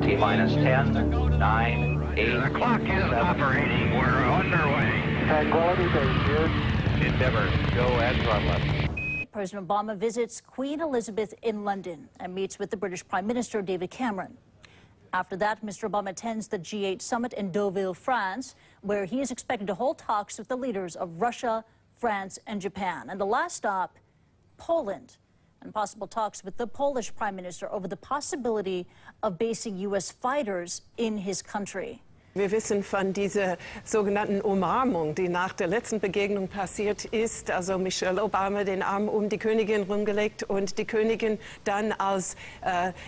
T-minus 10, 9, 8, The clock is operating. We're underway. Tranquility Base here. Endeavour, go at throttle. President Obama visits Queen Elizabeth in London and meets with the British Prime Minister David Cameron. After that, Mr. Obama attends the G8 summit in Deauville, France, where he is expected to hold talks with the leaders of Russia, France, and Japan. And the last stop, Poland, and possible talks with the Polish Prime Minister over the possibility of basing U.S. fighters in his country. Wir wissen von dieser sogenannten Umarmung, die nach der letzten Begegnung passiert ist. Also Michelle Obama den Arm um die Königin rumgelegt und die Königin dann als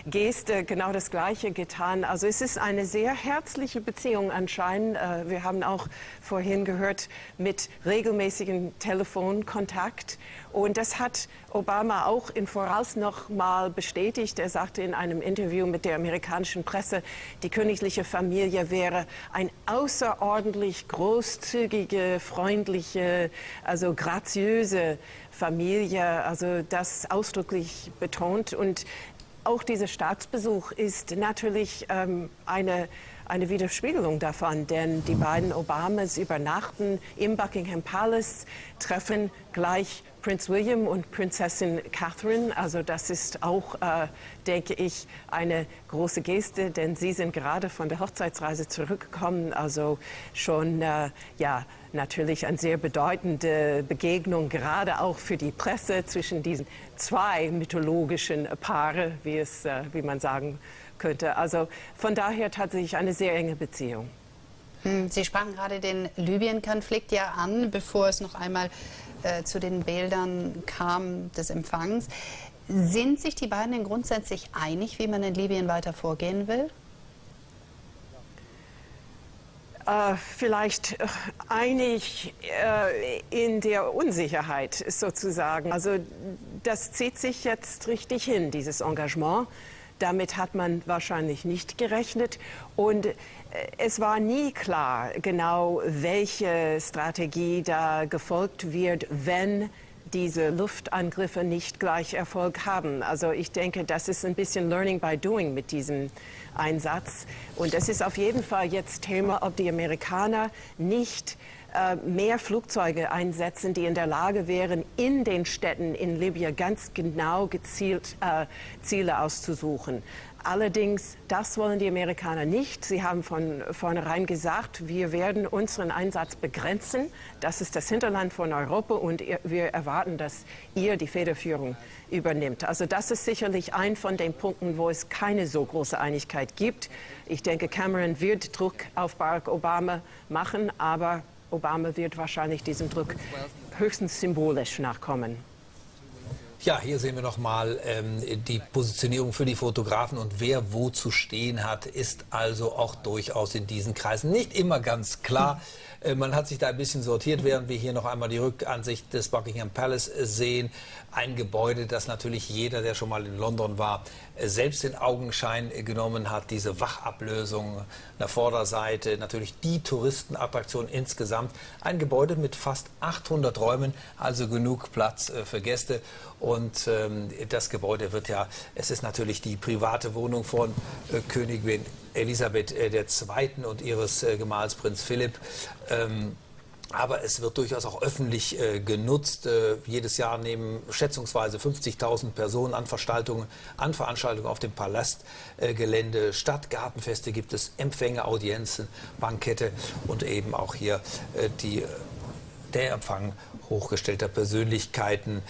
Geste genau das Gleiche getan. Also es ist eine sehr herzliche Beziehung anscheinend. Wir haben auch vorhin gehört mit regelmäßigem Telefonkontakt. Und das hat Obama auch im Voraus noch mal bestätigt. Er sagte in einem Interview mit der amerikanischen Presse, die königliche Familie wäre ein außerordentlich großzügige, freundliche, also graziöse Familie, also das ausdrücklich betont. Und auch dieser Staatsbesuch ist natürlich eine Widerspiegelung davon, denn die beiden Obamas übernachten im Buckingham Palace, treffen gleich Prinz William und Prinzessin Catherine. Also das ist auch, denke ich, eine große Geste, denn sie sind gerade von der Hochzeitsreise zurückgekommen. Also schon, ja, natürlich eine sehr bedeutende Begegnung, gerade auch für die Presse zwischen diesen zwei mythologischen Paare, wie man sagen könnte. Also von daher tatsächlich eine sehr enge Beziehung. Sie sprachen gerade den Libyen-Konflikt ja an, bevor es noch einmal zu den Bildern kam des Empfangs. Sind sich die beiden denn grundsätzlich einig, wie man in Libyen weiter vorgehen will? Vielleicht einig in der Unsicherheit sozusagen. Also das zieht sich jetzt richtig hin, dieses Engagement. Damit hat man wahrscheinlich nicht gerechnet und es war nie klar genau, welche Strategie da gefolgt wird, wenn diese Luftangriffe nicht gleich Erfolg haben. Also ich denke, das ist ein bisschen Learning by Doing mit diesem Einsatz. Und es ist auf jeden Fall jetzt Thema, ob die Amerikaner nicht mehr Flugzeuge einsetzen, die in der Lage wären, in den Städten in Libyen ganz genau gezielt Ziele auszusuchen. Allerdings, das wollen die Amerikaner nicht. Sie haben von vornherein gesagt, wir werden unseren Einsatz begrenzen. Das ist das Hinterland von Europa und wir erwarten, dass ihr die Federführung übernimmt. Also das ist sicherlich ein von den Punkten, wo es keine so große Einigkeit gibt. Ich denke, Cameron wird Druck auf Barack Obama machen, aber Obama wird wahrscheinlich diesem Druck höchstens symbolisch nachkommen. Ja, hier sehen wir nochmal die Positionierung für die Fotografen und wer wo zu stehen hat, ist also auch durchaus in diesen Kreisen nicht immer ganz klar. Man hat sich da ein bisschen sortiert, während wir hier noch einmal die Rückansicht des Buckingham Palace sehen. Ein Gebäude, das natürlich jeder, der schon mal in London war, selbst in Augenschein genommen hat. Diese Wachablösung an der Vorderseite, natürlich die Touristenattraktion insgesamt. Ein Gebäude mit fast 800 Räumen, also genug Platz für Gäste. Und das Gebäude wird ja, es ist natürlich die private Wohnung von Königin Elisabeth II. Und ihres Gemahls Prinz Philipp. Aber es wird durchaus auch öffentlich genutzt. Jedes Jahr nehmen schätzungsweise 50.000 Personen an Veranstaltungen auf dem Palastgelände statt. Gartenfeste gibt es, Empfänge, Audienzen, Bankette und eben auch hier der Empfang hochgestellter Persönlichkeiten.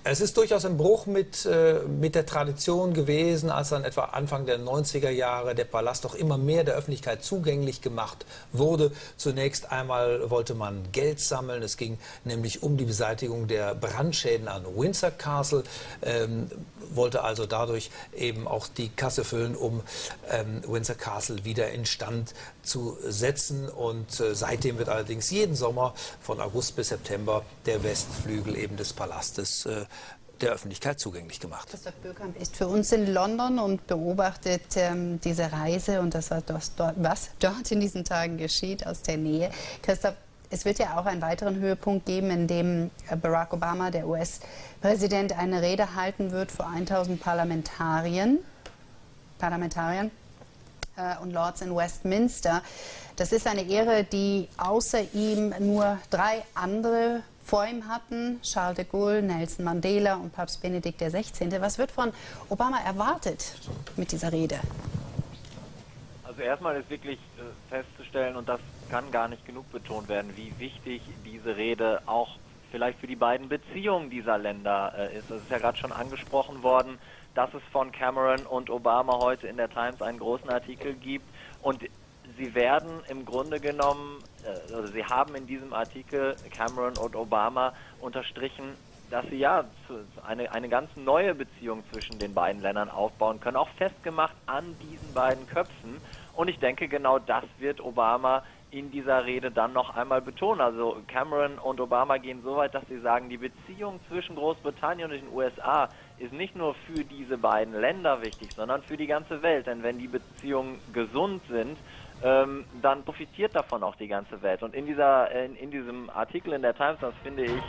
Es ist durchaus ein Bruch mit der Tradition gewesen, als dann etwa Anfang der 90er Jahre der Palast doch immer mehr der Öffentlichkeit zugänglich gemacht wurde. Zunächst einmal wollte man Geld sammeln. Es ging nämlich um die Beseitigung der Brandschäden an Windsor Castle, wollte also dadurch eben auch die Kasse füllen, um Windsor Castle wieder instand zu setzen. Und seitdem wird allerdings jeden Sommer von August bis September der Westflügel eben des Palastes der Öffentlichkeit zugänglich gemacht. Christoph Böckamp ist für uns in London und beobachtet diese Reise und das, was dort in diesen Tagen geschieht, aus der Nähe. Christoph, es wird ja auch einen weiteren Höhepunkt geben, in dem Barack Obama, der US-Präsident, eine Rede halten wird vor 1000 Parlamentariern. Parlamentariern und Lords in Westminster. Das ist eine Ehre, die außer ihm nur 3 andere vor ihm hatten: Charles de Gaulle, Nelson Mandela und Papst Benedikt XVI. Was wird von Obama erwartet mit dieser Rede? Also erstmal ist wirklich festzustellen, und das kann gar nicht genug betont werden, wie wichtig diese Rede auch vielleicht für die beiden Beziehungen dieser Länder ist. Es ist ja gerade schon angesprochen worden, dass es von Cameron und Obama heute in der Times einen großen Artikel gibt, und sie werden im Grunde genommen, also sie haben in diesem Artikel, Cameron und Obama, unterstrichen, dass sie ja eine ganz neue Beziehung zwischen den beiden Ländern aufbauen können, auch festgemacht an diesen beiden Köpfen. Und ich denke, genau das wird Obama in dieser Rede dann noch einmal betonen. Also Cameron und Obama gehen so weit, dass sie sagen, die Beziehung zwischen Großbritannien und den USA ist nicht nur für diese beiden Länder wichtig, sondern für die ganze Welt. Denn wenn die Beziehungen gesund sind, dann profitiert davon auch die ganze Welt. Und in diesem Artikel in der Times, das finde ich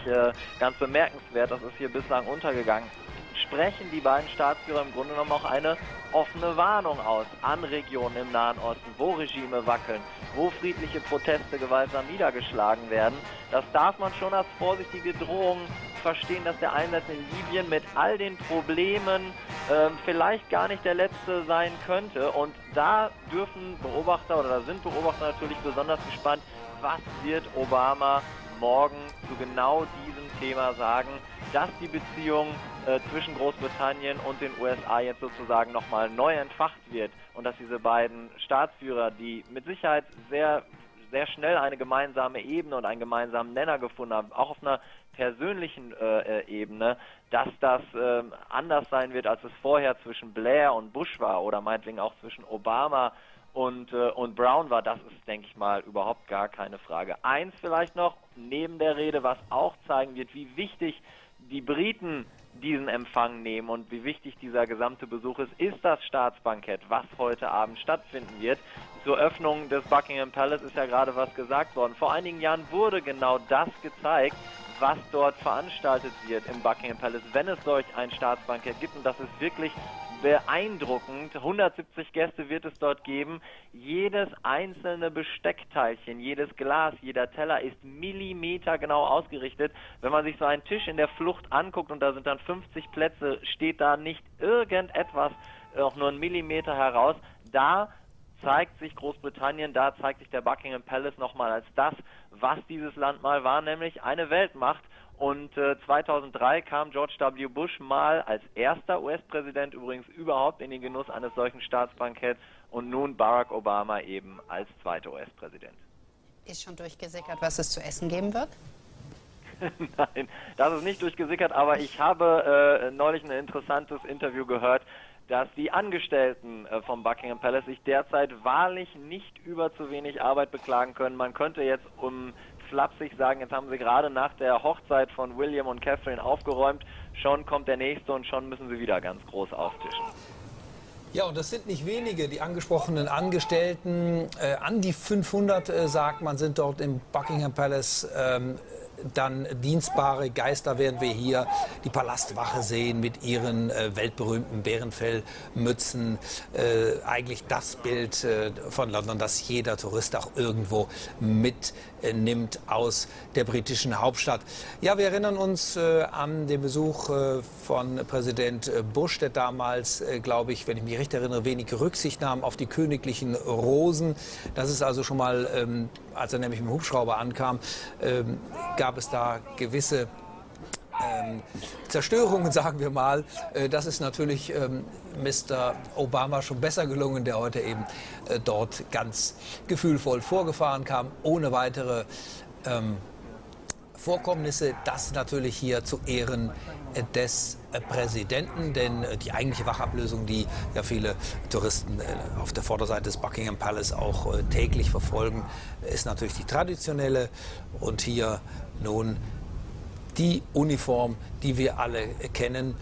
ganz bemerkenswert, das ist hier bislang untergegangen, sprechen die beiden Staatsführer im Grunde genommen auch eine offene Warnung aus an Regionen im Nahen Osten, wo Regime wackeln, wo friedliche Proteste gewaltsam niedergeschlagen werden. Das darf man schon als vorsichtige Drohung verstehen, dass der Einsatz in Libyen mit all den Problemen vielleicht gar nicht der letzte sein könnte. Und da dürfen Beobachter, oder da sind Beobachter natürlich besonders gespannt, was wird Obama morgen zu genau diesem Thema sagen, dass die Beziehung zwischen Großbritannien und den USA jetzt sozusagen nochmal neu entfacht wird, und dass diese beiden Staatsführer, die mit Sicherheit sehr, sehr schnell eine gemeinsame Ebene und einen gemeinsamen Nenner gefunden haben, auch auf einer persönlichen Ebene, dass das anders sein wird, als es vorher zwischen Blair und Bush war oder meinetwegen auch zwischen Obama und Brown war. Das ist, denke ich mal, überhaupt gar keine Frage. Eins vielleicht noch neben der Rede, was auch zeigen wird, wie wichtig die Briten diesen Empfang nehmen und wie wichtig dieser gesamte Besuch ist das Staatsbankett, was heute Abend stattfinden wird. Zur Öffnung des Buckingham Palace ist ja gerade was gesagt worden. Vor einigen Jahren wurde genau das gezeigt, was dort veranstaltet wird im Buckingham Palace, wenn es solch ein Staatsbankett gibt. Und das ist wirklich beeindruckend. 170 Gäste wird es dort geben. Jedes einzelne Besteckteilchen, jedes Glas, jeder Teller ist millimetergenau ausgerichtet. Wenn man sich so einen Tisch in der Flucht anguckt und da sind dann 50 Plätze, steht da nicht irgendetwas, auch nur ein Millimeter heraus. Da zeigt sich Großbritannien, da zeigt sich der Buckingham Palace nochmal als das, was dieses Land mal war, nämlich eine Weltmacht. Und 2003 kam George W. Bush mal als erster US-Präsident übrigens überhaupt in den Genuss eines solchen Staatsbanketts, und nun Barack Obama eben als zweiter US-Präsident. Ist schon durchgesickert, was es zu essen geben wird? Nein, das ist nicht durchgesickert, aber ich habe neulich ein interessantes Interview gehört, dass die Angestellten vom Buckingham Palace sich derzeit wahrlich nicht über zu wenig Arbeit beklagen können. Man könnte jetzt flapsig sagen, jetzt haben sie gerade nach der Hochzeit von William und Catherine aufgeräumt, schon kommt der nächste und schon müssen sie wieder ganz groß auftischen. Ja, und das sind nicht wenige, die angesprochenen Angestellten. An die 500, sagt man, sind dort im Buckingham Palace dann dienstbare Geister, während wir hier die Palastwache sehen mit ihren weltberühmten Bärenfellmützen. Eigentlich das Bild von London, das jeder Tourist auch irgendwo mitnimmt aus der britischen Hauptstadt. Ja, wir erinnern uns an den Besuch von Präsident Bush, der damals, glaube ich, wenn ich mich recht erinnere, wenig Rücksicht nahm auf die königlichen Rosen. Das ist also schon mal, als er nämlich mit dem Hubschrauber ankam, gab es da gewisse Zerstörungen, sagen wir mal. Das ist natürlich Mr. Obama schon besser gelungen, der heute eben dort ganz gefühlvoll vorgefahren kam, ohne weitere Vorkommnisse. Das natürlich hier zu Ehren des Präsidenten, denn die eigentliche Wachablösung, die ja viele Touristen auf der Vorderseite des Buckingham Palace auch täglich verfolgen, ist natürlich die traditionelle, und hier nun die Uniform, die wir alle kennen,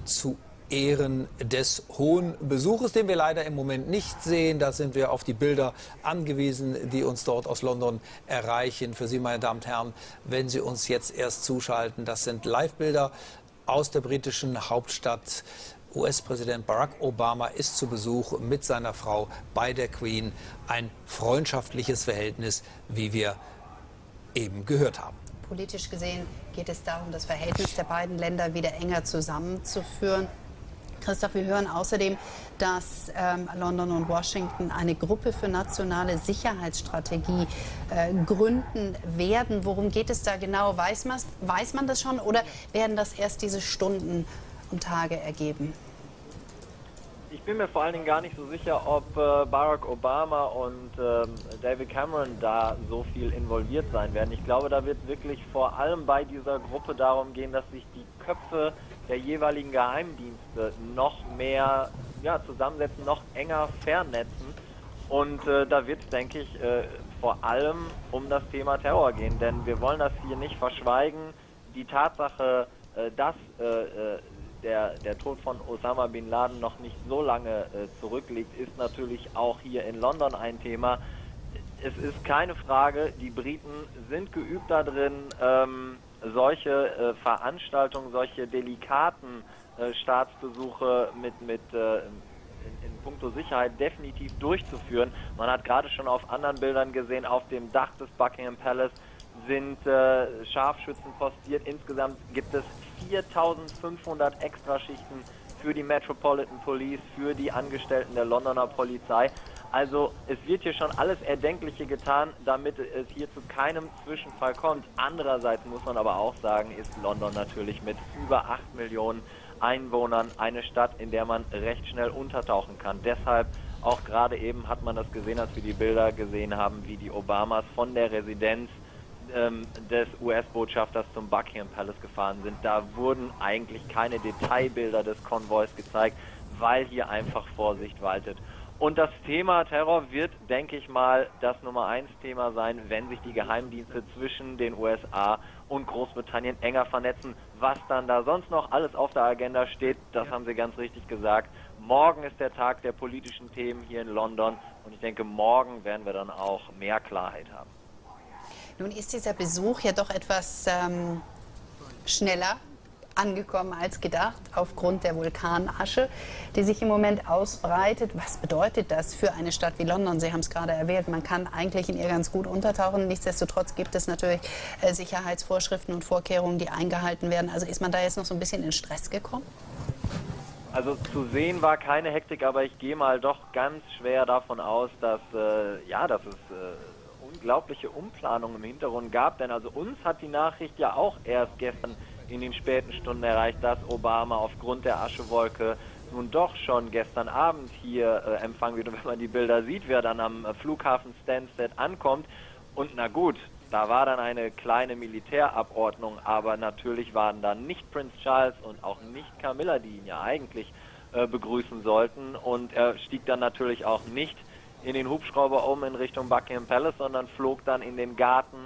zu Ehren des hohen Besuches, den wir leider im Moment nicht sehen. Da sind wir auf die Bilder angewiesen, die uns dort aus London erreichen. Für Sie, meine Damen und Herren, wenn Sie uns jetzt erst zuschalten, das sind Live-Bilder aus der britischen Hauptstadt US-Präsident Barack Obama ist zu Besuch mit seiner Frau bei der Queen. Ein freundschaftliches Verhältnis, wie wir eben gehört haben. Politisch gesehen geht es darum, das Verhältnis der beiden Länder wieder enger zusammenzuführen. Christoph, wir hören außerdem, dass London und Washington eine Gruppe für nationale Sicherheitsstrategie gründen werden. Worum geht es da genau? Weiß man das schon oder werden das erst diese Stunden und Tage ergeben? Ich bin mir vor allen Dingen gar nicht so sicher, ob Barack Obama und David Cameron da so viel involviert sein werden. Ich glaube, da wird wirklich vor allem bei dieser Gruppe darum gehen, dass sich die Köpfe der jeweiligen Geheimdienste noch mehr zusammensetzen, noch enger vernetzen. Und da wird es, denke ich, vor allem um das Thema Terror gehen. Denn wir wollen das hier nicht verschweigen. Die Tatsache, dass der Tod von Osama Bin Laden noch nicht so lange zurückliegt, ist natürlich auch hier in London ein Thema. Es ist keine Frage, die Briten sind geübt darin, solche Veranstaltungen, solche delikaten Staatsbesuche in puncto Sicherheit definitiv durchzuführen. Man hat gerade schon auf anderen Bildern gesehen, auf dem Dach des Buckingham Palace sind Scharfschützen postiert. Insgesamt gibt es 4.500 Extraschichten für die Metropolitan Police, für die Angestellten der Londoner Polizei. Also es wird hier schon alles Erdenkliche getan, damit es hier zu keinem Zwischenfall kommt. Andererseits muss man aber auch sagen, ist London natürlich mit über 8 Millionen Einwohnern eine Stadt, in der man recht schnell untertauchen kann. Deshalb auch gerade eben hat man das gesehen, als wir die Bilder gesehen haben, wie die Obamas von der Residenz des US-Botschafters zum Buckingham Palace gefahren sind. Da wurden eigentlich keine Detailbilder des Konvois gezeigt, weil hier einfach Vorsicht waltet. Und das Thema Terror wird, denke ich mal, das Nummer 1 Thema sein, wenn sich die Geheimdienste zwischen den USA und Großbritannien enger vernetzen. Was dann da sonst noch alles auf der Agenda steht, das haben Sie ganz richtig gesagt. Morgen ist der Tag der politischen Themen hier in London und ich denke, morgen werden wir dann auch mehr Klarheit haben. Nun ist dieser Besuch ja doch etwas schneller angekommen als gedacht, aufgrund der Vulkanasche, die sich im Moment ausbreitet. Was bedeutet das für eine Stadt wie London? Sie haben es gerade erwähnt, man kann eigentlich in ihr ganz gut untertauchen. Nichtsdestotrotz gibt es natürlich Sicherheitsvorschriften und Vorkehrungen, die eingehalten werden. Also ist man da jetzt noch so ein bisschen in Stress gekommen? Also zu sehen war keine Hektik, aber ich gehe mal doch ganz schwer davon aus, dass es unglaubliche Umplanungen im Hintergrund gab. Denn also uns hat die Nachricht ja auch erst gestern in den späten Stunden erreicht, dass Obama aufgrund der Aschewolke nun doch schon gestern Abend hier empfangen wird. Und wenn man die Bilder sieht, wer dann am Flughafen Stansted ankommt. Und na gut, da war dann eine kleine Militärabordnung, aber natürlich waren dann nicht Prince Charles und auch nicht Camilla, die ihn ja eigentlich begrüßen sollten. Und er stieg dann natürlich auch nicht in den Hubschrauber in Richtung Buckingham Palace, sondern flog dann in den Garten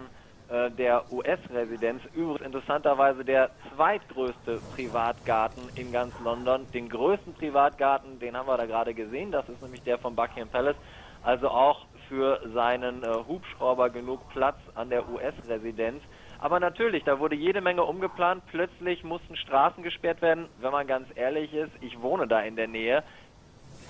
der US-Residenz. Übrigens interessanterweise der zweitgrößte Privatgarten in ganz London. Den größten Privatgarten, den haben wir da gerade gesehen, das ist nämlich der von Buckingham Palace. Also auch für seinen Hubschrauber genug Platz an der US-Residenz. Aber natürlich, da wurde jede Menge umgeplant. Plötzlich mussten Straßen gesperrt werden. Wenn man ganz ehrlich ist, ich wohne da in der Nähe.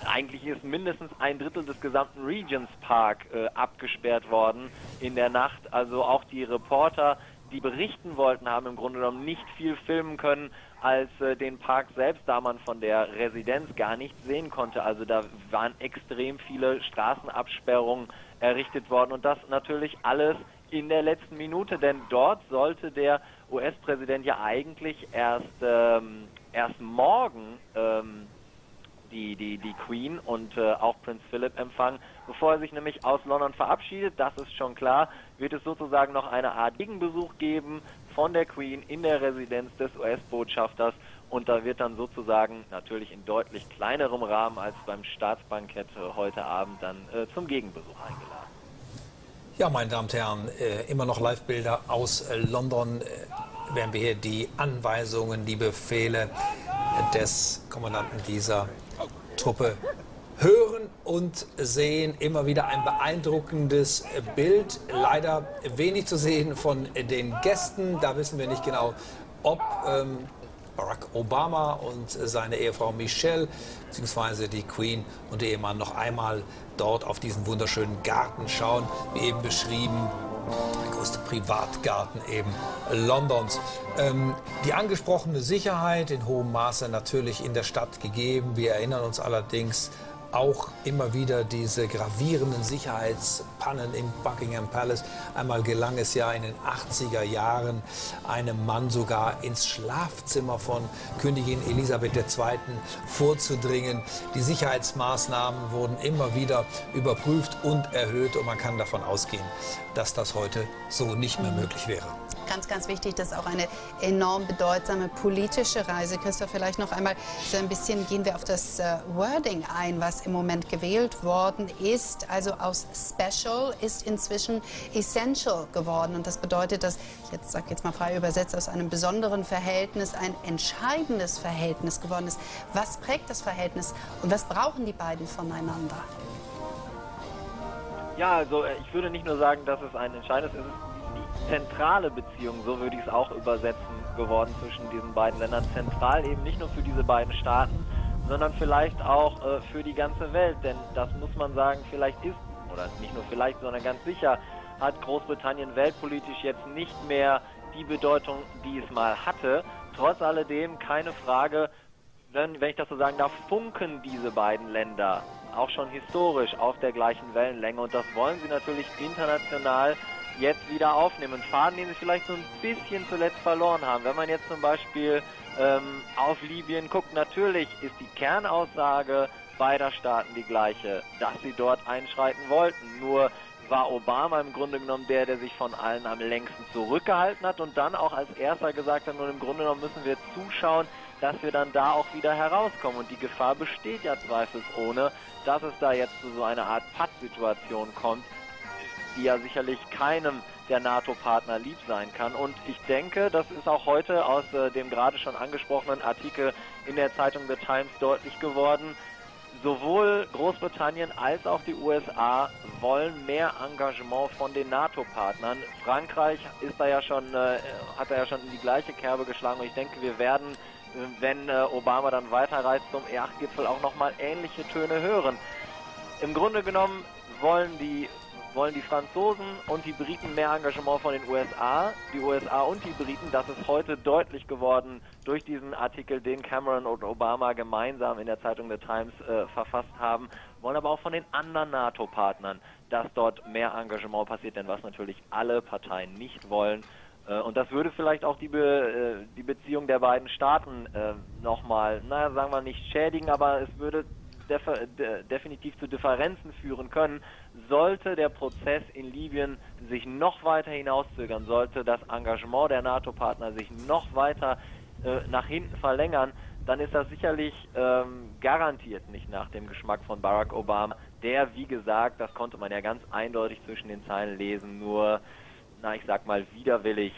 Eigentlich ist mindestens 1/3 des gesamten Regents Park abgesperrt worden in der Nacht. Also auch die Reporter, die berichten wollten, haben im Grunde genommen nicht viel filmen können, als den Park selbst, da man von der Residenz gar nichts sehen konnte. Also da waren extrem viele Straßenabsperrungen errichtet worden und das natürlich alles in der letzten Minute, denn dort sollte der US-Präsident ja eigentlich erst morgen die Queen und auch Prinz Philip empfangen. Bevor er sich nämlich aus London verabschiedet, das ist schon klar, wird es sozusagen noch eine Art Gegenbesuch geben von der Queen in der Residenz des US-Botschafters und da wird dann sozusagen natürlich in deutlich kleinerem Rahmen als beim Staatsbankett heute Abend dann zum Gegenbesuch eingeladen. Ja, meine Damen und Herren, immer noch Live-Bilder aus London. Werden wir hier die Anweisungen, die Befehle des Kommandanten dieser Truppe hören und sehen. Immer wieder ein beeindruckendes Bild. Leider wenig zu sehen von den Gästen. Da wissen wir nicht genau, ob Barack Obama und seine Ehefrau Michelle, beziehungsweise die Queen und der Ehemann, noch einmal dort auf diesen wunderschönen Garten schauen, wie eben beschrieben. Der größte Privatgarten eben Londons. Die angesprochene Sicherheit in hohem Maße natürlich in der Stadt gegeben. Wir erinnern uns allerdings auch immer wieder diese gravierenden Sicherheitspannen im Buckingham Palace. Einmal gelang es ja in den 80er Jahren einem Mann sogar ins Schlafzimmer von Königin Elisabeth II. Vorzudringen. Die Sicherheitsmaßnahmen wurden immer wieder überprüft und erhöht und man kann davon ausgehen, dass das heute so nicht mehr möglich wäre. Ganz, ganz wichtig, das ist auch eine enorm bedeutsame politische Reise. Christoph, vielleicht noch einmal so ein bisschen gehen wir auf das Wording ein, was im Moment gewählt worden ist. Also aus Special ist inzwischen Essential geworden. Und das bedeutet, dass, ich sage jetzt mal frei übersetzt, aus einem besonderen Verhältnis ein entscheidendes Verhältnis geworden ist. Was prägt das Verhältnis und was brauchen die beiden voneinander? Ja, also ich würde nicht nur sagen, dass es ein entscheidendes ist, die zentrale Beziehung, so würde ich es auch übersetzen, geworden zwischen diesen beiden Ländern. Zentral eben nicht nur für diese beiden Staaten, sondern vielleicht auch für die ganze Welt. Denn das muss man sagen, vielleicht ist, oder nicht nur vielleicht, sondern ganz sicher, hat Großbritannien weltpolitisch jetzt nicht mehr die Bedeutung, die es mal hatte. Trotz alledem, keine Frage, wenn ich das so sagen darf, funken diese beiden Länder auch schon historisch auf der gleichen Wellenlänge. Und das wollen sie natürlich international jetzt wieder aufnehmen. Ein Faden, den sie vielleicht so ein bisschen zuletzt verloren haben. Wenn man jetzt zum Beispiel auf Libyen guckt, natürlich ist die Kernaussage beider Staaten die gleiche, dass sie dort einschreiten wollten. Nur war Obama im Grunde genommen der sich von allen am längsten zurückgehalten hat und dann auch als erster gesagt hat, nun im Grunde genommen müssen wir zuschauen, dass wir dann da auch wieder herauskommen. Und die Gefahr besteht ja zweifelsohne, dass es da jetzt zu so einer Art Pattsituation kommt, die ja sicherlich keinem der NATO-Partner lieb sein kann. Und ich denke, das ist auch heute aus dem gerade schon angesprochenen Artikel in der Zeitung The Times deutlich geworden. Sowohl Großbritannien als auch die USA wollen mehr Engagement von den NATO-Partnern. Frankreich ist da ja schon, hat da ja schon in die gleiche Kerbe geschlagen. Und ich denke, wir werden, wenn Obama dann weiterreist zum E8-Gipfel, auch nochmal ähnliche Töne hören. Im Grunde genommen wollen die Franzosen und die Briten mehr Engagement von den USA. Die USA und die Briten, das ist heute deutlich geworden durch diesen Artikel, den Cameron und Obama gemeinsam in der Zeitung The Times verfasst haben, wollen aber auch von den anderen NATO-Partnern, dass dort mehr Engagement passiert, denn was natürlich alle Parteien nicht wollen. Und das würde vielleicht auch die Beziehung der beiden Staaten nochmal, sagen wir nicht schädigen, aber es würde definitiv zu Differenzen führen können, sollte der Prozess in Libyen sich noch weiter hinauszögern, sollte das Engagement der NATO-Partner sich noch weiter nach hinten verlängern, dann ist das sicherlich garantiert nicht nach dem Geschmack von Barack Obama, der, wie gesagt, das konnte man ja ganz eindeutig zwischen den Zeilen lesen, nur, ich sag mal, widerwillig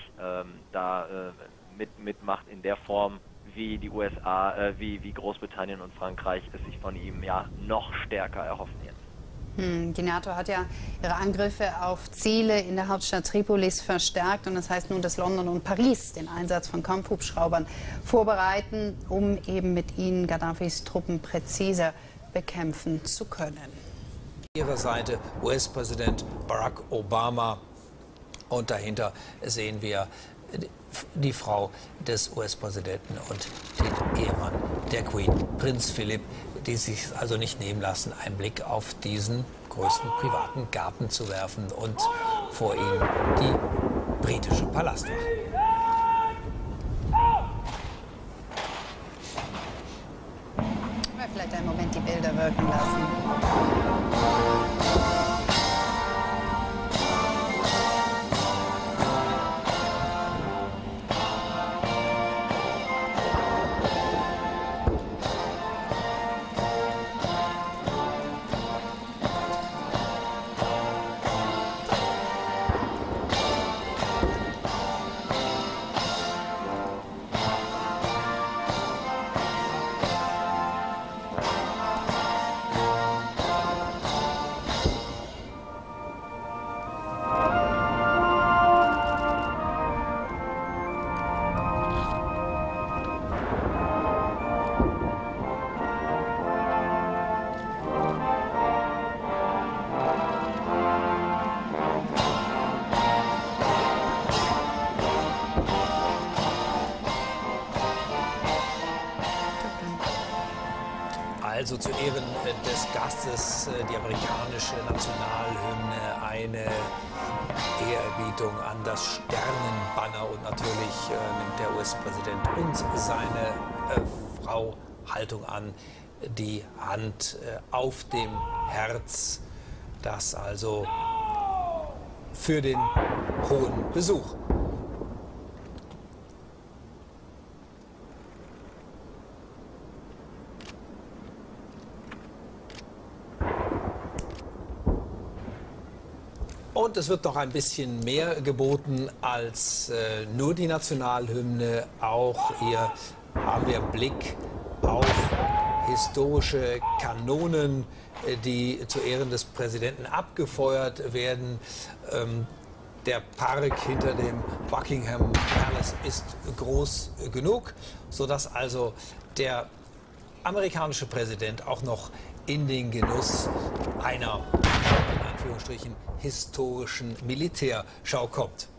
mitmacht in der Form, wie die USA, wie Großbritannien und Frankreich es sich von ihm ja noch stärker erhoffen jetzt. Die NATO hat ja ihre Angriffe auf Ziele in der Hauptstadt Tripolis verstärkt und das heißt nun, dass London und Paris den Einsatz von Kampfhubschraubern vorbereiten, um eben mit ihnen Gaddafis Truppen präziser bekämpfen zu können. Ihrer Seite US-Präsident Barack Obama und dahinter sehen wir die Frau des US-Präsidenten und den Ehemann der Queen, Prinz Philipp, die sich also nicht nehmen lassen, einen Blick auf diesen größten privaten Garten zu werfen und vor ihm die britische Palastwache. Vielleicht einen Moment die Bilder wirken lassen. Also zu Ehren des Gastes die amerikanische Nationalhymne, eine Ehrerbietung an das Sternenbanner und natürlich nimmt der US-Präsident und seine Frau Haltung an, die Hand auf dem Herz, das also für den hohen Besuch. Und es wird noch ein bisschen mehr geboten als nur die Nationalhymne. Auch hier haben wir Blick auf historische Kanonen, die zu Ehren des Präsidenten abgefeuert werden. Der Park hinter dem Buckingham Palace ist groß genug, sodass also der amerikanische Präsident auch noch in den Genuss einer, in Anführungsstrichen, historischen Militärschau kommt.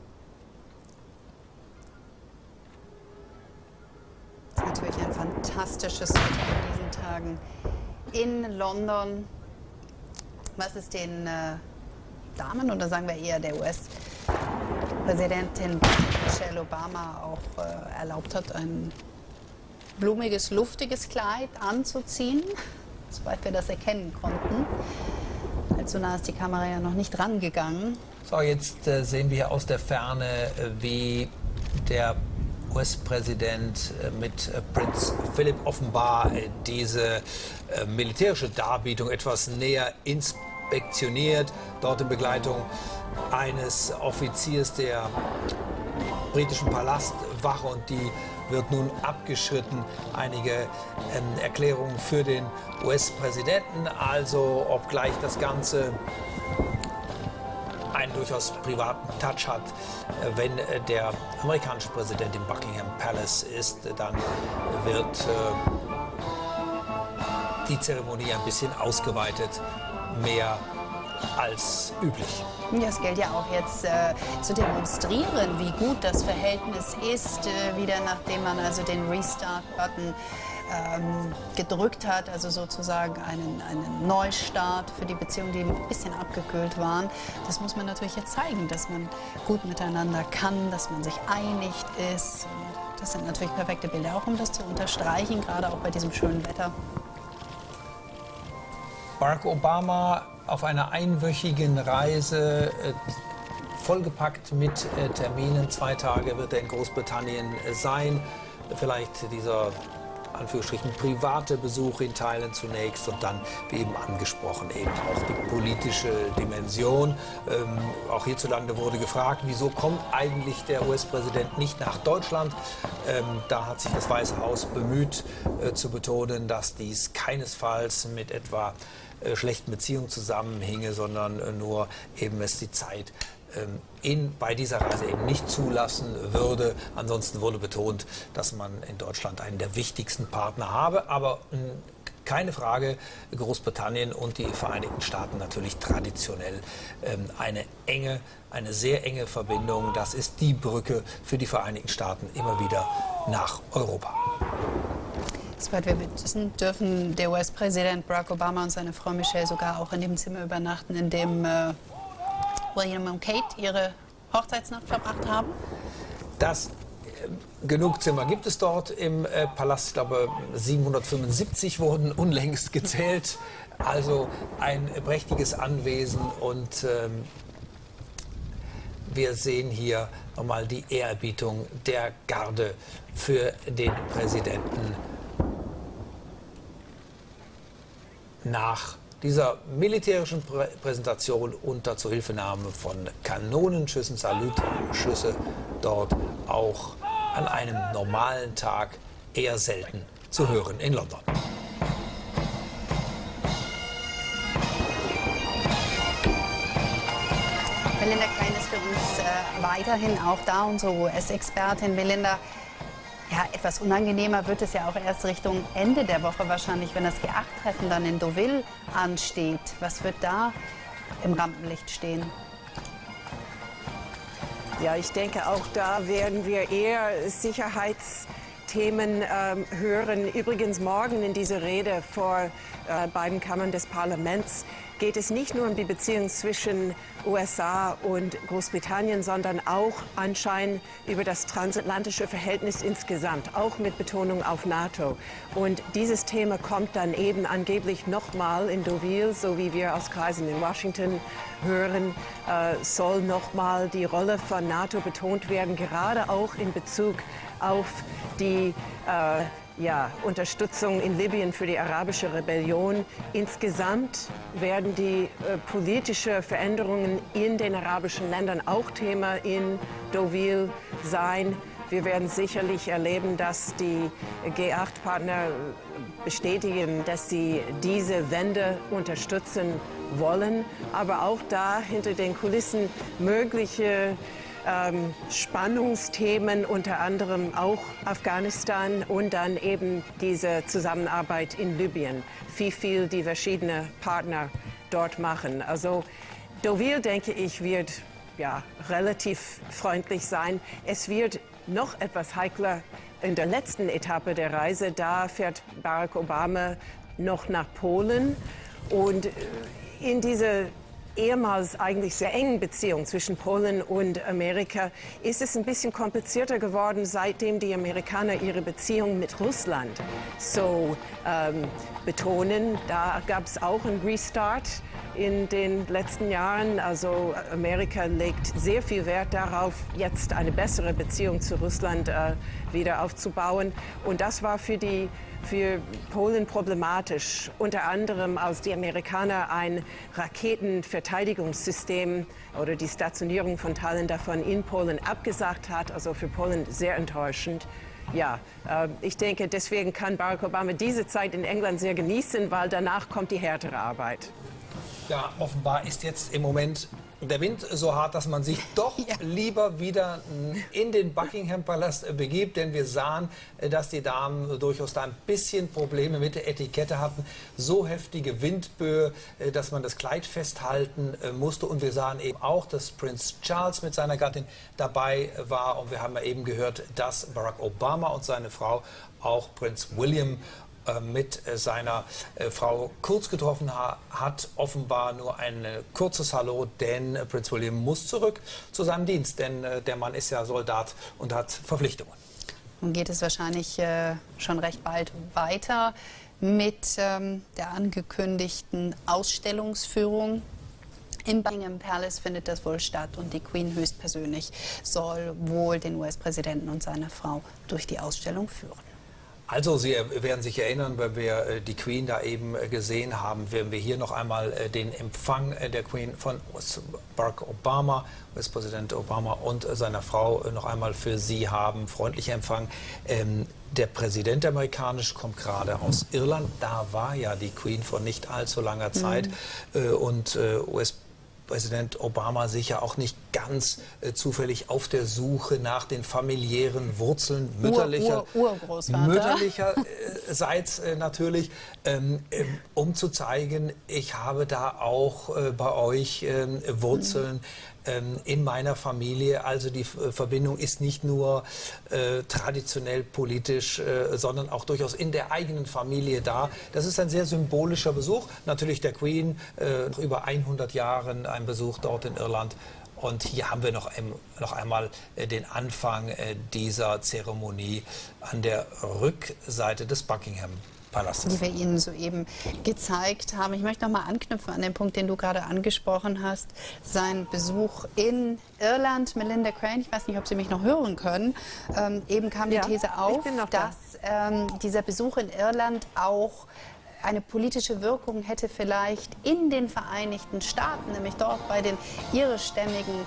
Das ist natürlich ein fantastisches Wetter in diesen Tagen in London, was es den Damen, oder sagen wir eher der US-Präsidentin Michelle Obama auch erlaubt hat, ein blumiges, luftiges Kleid anzuziehen, soweit wir das erkennen konnten. Allzu nah ist die Kamera ja noch nicht rangegangen. So, jetzt sehen wir hier aus der Ferne, wie der US-Präsident mit Prinz Philipp offenbar diese militärische Darbietung etwas näher inspektioniert, dort in Begleitung eines Offiziers der britischen Palastwache, und die wird nun abgeschritten. Einige Erklärungen für den US-Präsidenten, also obgleich das Ganze einen durchaus privaten Touch hat. Wenn der amerikanische Präsident im Buckingham Palace ist, dann wird die Zeremonie ein bisschen ausgeweitet, mehr als üblich. Das gilt ja auch jetzt zu demonstrieren, wie gut das Verhältnis ist, wieder nachdem man also den Restart-Button gedrückt hat, also sozusagen einen Neustart für die Beziehungen, die ein bisschen abgekühlt waren. Das muss man natürlich jetzt zeigen, dass man gut miteinander kann, dass man sich einig ist. Und das sind natürlich perfekte Bilder, auch um das zu unterstreichen, gerade auch bei diesem schönen Wetter. Barack Obama auf einer einwöchigen Reise, vollgepackt mit Terminen. 2 Tage wird er in Großbritannien sein. Vielleicht dieser, Anführungsstrichen, private Besuch in Teilen zunächst und dann, wie eben angesprochen, eben auch die politische Dimension. Auch hierzulande wurde gefragt, wieso kommt eigentlich der US-Präsident nicht nach Deutschland? Da hat sich das Weiße Haus bemüht zu betonen, dass dies keinesfalls mit etwa schlechten Beziehungen zusammenhinge, sondern nur eben es die Zeit bei dieser Reise eben nicht zulassen würde. Ansonsten wurde betont, dass man in Deutschland einen der wichtigsten Partner habe. Aber keine Frage, Großbritannien und die Vereinigten Staaten natürlich traditionell eine sehr enge Verbindung. Das ist die Brücke für die Vereinigten Staaten immer wieder nach Europa. Soweit wir wissen, dürfen der US-Präsident Barack Obama und seine Frau Michelle sogar auch in dem Zimmer übernachten, in dem William und Kate ihre Hochzeitsnacht verbracht haben. Genug Zimmer gibt es dort im Palast. Ich glaube, 775 wurden unlängst gezählt. Also ein prächtiges Anwesen. Und wir sehen hier nochmal die Ehrerbietung der Garde für den Präsidenten nach dieser militärischen Präsentation unter Zuhilfenahme von Kanonenschüssen, Salutschüsse, dort auch an einem normalen Tag eher selten zu hören in London. Melinda Klein ist für uns weiterhin auch da, unsere US-Expertin. Melinda, ja, etwas unangenehmer wird es ja auch erst Richtung Ende der Woche wahrscheinlich, wenn das G8-Treffen dann in Deauville ansteht. Was wird da im Rampenlicht stehen? Ja, ich denke, auch da werden wir eher Sicherheitskonzepte Themen hören. Übrigens morgen in dieser Rede vor beiden Kammern des Parlaments geht es nicht nur um die Beziehung zwischen USA und Großbritannien, sondern auch anscheinend über das transatlantische Verhältnis insgesamt, auch mit Betonung auf NATO. Und dieses Thema kommt dann eben angeblich nochmal in Deauville, so wie wir aus Kreisen in Washington hören, soll nochmal die Rolle von NATO betont werden, gerade auch in Bezug auf die Unterstützung in Libyen für die arabische Rebellion. Insgesamt werden die politischen Veränderungen in den arabischen Ländern auch Thema in Deauville sein. Wir werden sicherlich erleben, dass die G8-Partner bestätigen, dass sie diese Wende unterstützen wollen, aber auch da hinter den Kulissen mögliche Spannungsthemen, unter anderem auch Afghanistan und dann eben diese Zusammenarbeit in Libyen, wie viel die verschiedenen Partner dort machen. Also Deauville, denke ich, wird relativ freundlich sein. Es wird noch etwas heikler in der letzten Etappe der Reise. Da fährt Barack Obama noch nach Polen und in diese ehemals eigentlich sehr engen Beziehung zwischen Polen und Amerika ist es ein bisschen komplizierter geworden, seitdem die Amerikaner ihre Beziehung mit Russland so betonen. Da gab es auch einen Restart in den letzten Jahren. Also Amerika legt sehr viel Wert darauf, jetzt eine bessere Beziehung zu Russland wieder aufzubauen. Und das war für Polen problematisch, unter anderem als die Amerikaner ein Raketenverteidigungssystem oder die Stationierung von Teilen davon in Polen abgesagt hat, also für Polen sehr enttäuschend. Ja, ich denke, deswegen kann Barack Obama diese Zeit in England sehr genießen, weil danach kommt die härtere Arbeit. Ja, offenbar ist jetzt im Moment der Wind so hart, dass man sich doch lieber wieder in den Buckingham-Palast begibt, denn wir sahen, dass die Damen durchaus da ein bisschen Probleme mit der Etikette hatten. So heftige Windböe, dass man das Kleid festhalten musste. Und wir sahen eben auch, dass Prinz Charles mit seiner Gattin dabei war. Und wir haben ja eben gehört, dass Barack Obama und seine Frau auch Prinz William mit seiner Frau kurz getroffen hat, offenbar nur ein kurzes Hallo, denn Prinz William muss zurück zu seinem Dienst, denn der Mann ist ja Soldat und hat Verpflichtungen. Nun geht es wahrscheinlich schon recht bald weiter mit der angekündigten Ausstellungsführung. Im Buckingham Palace findet das wohl statt und die Queen höchstpersönlich soll wohl den US-Präsidenten und seine Frau durch die Ausstellung führen. Also, Sie werden sich erinnern, wenn wir die Queen da eben gesehen haben, werden wir hier noch einmal den Empfang der Queen von Barack Obama, US-Präsident Obama und seiner Frau noch einmal für Sie haben. Freundlicher Empfang. Der Präsident der amerikanisch kommt gerade aus Irland. Da war ja die Queen vor nicht allzu langer Zeit und US-Präsident Obama sicher auch nicht ganz zufällig auf der Suche nach den familiären Wurzeln mütterlicherseits natürlich, um zu zeigen, ich habe da auch bei euch Wurzeln in meiner Familie. Also die Verbindung ist nicht nur traditionell politisch, sondern auch durchaus in der eigenen Familie da. Das ist ein sehr symbolischer Besuch. Natürlich der Queen, nach über 100 Jahren ein Besuch dort in Irland. Und hier haben wir noch einmal den Anfang dieser Zeremonie an der Rückseite des Buckingham Palastes, die wir Ihnen soeben gezeigt haben. Ich möchte noch mal anknüpfen an den Punkt, den du gerade angesprochen hast. Sein Besuch in Irland. Melinda Crane, ich weiß nicht, ob Sie mich noch hören können. Eben kam die These auf, dass dieser Besuch in Irland auch eine politische Wirkung hätte vielleicht in den Vereinigten Staaten, nämlich dort bei den irischstämmigen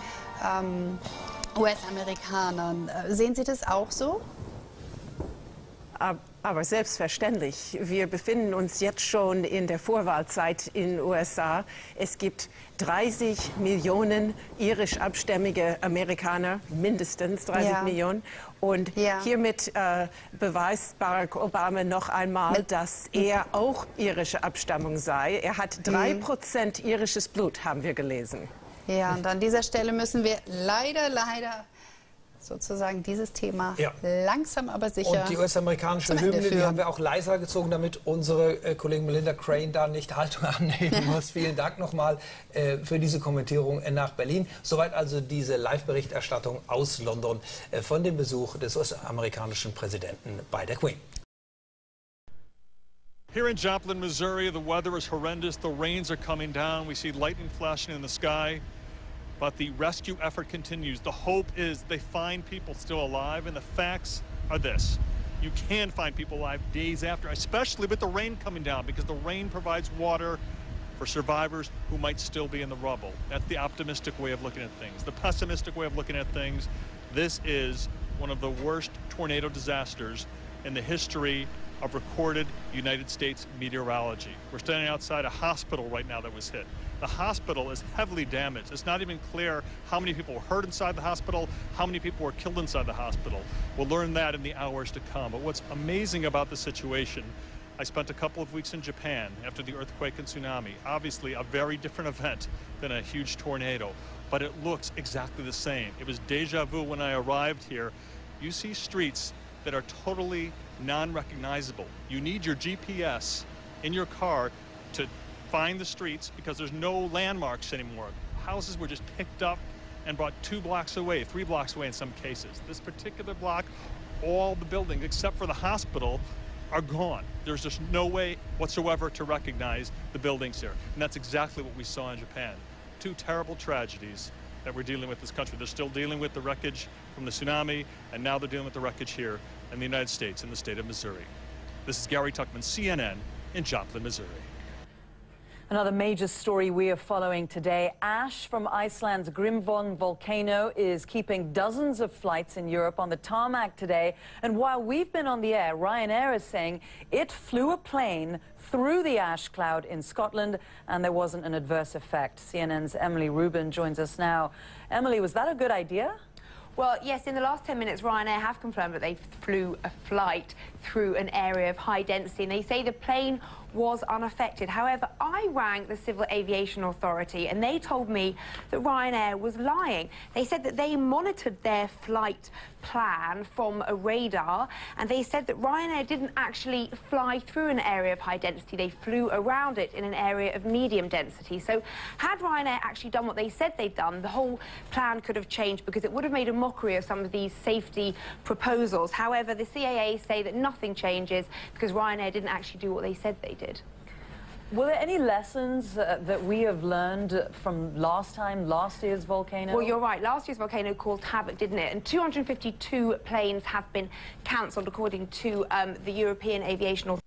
US-Amerikanern. Sehen Sie das auch so? Aber selbstverständlich. Wir befinden uns jetzt schon in der Vorwahlzeit in den USA. Es gibt 30 Millionen irischabstämmige Amerikaner, mindestens 30 Millionen. Und hiermit beweist Barack Obama noch einmal, dass er auch irische Abstammung sei. Er hat 3% irisches Blut, haben wir gelesen. Ja, und an dieser Stelle müssen wir leider sozusagen dieses Thema langsam aber sicher. Und die US-amerikanische Hymne, die haben wir auch leiser gezogen, damit unsere Kollegin Melinda Crane da nicht Haltung annehmen muss. Vielen Dank nochmal für diese Kommentierung nach Berlin. Soweit also diese Live-Berichterstattung aus London von dem Besuch des US-amerikanischen Präsidenten bei der Queen. Here in Joplin, Missouri, the weather is horrendous. The rains are coming down. We see lightning flashing in the sky. But the rescue effort continues. The hope is they find people still alive, and the facts are this. You can find people alive days after, especially with the rain coming down, because the rain provides water for survivors who might still be in the rubble. That's the optimistic way of looking at things. The pessimistic way of looking at things, this is one of the worst tornado disasters in the history of recorded United States meteorology. We're standing outside a hospital right now that was hit. The hospital is heavily damaged. It's not even clear how many people were hurt inside the hospital, how many people were killed inside the hospital. We'll learn that in the hours to come. But what's amazing about the situation, I spent a couple of weeks in Japan after the earthquake and tsunami. Obviously a very different event than a huge tornado, but it looks exactly the same. It was deja vu when I arrived here. You see streets that are totally non-recognizable. You need your GPS in your car to find the streets because there's no landmarks anymore. Houses were just picked up and brought 2 blocks away, 3 blocks away in some cases. This particular block, all the buildings except for the hospital are gone. There's just no way whatsoever to recognize the buildings here. And that's exactly what we saw in Japan. 2 terrible tragedies that we're dealing with in this country. They're still dealing with the wreckage from the tsunami, and now they're dealing with the wreckage here in the United States, in the state of Missouri. This is Gary Tuchman, CNN, in Joplin, Missouri. Another major story we are following today. Ash from Iceland's Grimvon volcano is keeping dozens of flights in Europe on the tarmac today. And while we've been on the air, Ryanair is saying it flew a plane through the ash cloud in Scotland and there wasn't an adverse effect. CNN's Emily Rubin joins us now. Emily, was that a good idea? Well, yes, in the last 10 minutes, Ryanair have confirmed that they flew a flight through an area of high density, and they say the plane was unaffected. However, I rang the Civil Aviation Authority, and they told me that Ryanair was lying. They said that they monitored their flight plan from a radar, and they said that Ryanair didn't actually fly through an area of high density. They flew around it in an area of medium density. So had Ryanair actually done what they said they'd done, the whole plan could have changed because it would have made a mockery of some of these safety proposals. However, the CAA say that nothing changes because Ryanair didn't actually do what they said they did. Were there any lessons that we have learned from last year's volcano? Well, you're right. Last year's volcano caused havoc, didn't it? And 252 planes have been cancelled, according to the European Aviation Authority.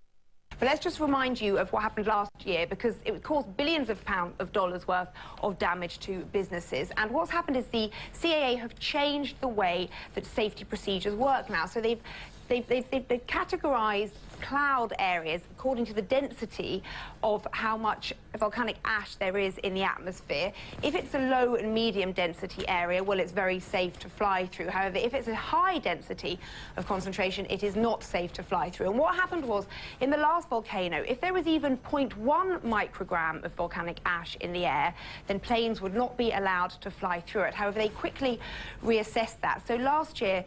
But let's just remind you of what happened last year, because it caused billions of dollars worth of damage to businesses. And what's happened is the CAA have changed the way that safety procedures work now. So they've categorized cloud areas according to the density of how much volcanic ash there is in the atmosphere. If it's a low and medium density area, well, it's very safe to fly through. However, if it's a high density of concentration, it is not safe to fly through. And what happened was, in the last volcano, if there was even 0.1 microgram of volcanic ash in the air, then planes would not be allowed to fly through it. However, they quickly reassessed that. So last year,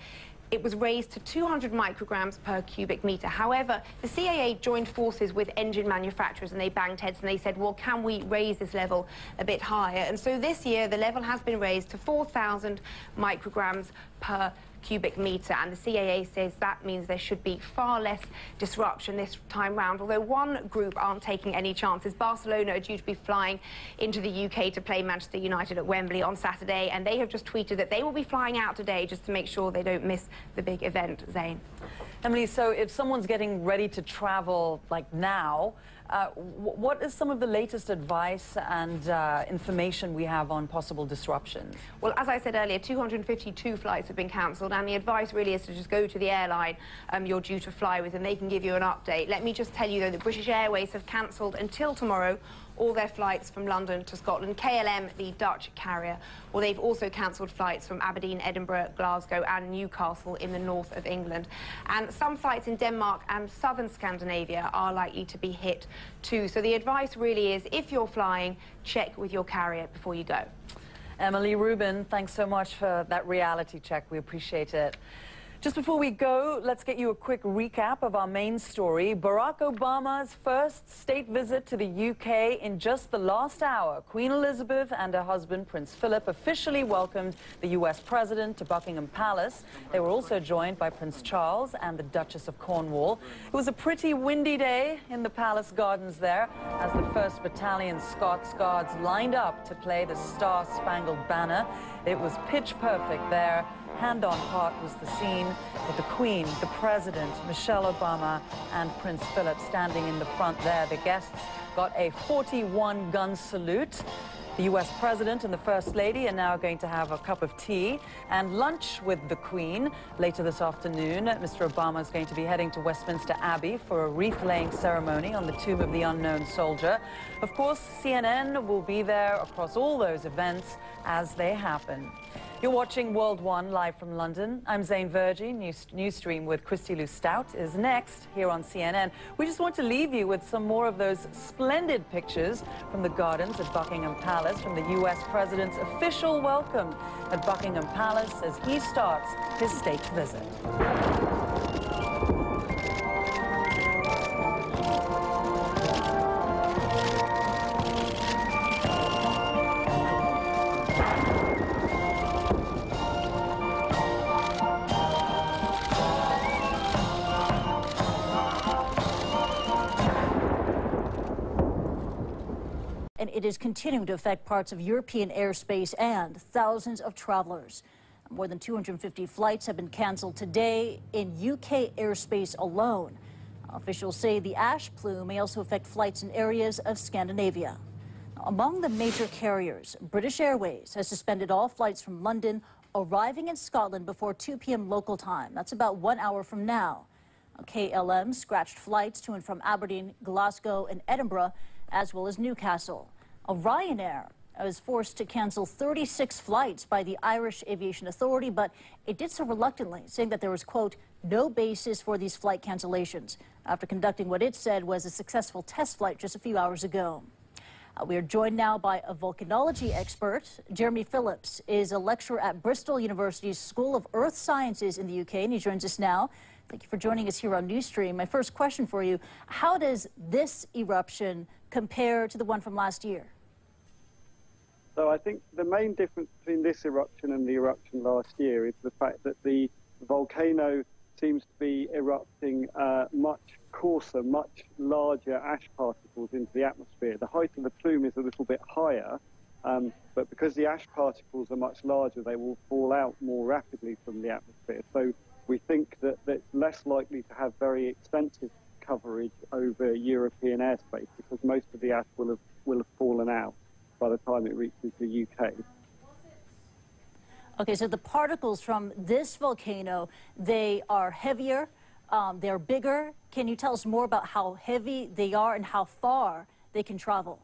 it was raised to 200 micrograms per cubic metre. However, the CAA joined forces with engine manufacturers and they banged heads and they said, well, can we raise this level a bit higher? And so this year, the level has been raised to 4,000 micrograms per cubic metre, and the CAA says that means there should be far less disruption this time round, although one group aren't taking any chances. Barcelona are due to be flying into the UK to play Manchester United at Wembley on Saturday, and they have just tweeted that they will be flying out today just to make sure they don't miss the big event. Zane. Emily, so if someone's getting ready to travel, like now, what is some of the latest advice and information we have on possible disruptions? Well, as I said earlier, 252 flights have been cancelled, and the advice really is to just go to the airline you're due to fly with, and they can give you an update. Let me just tell you, though, that British Airways have cancelled until tomorrow all their flights from London to Scotland. KLM, the Dutch carrier, well, they've also cancelled flights from Aberdeen, Edinburgh, Glasgow and Newcastle in the north of England. And some flights in Denmark and southern Scandinavia are likely to be hit too. So the advice really is, if you're flying, check with your carrier before you go. Emily Rubin, thanks so much for that reality check. We appreciate it. Just before we go, let's get you a quick recap of our main story. Barack Obama's first state visit to the UK in just the last hour. Queen Elizabeth and her husband, Prince Philip, officially welcomed the US president to Buckingham Palace. They were also joined by Prince Charles and the Duchess of Cornwall. It was a pretty windy day in the palace gardens there as the 1st Battalion Scots Guards lined up to play the Star-Spangled Banner. It was pitch perfect there. Hand on heart was the scene with the Queen, the President, Michelle Obama, and Prince Philip standing in the front there. The guests got a 41-gun salute. The US President and the First Lady are now going to have a cup of tea and lunch with the Queen. Later this afternoon, Mr. Obama is going to be heading to Westminster Abbey for a wreath-laying ceremony on the tomb of the unknown soldier. Of course, CNN will be there across all those events as they happen. You're watching World One live from London. I'm Zain Verjee. Newsstream with Christy Lou Stout is next here on CNN. We just want to leave you with some more of those splendid pictures from the gardens at Buckingham Palace, from the US President's official welcome at Buckingham Palace as he starts his state visit. And it is continuing to affect parts of European airspace and thousands of travelers. More than 250 flights have been canceled today in UK airspace alone. Officials say the ash plume may also affect flights in areas of Scandinavia. Among the major carriers, British Airways has suspended all flights from London arriving in Scotland before 2 p.m. local time. That's about 1 hour from now. KLM scratched flights to and from Aberdeen, Glasgow, and Edinburgh, as well as Newcastle. Ryanair was forced to cancel 36 flights by the Irish Aviation Authority, but it did so reluctantly, saying that there was, quote, no basis for these flight cancellations, after conducting what it said was a successful test flight just a few hours ago. We are joined now by a volcanology expert. Jeremy Phillips is a lecturer at Bristol University's School of Earth Sciences in the UK, and he joins us now. Thank you for joining us here on Newsstream. My first question for you, how does this eruption compare to the one from last year? So I think the main difference between this eruption and the eruption last year is the fact that the volcano seems to be erupting much coarser, much larger ash particles into the atmosphere. The height of the plume is a little bit higher, but because the ash particles are much larger, they will fall out more rapidly from the atmosphere. So we think that it's less likely to have very extensive coverage over European airspace because most of the ash will have fallen out by the time it reaches the UK. Okay, so the particles from this volcano, they are heavier, they're bigger. Can you tell us more about how heavy they are and how far they can travel?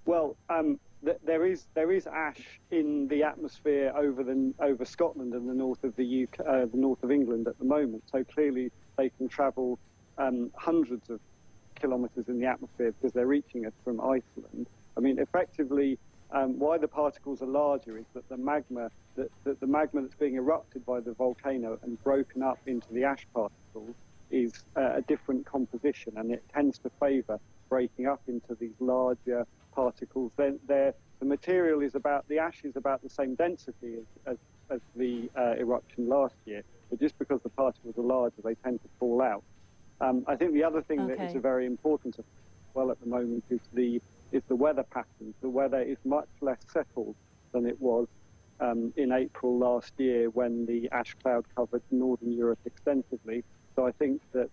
Well, there is ash in the atmosphere over Scotland and the north of the UK, the north of England at the moment. So clearly they can travel hundreds of kilometres in the atmosphere because they're reaching us from Iceland. I mean, effectively, why the particles are larger is that the magma that's being erupted by the volcano and broken up into the ash particles is a different composition, and it tends to favour breaking up into these larger particles. The material is the ash is about the same density as the eruption last year, but just because the particles are larger, they tend to fall out. I think the other thing that is very important as well at the moment is the weather patterns. The weather is much less settled than it was in April last year when the ash cloud covered northern Europe extensively. So I think that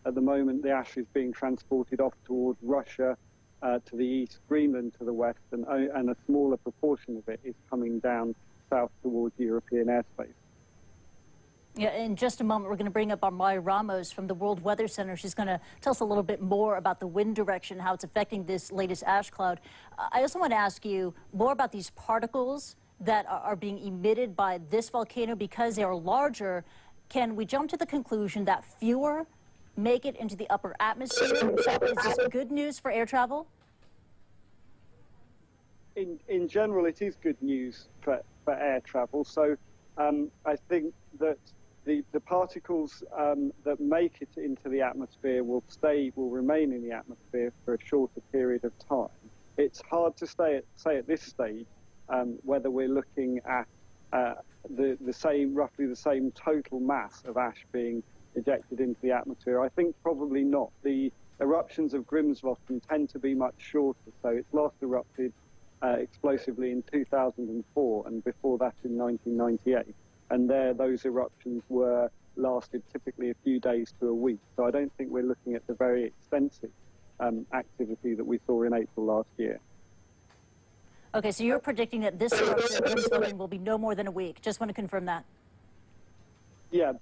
at the moment the ash is being transported off towards Russia to the east, Greenland to the west, and a smaller proportion of it is coming down south towards European airspace. Yeah, in just a moment, we're going to bring up Maya Ramos from the World Weather Center. She's going to tell us a little bit more about the wind direction, how it's affecting this latest ash cloud. I also want to ask you more about these particles that are being emitted by this volcano because they are larger. Can we jump to the conclusion that fewer make it into the upper atmosphere? So is this good news for air travel? in general, it is good news for air travel. So I think that the particles that make it into the atmosphere will remain in the atmosphere for a shorter period of time. It's hard to say at this stage whether we're looking at roughly the same total mass of ash being ejected into the atmosphere. I think probably not. The eruptions of Grimsvötn tend to be much shorter. So it's last erupted explosively in 2004, and before that in 1998. And those eruptions lasted typically a few days to a week. So I don't think we're looking at the very extensive activity that we saw in April last year. Okay, so you're predicting that this eruption of Grimsvötn will be no more than a week. Just want to confirm that. Yeah,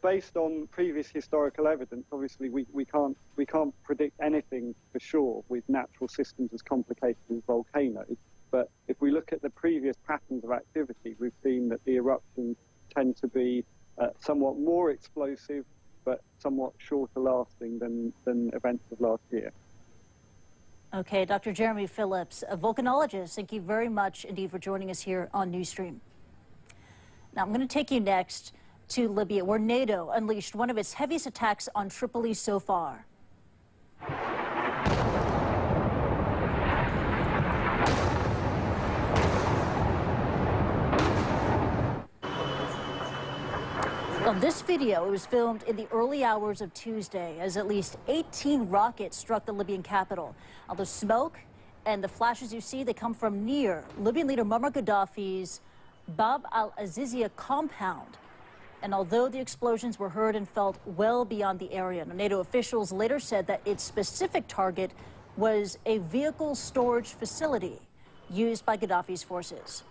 based on previous historical evidence, obviously we can't predict anything for sure with natural systems as complicated as volcanoes. But if we look at the previous patterns of activity, we've seen that the eruptions tend to be somewhat more explosive, but somewhat shorter lasting than events of last year. Okay, Dr. Jeremy Phillips, a volcanologist, thank you very much indeed for joining us here on Newsstream. Now I'm going to take you next to Libya, where NATO unleashed one of its heaviest attacks on Tripoli so far. On this video, it was filmed in the early hours of Tuesday as at least 18 rockets struck the Libyan capital. Now, the smoke and the flashes you see, they come from near Libyan leader Muammar Gaddafi's Bab al-Azizia compound. And although the explosions were heard and felt well beyond the area, NATO officials later said that its specific target was a vehicle storage facility used by Gaddafi's forces.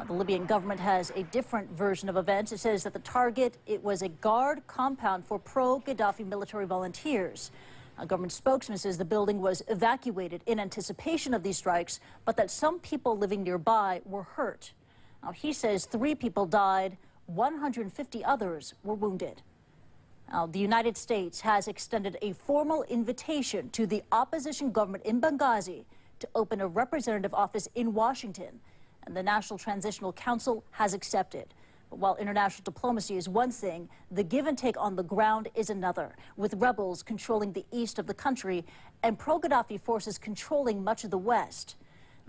The Libyan government has a different version of events. It says that the target, it was a guard compound for pro-Gaddafi military volunteers. A government spokesman says the building was evacuated in anticipation of these strikes, but that some people living nearby were hurt. Now, he says 3 people died, 150 others were wounded. Now, the United States has extended a formal invitation to the opposition government in Benghazi to open a representative office in Washington, and the National Transitional Council has accepted. But while international diplomacy is one thing, the give and take on the ground is another, with rebels controlling the east of the country and pro-Gaddafi forces controlling much of the west.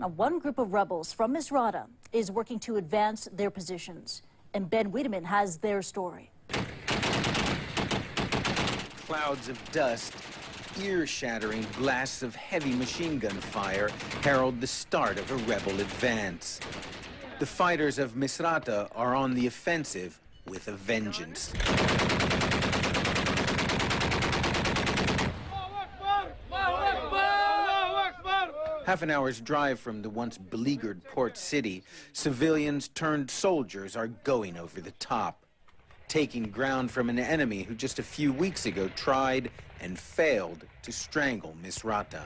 Now, one group of rebels from Misrata is working to advance their positions, and Ben Wiedemann has their story. Clouds of dust, ear-shattering blasts of heavy machine gun fire herald the start of a rebel advance. The fighters of Misrata are on the offensive with a vengeance. Half an hour's drive from the once beleaguered port city, civilians turned soldiers are going over the top, taking ground from an enemy who just a few weeks ago tried and failed to strangle Misrata.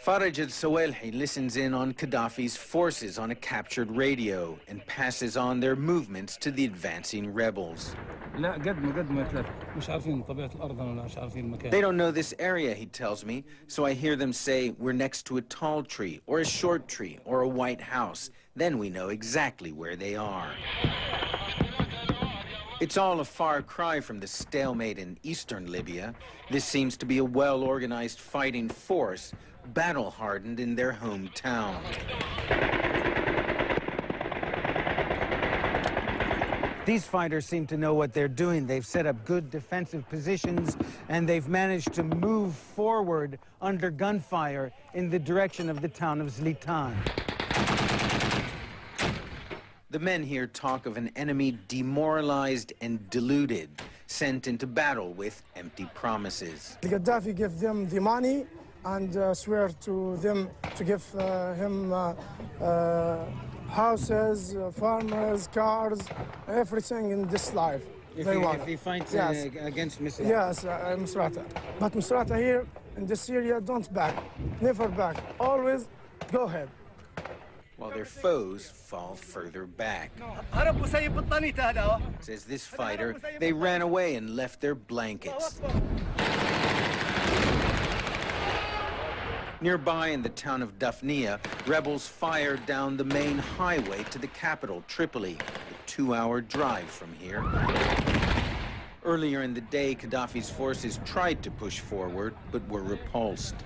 Faraj al-Sawalhi listens in on Gaddafi's forces on a captured radio and passes on their movements to the advancing rebels. They don't know this area, he tells me, so I hear them say we're next to a tall tree or a short tree or a white house. Then we know exactly where they are. It's all a far cry from the stalemate in eastern Libya. This seems to be a well-organized fighting force, battle-hardened in their hometown. These fighters seem to know what they're doing. They've set up good defensive positions, and they've managed to move forward under gunfire in the direction of the town of Zlitan. The men here talk of an enemy demoralized and deluded, sent into battle with empty promises. The Gaddafi gave them the money and swear to them to give him houses, farmers, cars, everything in this life. If he fights against Misrata? Yes, Misrata. But Misrata here in this area don't back, never back, always go ahead. while their foes fall further back. Says this fighter, they ran away and left their blankets. Nearby in the town of Daphnia, rebels fired down the main highway to the capital, Tripoli, a 2-hour drive from here. Earlier in the day, Gaddafi's forces tried to push forward, but were repulsed.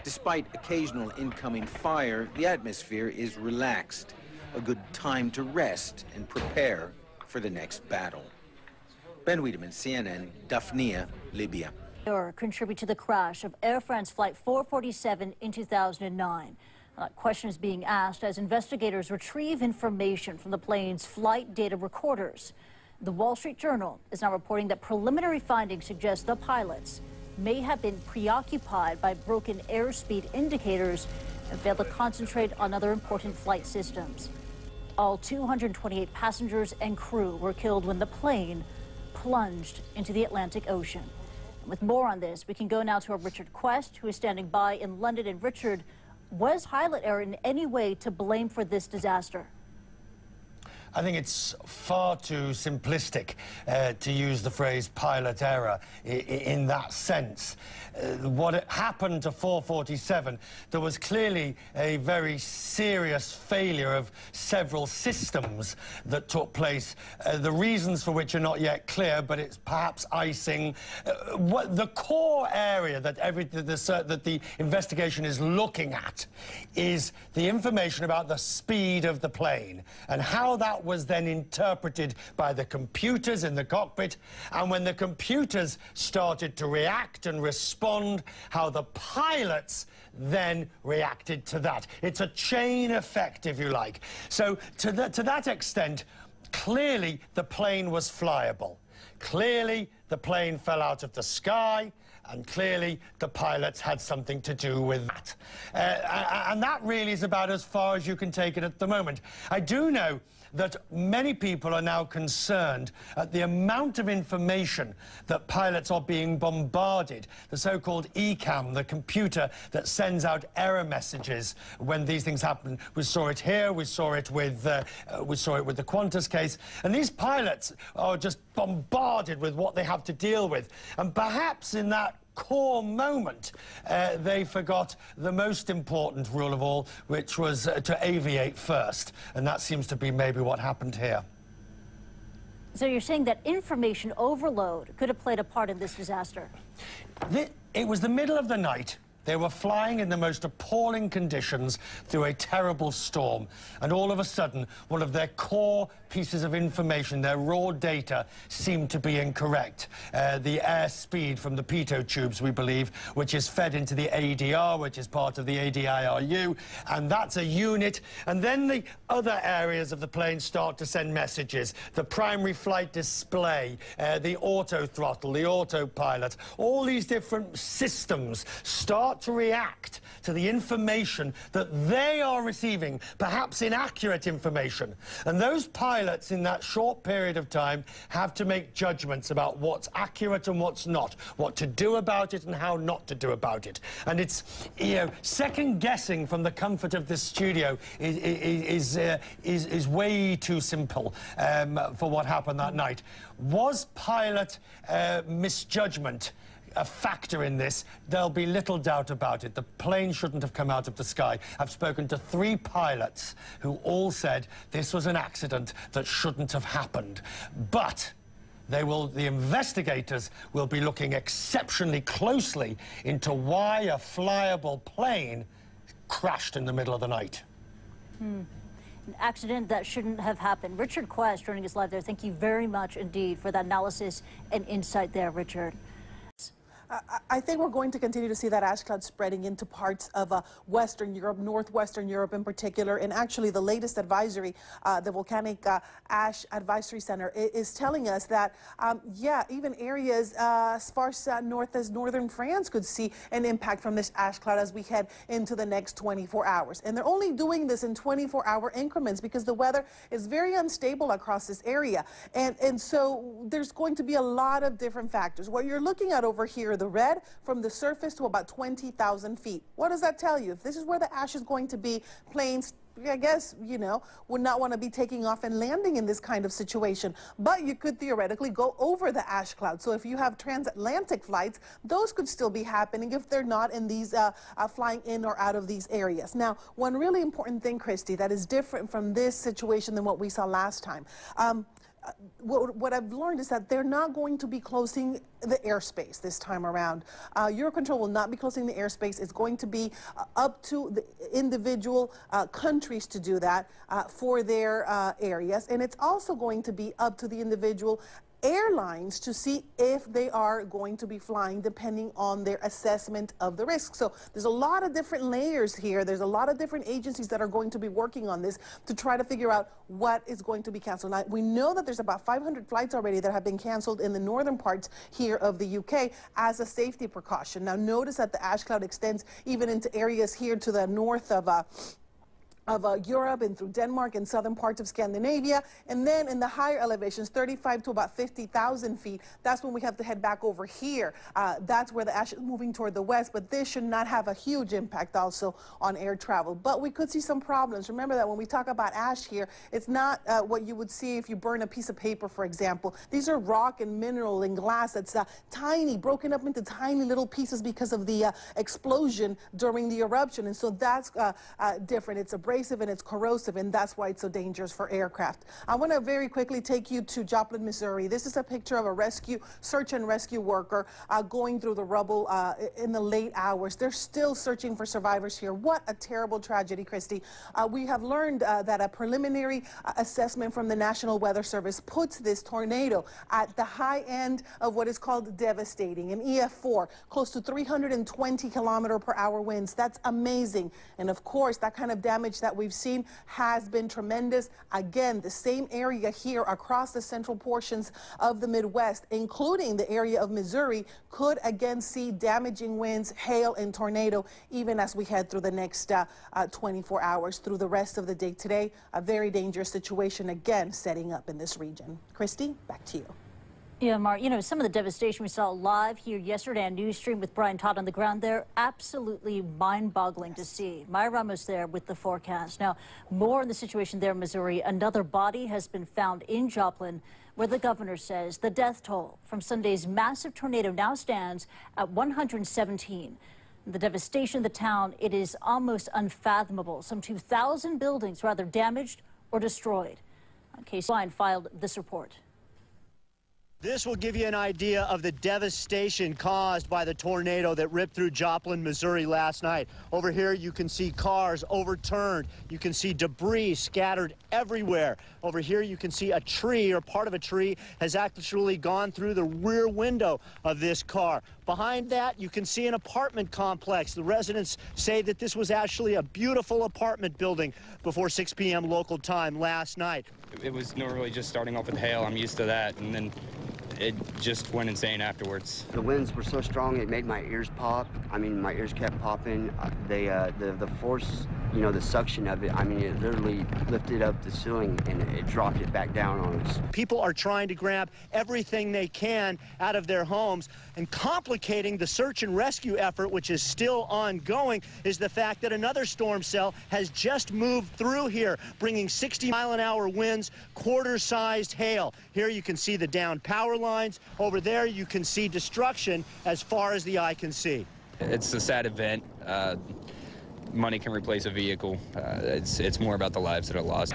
Despite occasional incoming fire, the atmosphere is relaxed, a good time to rest and prepare for the next battle. Ben Wiedemann, CNN, Daphnia, Libya. Contribute to the crash of Air France Flight 447 in 2009. Questions being asked as investigators retrieve information from the plane's flight data recorders. The Wall Street Journal is now reporting that preliminary findings suggest the pilots may have been preoccupied by broken airspeed indicators and failed to concentrate on other important flight systems. All 228 passengers and crew were killed when the plane plunged into the Atlantic Ocean. And with more on this, we can go now to our Richard Quest, who is standing by in London. And Richard, was pilot error in any way to blame for this disaster? I think it's far too simplistic to use the phrase pilot error in that sense. What happened to 447, there was clearly a very serious failure of several systems that took place, the reasons for which are not yet clear, but it's perhaps icing. What the core area that the investigation is looking at is the information about the speed of the plane and how that was then interpreted by the computers in the cockpit, and when the computers started to react and respond, how the pilots then reacted to that. It's a chain effect, if you like. So to that extent, clearly the plane was flyable. Clearly the plane fell out of the sky, and clearly the pilots had something to do with that. And that really is about as far as you can take it at the moment. I do know that many people are now concerned at the amount of information that pilots are being bombarded. The so-called ECAM, the computer that sends out error messages when these things happen. We saw it here. We saw it with the Qantas case. And these pilots are just bombarded with what they have to deal with. And perhaps in that core moment, they forgot the most important rule of all, which was to aviate first. And that seems to be maybe what happened here. So you're saying that information overload could have played a part in this disaster? It was the middle of the night. They were flying in the most appalling conditions through a terrible storm, and all of a sudden, one of their core pieces of information, their raw data, seemed to be incorrect. The airspeed from the pitot tubes, we believe, which is fed into the ADR, which is part of the ADIRU, and that's a unit. And then the other areas of the plane start to send messages. The primary flight display, the auto throttle, the autopilot, all these different systems start to react to the information that they are receiving, perhaps inaccurate information. And those pilots in that short period of time have to make judgments about what's accurate and what's not, what to do about it and how not to do about it. And it's, you know, second guessing from the comfort of this studio is way too simple for what happened that night. Was pilot misjudgment a factor in this? There'll be little doubt about it. The plane shouldn't have come out of the sky. I've spoken to 3 pilots who all said this was an accident that shouldn't have happened. But the investigators will be looking exceptionally closely into why a flyable plane crashed in the middle of the night. An accident that shouldn't have happened. Richard Quest joining us live there. Thank you very much indeed for that analysis and insight there, Richard. I think we're going to continue to see that ash cloud spreading into parts of Western Europe, Northwestern Europe in particular. And actually, the latest advisory, the Volcanic Ash Advisory Center, is telling us that, yeah, even areas as far north as northern France could see an impact from this ash cloud as we head into the next 24 hours. And they're only doing this in 24-hour increments because the weather is very unstable across this area. And so there's going to be a lot of different factors. What you're looking at over here, the red, from the surface to about 20,000 feet. What does that tell you? If this is where the ash is going to be, planes, I guess, you know, would not want to be taking off and landing in this kind of situation. But you could theoretically go over the ash cloud. So if you have transatlantic flights, those could still be happening if they're not in these flying in or out of these areas. Now, one really important thing, Christy, that is different from this situation than what we saw last time. What I've learned is that they're not going to be closing the airspace this time around. Eurocontrol will not be closing the airspace. It's going to be up to the individual countries to do that for their areas. And it's also going to be up to the individual airlines to see if they are going to be flying depending on their assessment of the risk. So there's a lot of different layers here. There's a lot of different agencies that are going to be working on this to try to figure out what is going to be canceled. Now, we know that there's about 500 flights already that have been canceled in the northern parts here of the UK as a safety precaution. Now, notice that the ash cloud extends even into areas here to the north of Europe and through Denmark and southern parts of Scandinavia. And then in the higher elevations, 35 to about 50,000 feet, that's when we have to head back over here. That's where the ash is moving toward the west, but this should not have a huge impact also on air travel. But we could see some problems. Remember that when we talk about ash here, it's not what you would see if you burn a piece of paper, for example. These are rock and mineral and glass that's tiny, broken up into tiny little pieces because of the explosion during the eruption. And so that's different. It's abrasive and it's corrosive, and that's why it's so dangerous for aircraft. I want to very quickly take you to Joplin, Missouri. This is a picture of a search and rescue worker going through the rubble in the late hours. They're still searching for survivors here. What a terrible tragedy, Christy. We have learned that a preliminary assessment from the National Weather Service puts this tornado at the high end of what is called devastating, an EF4, close to 320 km/h winds. That's amazing. And of course, that kind of damage that we've seen has been tremendous. Again, the same area here across the central portions of the Midwest, including the area of Missouri, could again see damaging winds, hail, and tornado even as we head through the next 24 hours through the rest of the day today. A very dangerous situation again setting up in this region. Christy, back to you. Yeah, Mark, you know, some of the devastation we saw live here yesterday on Newsstream with Brian Todd on the ground there, absolutely mind-boggling to see. Maya Ramos there with the forecast. Now, more on the situation there in Missouri. Another body has been found in Joplin, where the governor says the death toll from Sunday's massive tornado now stands at 117. The devastation of the town, it is almost unfathomable. Some 2,000 buildings rather damaged or destroyed. Case Line filed this report. This will give you an idea of the devastation caused by the tornado that ripped through Joplin, Missouri last night. Over here you can see cars overturned. You can see debris scattered everywhere. Over here you can see a tree, or part of a tree, has actually gone through the rear window of this car. Behind that you can see an apartment complex. The residents say that this was actually a beautiful apartment building before 6 p.m. local time last night. It was normally just starting off with hail. I'm used to that, and then it just went insane afterwards. The winds were so strong it made my ears pop. I mean, my ears kept popping. The force, you know, the suction of it, I mean, it literally lifted up the ceiling and it dropped it back down on us. People are trying to grab everything they can out of their homes, and complicating the search and rescue effort, which is still ongoing, is the fact that another storm cell has just moved through here, bringing 60-mile-an-hour winds, quarter-sized hail. Here you can see the downed power lines. Over there you can see destruction as far as the eye can see. It's a sad event. Money can replace a vehicle. It's more about the lives that are lost.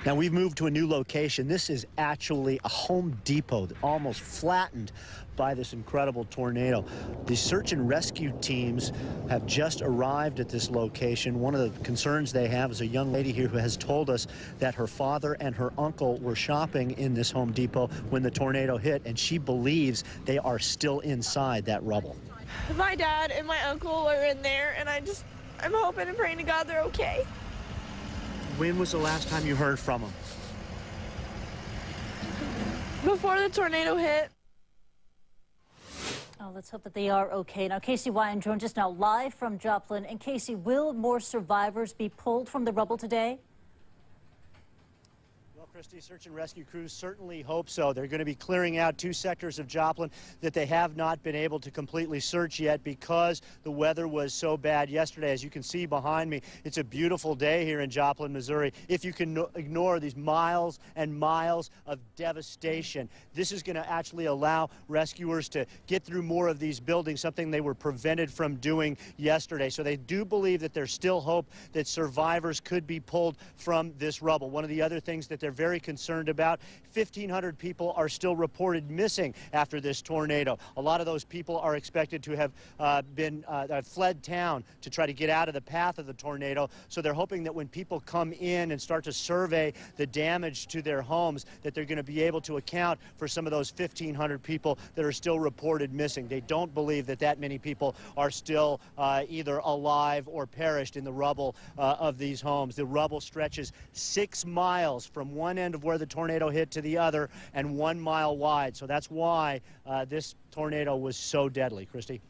Now we've moved to a new location. This is actually a Home Depot almost flattened by this incredible tornado. The search and rescue teams have just arrived at this location. One of the concerns they have is a young lady here who has told us that her father and her uncle were shopping in this Home Depot when the tornado hit, and she believes they are still inside that rubble. My dad and my uncle are in there, and I'm hoping and praying to God they're okay. When was the last time you heard from them? Before the tornado hit. Oh, let's hope that they are okay. Now, Casey Wyan joins us now live from Joplin. And Casey, will more survivors be pulled from the rubble today? Christie, search and rescue crews certainly hope so. They're going to be clearing out 2 sectors of Joplin that they have not been able to completely search yet because the weather was so bad yesterday. As you can see behind me, it's a beautiful day here in Joplin, Missouri. If you can ignore these miles and miles of devastation, this is going to actually allow rescuers to get through more of these buildings, something they were prevented from doing yesterday. So they do believe that there's still hope that survivors could be pulled from this rubble. One of the other things that they're very concerned about, 1,500 people are still reported missing after this tornado. A lot of those people are expected to have fled town to try to get out of the path of the tornado. So they're hoping that when people come in and start to survey the damage to their homes, that they're going to be able to account for some of those 1,500 people that are still reported missing. They don't believe that that many people are still either alive or perished in the rubble of these homes. The rubble stretches 6 miles from one end of where the tornado hit to the other and 1 mile wide. So that's why this tornado was so deadly. Christy?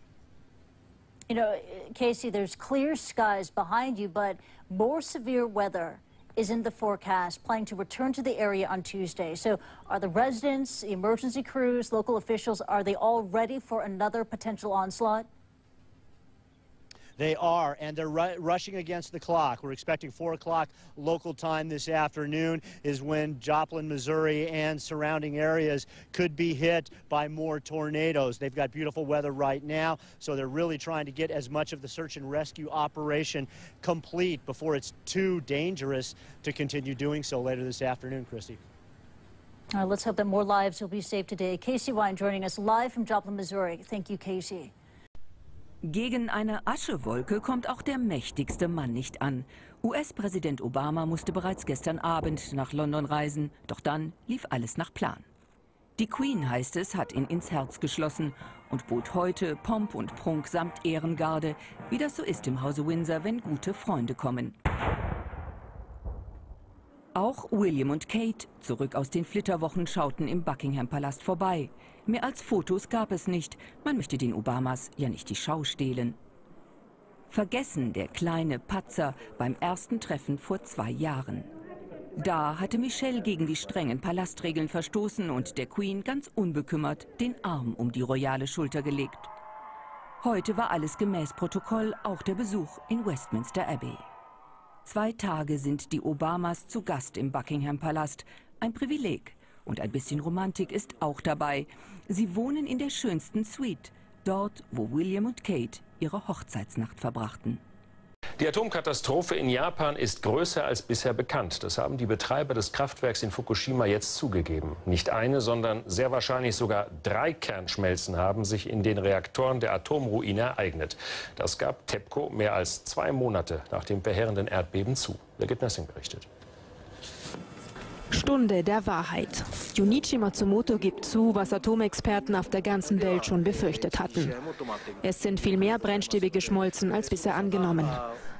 You know, Casey, there's clear skies behind you, but more severe weather is in the forecast, planning to return to the area on Tuesday. So are the residents, emergency crews, local officials, are they all ready for another potential onslaught? They are, and they're rushing against the clock. We're expecting 4 o'clock local time this afternoon is when Joplin, Missouri and surrounding areas could be hit by more tornadoes. They've got beautiful weather right now, so they're really trying to get as much of the search and rescue operation complete before it's too dangerous to continue doing so later this afternoon, Christy. Let's hope that more lives will be saved today. Casey Wyan joining us live from Joplin, Missouri. Thank you, Casey. Gegen eine Aschewolke kommt auch der mächtigste Mann nicht an. US-Präsident Obama musste bereits gestern Abend nach London reisen, doch dann lief alles nach Plan. Die Queen, heißt es, hat ihn ins Herz geschlossen und bot heute Pomp und Prunk samt Ehrengarde, wie das so ist im Hause Windsor, wenn gute Freunde kommen. Auch William und Kate, zurück aus den Flitterwochen, schauten im Buckingham-Palast vorbei. Mehr als Fotos gab es nicht. Man möchte den Obamas ja nicht die Schau stehlen. Vergessen der kleine Patzer beim ersten Treffen vor 2 Jahren. Da hatte Michelle gegen die strengen Palastregeln verstoßen und der Queen ganz unbekümmert den Arm um die royale Schulter gelegt. Heute war alles gemäß Protokoll, auch der Besuch in Westminster Abbey. 2 Tage sind die Obamas zu Gast im Buckingham-Palast. Ein Privileg. Und ein bisschen Romantik ist auch dabei. Sie wohnen in der schönsten Suite, dort, wo William und Kate ihre Hochzeitsnacht verbrachten. Die Atomkatastrophe in Japan ist größer als bisher bekannt. Das haben die Betreiber des Kraftwerks in Fukushima jetzt zugegeben. Nicht eine, sondern sehr wahrscheinlich sogar 3 Kernschmelzen haben sich in den Reaktoren der Atomruine ereignet. Das gab TEPCO mehr als 2 Monate nach dem verheerenden Erdbeben zu. Birgit Nessing berichtet. Stunde der Wahrheit. Junichi Matsumoto gibt zu, was Atomexperten auf der ganzen Welt schon befürchtet hatten. Es sind viel mehr Brennstäbe geschmolzen als bisher angenommen,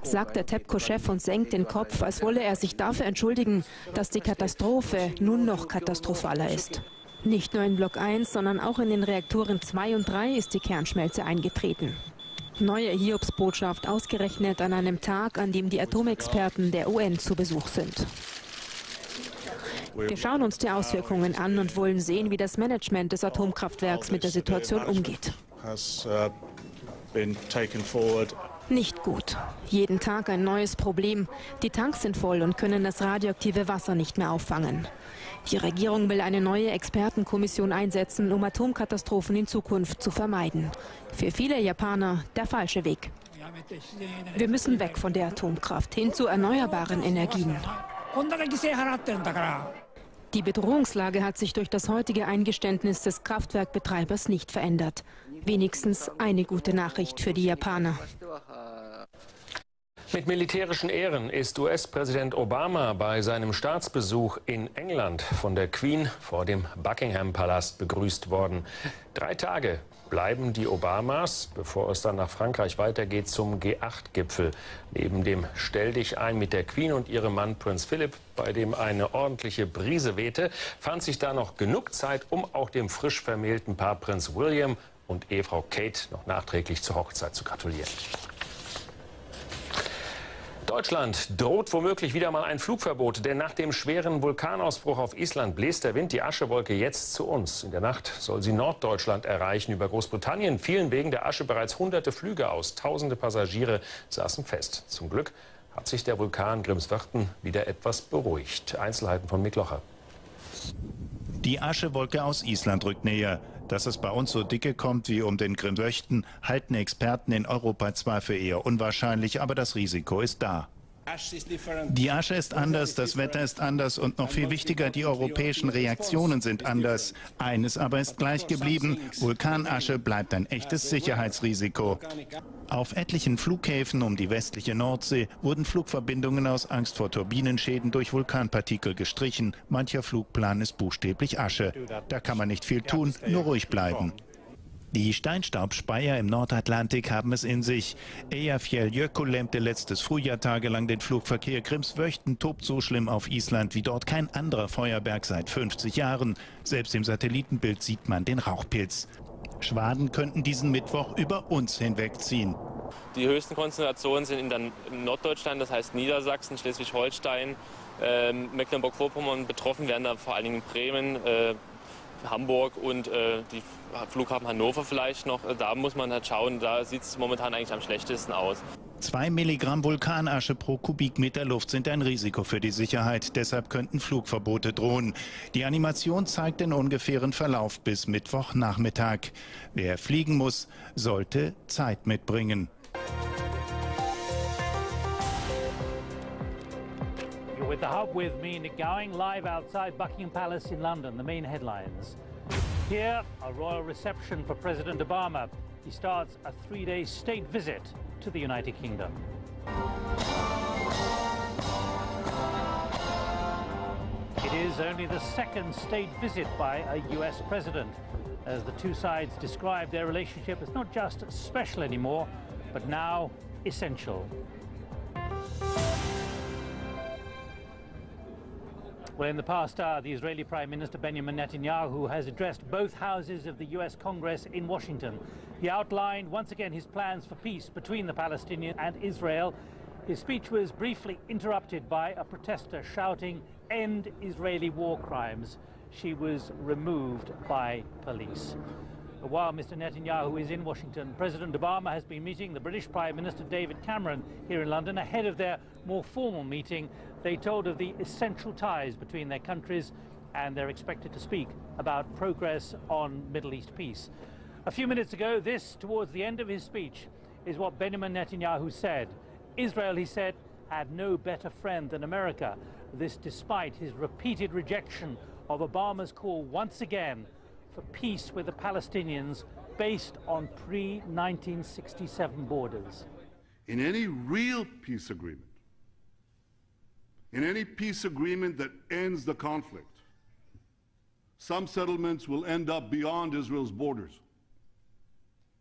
sagt der TEPCO-Chef und senkt den Kopf, als wolle er sich dafür entschuldigen, dass die Katastrophe nun noch katastrophaler ist. Nicht nur in Block 1, sondern auch in den Reaktoren 2 und 3 ist die Kernschmelze eingetreten. Neue Hiobsbotschaft ausgerechnet an einem Tag, an dem die Atomexperten der UN zu Besuch sind. Wir schauen uns die Auswirkungen an und wollen sehen, wie das Management des Atomkraftwerks mit der Situation umgeht. Nicht gut. Jeden Tag ein neues Problem. Die Tanks sind voll und können das radioaktive Wasser nicht mehr auffangen. Die Regierung will eine neue Expertenkommission einsetzen, um Atomkatastrophen in Zukunft zu vermeiden. Für viele Japaner der falsche Weg. Wir müssen weg von der Atomkraft hin zu erneuerbaren Energien. Die Bedrohungslage hat sich durch das heutige Eingeständnis des Kraftwerkbetreibers nicht verändert. Wenigstens eine gute Nachricht für die Japaner. Mit militärischen Ehren ist US-Präsident Obama bei seinem Staatsbesuch in England von der Queen vor dem Buckingham-Palast begrüßt worden. 3 Tage bleiben die Obamas, bevor es dann nach Frankreich weitergeht zum G8-Gipfel. Neben dem Stelldichein mit der Queen und ihrem Mann Prinz Philipp, bei dem eine ordentliche Brise wehte, fand sich da noch genug Zeit, um auch dem frisch vermählten Paar Prinz William und Ehefrau Kate noch nachträglich zur Hochzeit zu gratulieren. Deutschland droht womöglich wieder mal ein Flugverbot, denn nach dem schweren Vulkanausbruch auf Island bläst der Wind die Aschewolke jetzt zu uns. In der Nacht soll sie Norddeutschland erreichen. Über Großbritannien fielen wegen der Asche bereits hunderte Flüge aus. Tausende Passagiere saßen fest. Zum Glück hat sich der Vulkan Grimsvörten wieder etwas beruhigt. Einzelheiten von Mick Locher. Die Aschewolke aus Island rückt näher. Dass es bei uns so dicke kommt wie um den Grimsvöchten, halten Experten in Europa zwar für eher unwahrscheinlich, aber das Risiko ist da. Die Asche ist anders, das Wetter ist anders und noch viel wichtiger, die europäischen Reaktionen sind anders. Eines aber ist gleich geblieben: Vulkanasche bleibt ein echtes Sicherheitsrisiko. Auf etlichen Flughäfen um die westliche Nordsee wurden Flugverbindungen aus Angst vor Turbinenschäden durch Vulkanpartikel gestrichen. Mancher Flugplan ist buchstäblich Asche. Da kann man nicht viel tun, nur ruhig bleiben. Die Steinstaubspeier im Nordatlantik haben es in sich. Eyjafjallajökull lähmte letztes Frühjahr tagelang den Flugverkehr. Grimsvöchten tobt so schlimm auf Island wie dort kein anderer Feuerberg seit 50 Jahren. Selbst im Satellitenbild sieht man den Rauchpilz. Schwaden könnten diesen Mittwoch über uns hinwegziehen. Die höchsten Konzentrationen sind in Norddeutschland, das heißt Niedersachsen, Schleswig-Holstein, Mecklenburg-Vorpommern. Betroffen werden da vor allen Dingen Bremen, Hamburg und die Flughafen Hannover vielleicht noch. Da muss man halt schauen, da sieht es momentan eigentlich am schlechtesten aus. 2 Milligramm Vulkanasche pro Kubikmeter Luft sind ein Risiko für die Sicherheit. Deshalb könnten Flugverbote drohen. Die Animation zeigt den ungefähren Verlauf bis Mittwochnachmittag. Wer fliegen muss, sollte Zeit mitbringen. You're with the Hub with me, Nick Gowing, live outside Buckingham Palace in London. The main headlines. Here, a royal reception for President Obama. He starts a 3-day state visit to the United Kingdom. It is only the second state visit by a US president, as the two sides describe their relationship as not just special anymore, but now essential. Well, in the past hour, the Israeli Prime Minister Benjamin Netanyahu has addressed both houses of the US Congress in Washington. He outlined once again his plans for peace between the Palestinians and Israel. His speech was briefly interrupted by a protester shouting, "End Israeli war crimes." She was removed by police. While Mr. Netanyahu is in Washington, President Obama has been meeting the British Prime Minister David Cameron here in London. Ahead of their more formal meeting, they told of the essential ties between their countries, and they're expected to speak about progress on Middle East peace. A few minutes ago, this, towards the end of his speech, is what Benjamin Netanyahu said. Israel, he said, had no better friend than America. This despite his repeated rejection of Obama's call once again for peace with the Palestinians based on pre-1967 borders. In any real peace agreement, in any peace agreement that ends the conflict, some settlements will end up beyond Israel's borders.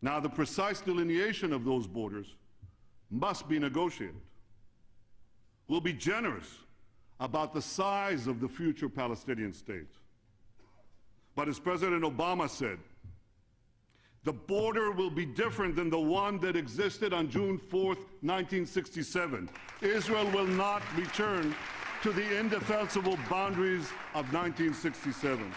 Now, the precise delineation of those borders must be negotiated. We'll be generous about the size of the future Palestinian state. But as President Obama said, the border will be different than the one that existed on June 4th, 1967. Israel will not return to the indefensible boundaries of 1967.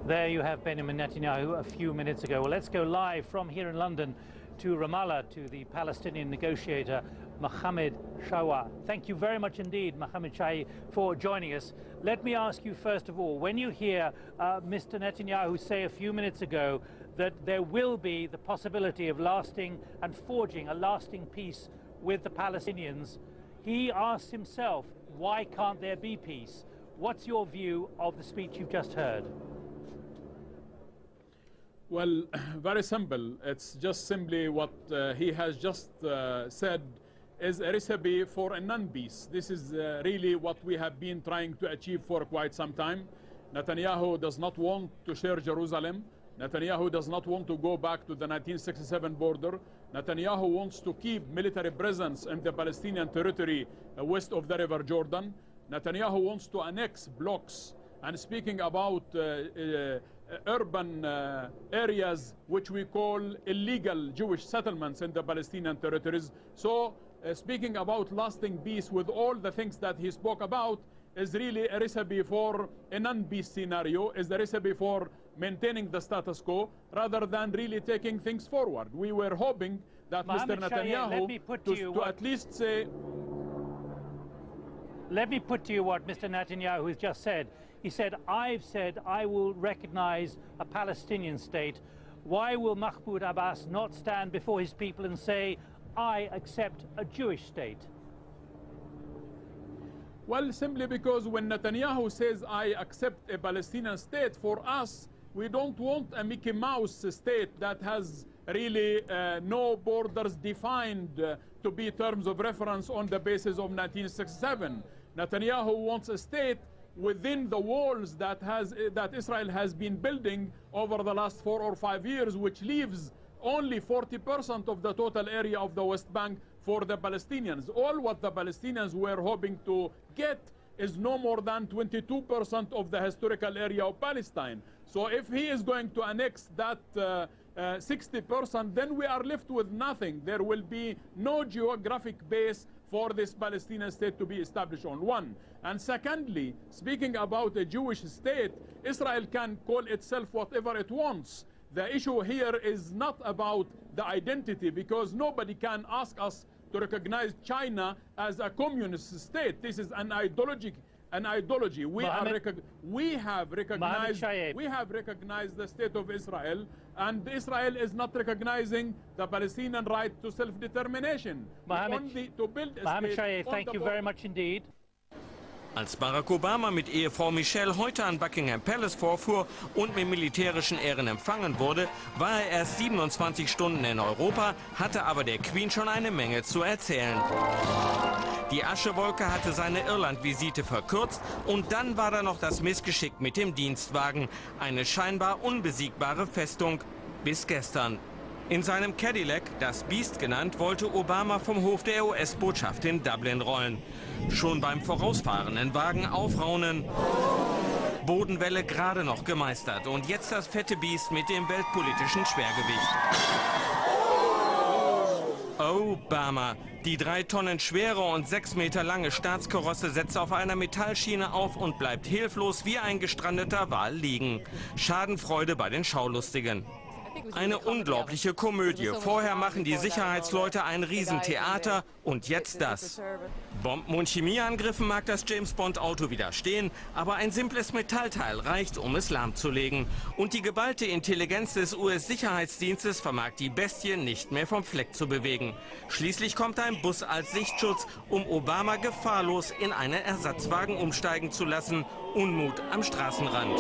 There you have Benjamin Netanyahu a few minutes ago. Well, let's go live from here in London to Ramallah, to the Palestinian negotiator Mohammed Shawah. Thank you very much indeed, Mohammed Shawah, for joining us. Let me ask you first of all, when you hear Mr. Netanyahu say a few minutes ago that there will be the possibility of lasting and forging a lasting peace with the Palestinians, he asks himself, why can't there be peace? What's your view of the speech you've just heard? Well, very simple. It's just simply what he has just said is a recipe for a non-peace. This is really what we have been trying to achieve for quite some time. Netanyahu does not want to share Jerusalem. Netanyahu does not want to go back to the 1967 border. Netanyahu wants to keep military presence in the Palestinian territory west of the River Jordan. Netanyahu wants to annex blocks. And speaking about urban areas which we call illegal Jewish settlements in the Palestinian territories. So speaking about lasting peace with all the things that he spoke about is really a recipe for a non-peace scenario, is the recipe for maintaining the status quo rather than really taking things forward. We were hoping that Mr. Netanyahu to at least say... Let me put to you what Mr. Netanyahu has just said. He said, I've said I will recognize a Palestinian state. Why will Mahmoud Abbas not stand before his people and say, I accept a Jewish state? Well, simply because when Netanyahu says, I accept a Palestinian state, for us, we don't want a Mickey Mouse state that has really no borders defined to be terms of reference on the basis of 1967. Netanyahu wants a state within the walls that Israel has been building over the last 4 or 5 years, which leaves only 40% of the total area of the West Bank for the Palestinians. All what the Palestinians were hoping to get is no more than 22% of the historical area of Palestine. So if he is going to annex that 60%, then we are left with nothing. There will be no geographic base for this Palestinian state to be established on, one. And secondly, speaking about a Jewish state, Israel can call itself whatever it wants. The issue here is not about the identity, because nobody can ask us to recognize China as a communist state. This is an ideology. We have recognized the state of Israel, and Israel is not recognizing the Palestinian right to self-determination. Mohammed Shawah, thank you very much indeed. Als Barack Obama mit Ehefrau Michelle heute an Buckingham Palace vorfuhr und mit militärischen Ehren empfangen wurde, war er erst 27 Stunden in Europa, hatte aber der Queen schon eine Menge zu erzählen. Die Aschewolke hatte seine Irland-Visite verkürzt und dann war da noch das Missgeschick mit dem Dienstwagen. Eine scheinbar unbesiegbare Festung. Bis gestern. In seinem Cadillac, das Beast genannt, wollte Obama vom Hof der US-Botschaft in Dublin rollen. Schon beim vorausfahrenden Wagen aufraunen. Bodenwelle gerade noch gemeistert. Und jetzt das fette Biest mit dem weltpolitischen Schwergewicht. Obama. Die 3 Tonnen schwere und 6 Meter lange Staatskarosse setzt auf einer Metallschiene auf und bleibt hilflos wie ein gestrandeter Wal liegen. Schadenfreude bei den Schaulustigen. Eine unglaubliche Komödie. Vorher machen die Sicherheitsleute ein Riesentheater und jetzt das. Bomben- und Chemieangriffen mag das James-Bond-Auto widerstehen, aber ein simples Metallteil reicht, um es lahmzulegen. Und die geballte Intelligenz des US-Sicherheitsdienstes vermag die Bestie nicht mehr vom Fleck zu bewegen. Schließlich kommt ein Bus als Sichtschutz, um Obama gefahrlos in einen Ersatzwagen umsteigen zu lassen. Unmut am Straßenrand.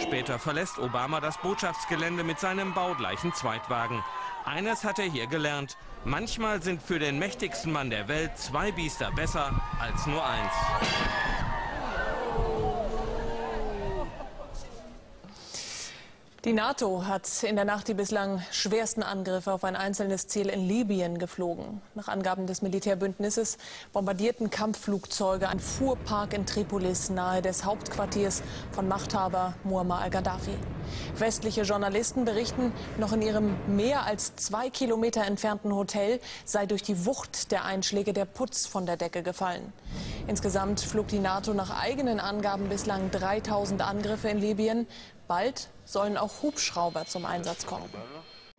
Später verlässt Obama das Botschaftsgelände mit seinem baugleichen Zweitwagen. Eines hat er hier gelernt. Manchmal sind für den mächtigsten Mann der Welt 2 Biester besser als nur 1. Die NATO hat in der Nacht die bislang schwersten Angriffe auf ein einzelnes Ziel in Libyen geflogen. Nach Angaben des Militärbündnisses bombardierten Kampfflugzeuge einen Fuhrpark in Tripolis nahe des Hauptquartiers von Machthaber Muammar al-Gaddafi. Westliche Journalisten berichten, noch in ihrem mehr als 2 Kilometer entfernten Hotel sei durch die Wucht der Einschläge der Putz von der Decke gefallen. Insgesamt flog die NATO nach eigenen Angaben bislang 3000 Angriffe in Libyen. Bald sollen auch Hubschrauber zum Einsatz kommen.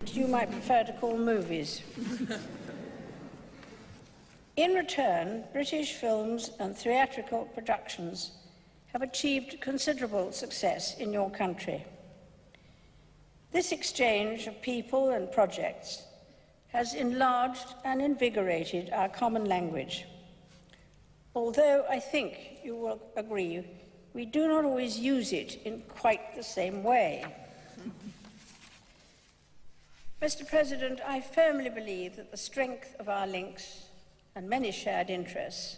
You might prefer to call movies. In return, British films and theatrical productions have achieved considerable success in your country. This exchange of people and projects has enlarged and invigorated our common language. Although I think you will agree, we do not always use it in quite the same way. Mr. President, I firmly believe that the strength of our links and many shared interests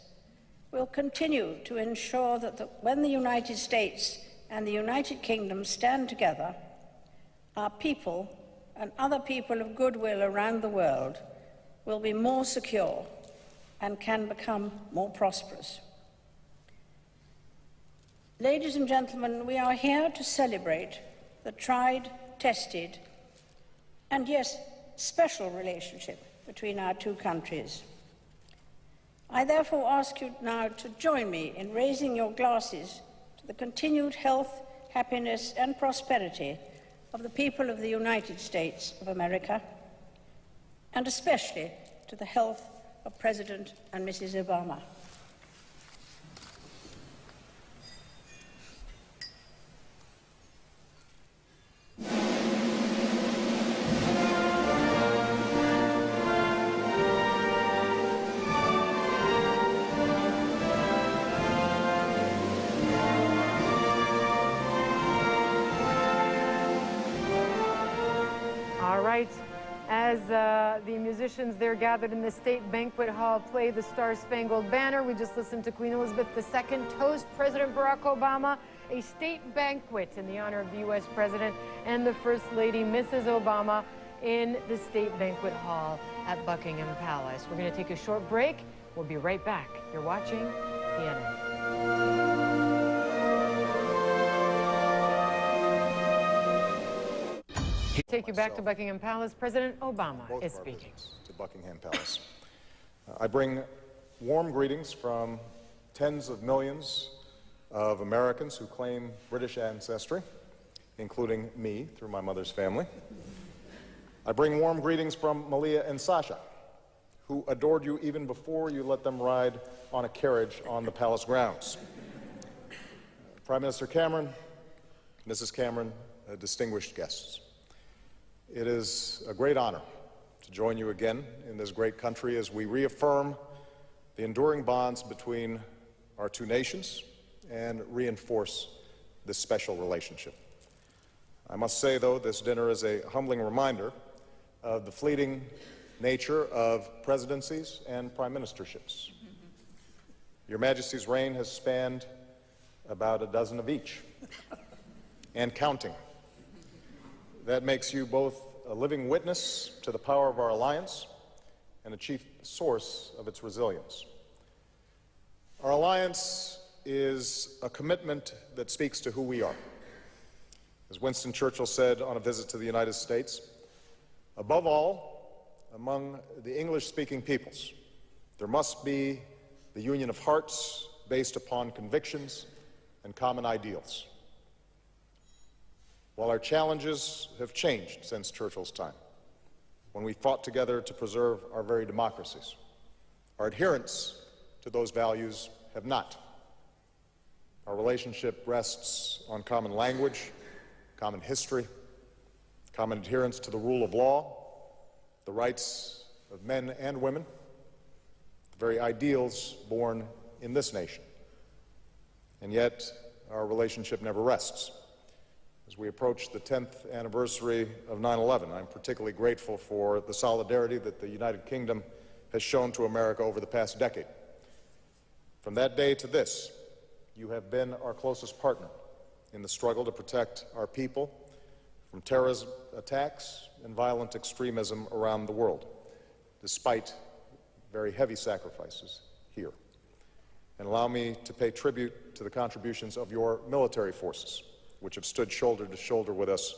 will continue to ensure that when the United States and the United Kingdom stand together, our people and other people of goodwill around the world will be more secure and can become more prosperous. Ladies and gentlemen, we are here to celebrate the tried, tested, and yes, special relationship between our two countries. I therefore ask you now to join me in raising your glasses to the continued health, happiness, and prosperity of the people of the United States of America, and especially to the health of President and Mrs. Obama. As the musicians there gathered in the State Banquet Hall play the Star-Spangled Banner, we just listened to Queen Elizabeth II toast President Barack Obama, a state banquet in the honor of the U.S. President and the First Lady, Mrs. Obama, in the State Banquet Hall at Buckingham Palace. We're going to take a short break. We'll be right back. You're watching CNN. Take you back to Buckingham Palace. President Obama is speaking. To Buckingham Palace. I bring warm greetings from tens of millions of Americans who claim British ancestry, including me through my mother's family. I bring warm greetings from Malia and Sasha, who adored you even before you let them ride on a carriage on the palace grounds. Prime Minister Cameron, Mrs. Cameron, distinguished guests. It is a great honor to join you again in this great country as we reaffirm the enduring bonds between our two nations and reinforce this special relationship. I must say, though, this dinner is a humbling reminder of the fleeting nature of presidencies and prime ministerships. Your Majesty's reign has spanned about a dozen of each, and counting. That makes you both a living witness to the power of our alliance and a chief source of its resilience. Our alliance is a commitment that speaks to who we are. As Winston Churchill said on a visit to the United States, above all, among the English-speaking peoples, there must be the union of hearts based upon convictions and common ideals. While our challenges have changed since Churchill's time, when we fought together to preserve our very democracies, our adherence to those values have not. Our relationship rests on common language, common history, common adherence to the rule of law, the rights of men and women, the very ideals born in this nation. And yet, our relationship never rests. As we approach the 10th anniversary of 9/11, I'm particularly grateful for the solidarity that the United Kingdom has shown to America over the past decade. From that day to this, you have been our closest partner in the struggle to protect our people from terrorist attacks and violent extremism around the world, despite very heavy sacrifices here. And allow me to pay tribute to the contributions of your military forces, which have stood shoulder to shoulder with us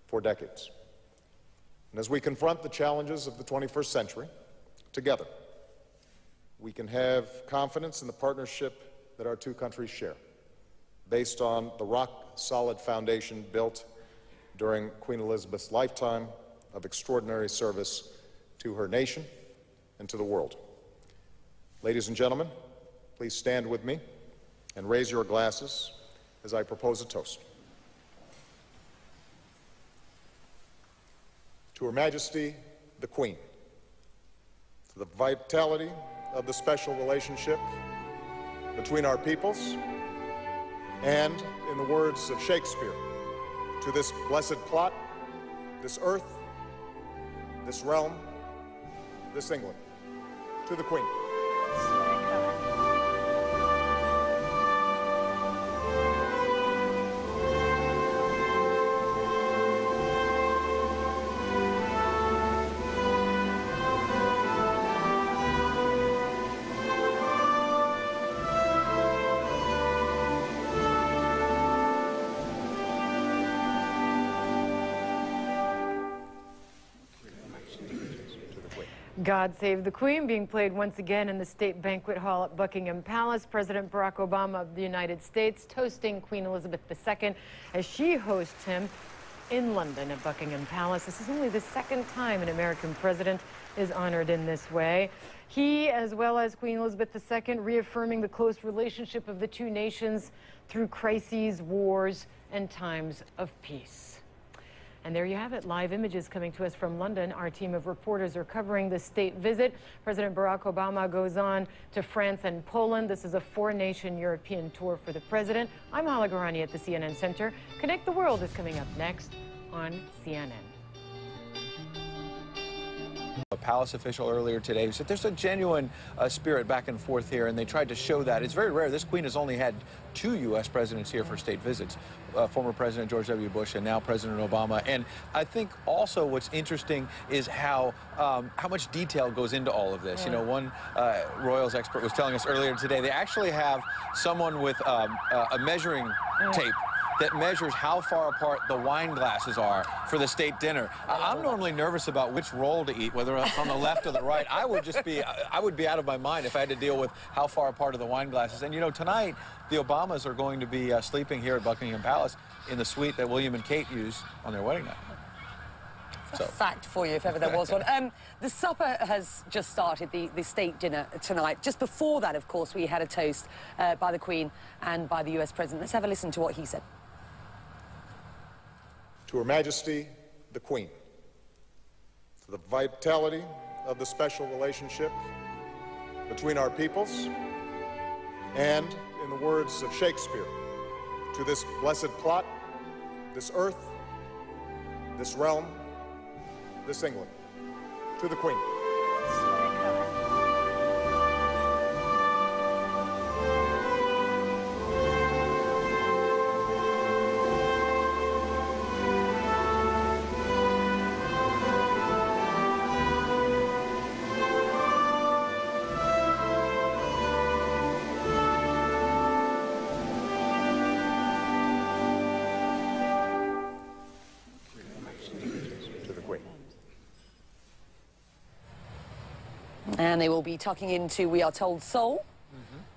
for decades. And as we confront the challenges of the 21st century, together, we can have confidence in the partnership that our two countries share, based on the rock-solid foundation built during Queen Elizabeth's lifetime of extraordinary service to her nation and to the world. Ladies and gentlemen, please stand with me and raise your glasses as I propose a toast. To Her Majesty, the Queen, to the vitality of the special relationship between our peoples, and, in the words of Shakespeare, to this blessed plot, this earth, this realm, this England. To the Queen. God Save the Queen being played once again in the State Banquet Hall at Buckingham Palace. President Barack Obama of the United States toasting Queen Elizabeth II as she hosts him in London at Buckingham Palace. This is only the second time an American president is honored in this way. He, as well as Queen Elizabeth II, reaffirming the close relationship of the two nations through crises, wars, and times of peace. And there you have it, live images coming to us from London. Our team of reporters are covering the state visit. President Barack Obama goes on to France and Poland. This is a four-nation European tour for the president. I'm Hala Garani at the CNN Center. Connect the World is coming up next on CNN. A palace official earlier today said there's a genuine spirit back and forth here, and they tried to show that. It's very rare. This queen has only had 2 U.S. presidents here for state visits, former President George W. Bush and now President Obama. And I think also what's interesting is how much detail goes into all of this. You know, one Royals expert was telling us earlier today they actually have someone with a measuring tape that measures how far apart the wine glasses are for the state dinner. I'm normally nervous about which roll to eat, whether it's on the left or the right. I would be out of my mind if I had to deal with how far apart are the wine glasses. And you know, tonight the Obamas are going to be sleeping here at Buckingham Palace in the suite that William and Kate used on their wedding night. A fact for you, if ever there was one. The supper has just started, the state dinner tonight. Just before that, of course, we had a toast by the Queen and by the U.S. President. Let's have a listen to what he said. To Her Majesty, the Queen, to the vitality of the special relationship between our peoples, and, in the words of Shakespeare, to this blessed plot, this earth, this realm, this England. To the Queen. And they will be tucking into, we are told, Seoul,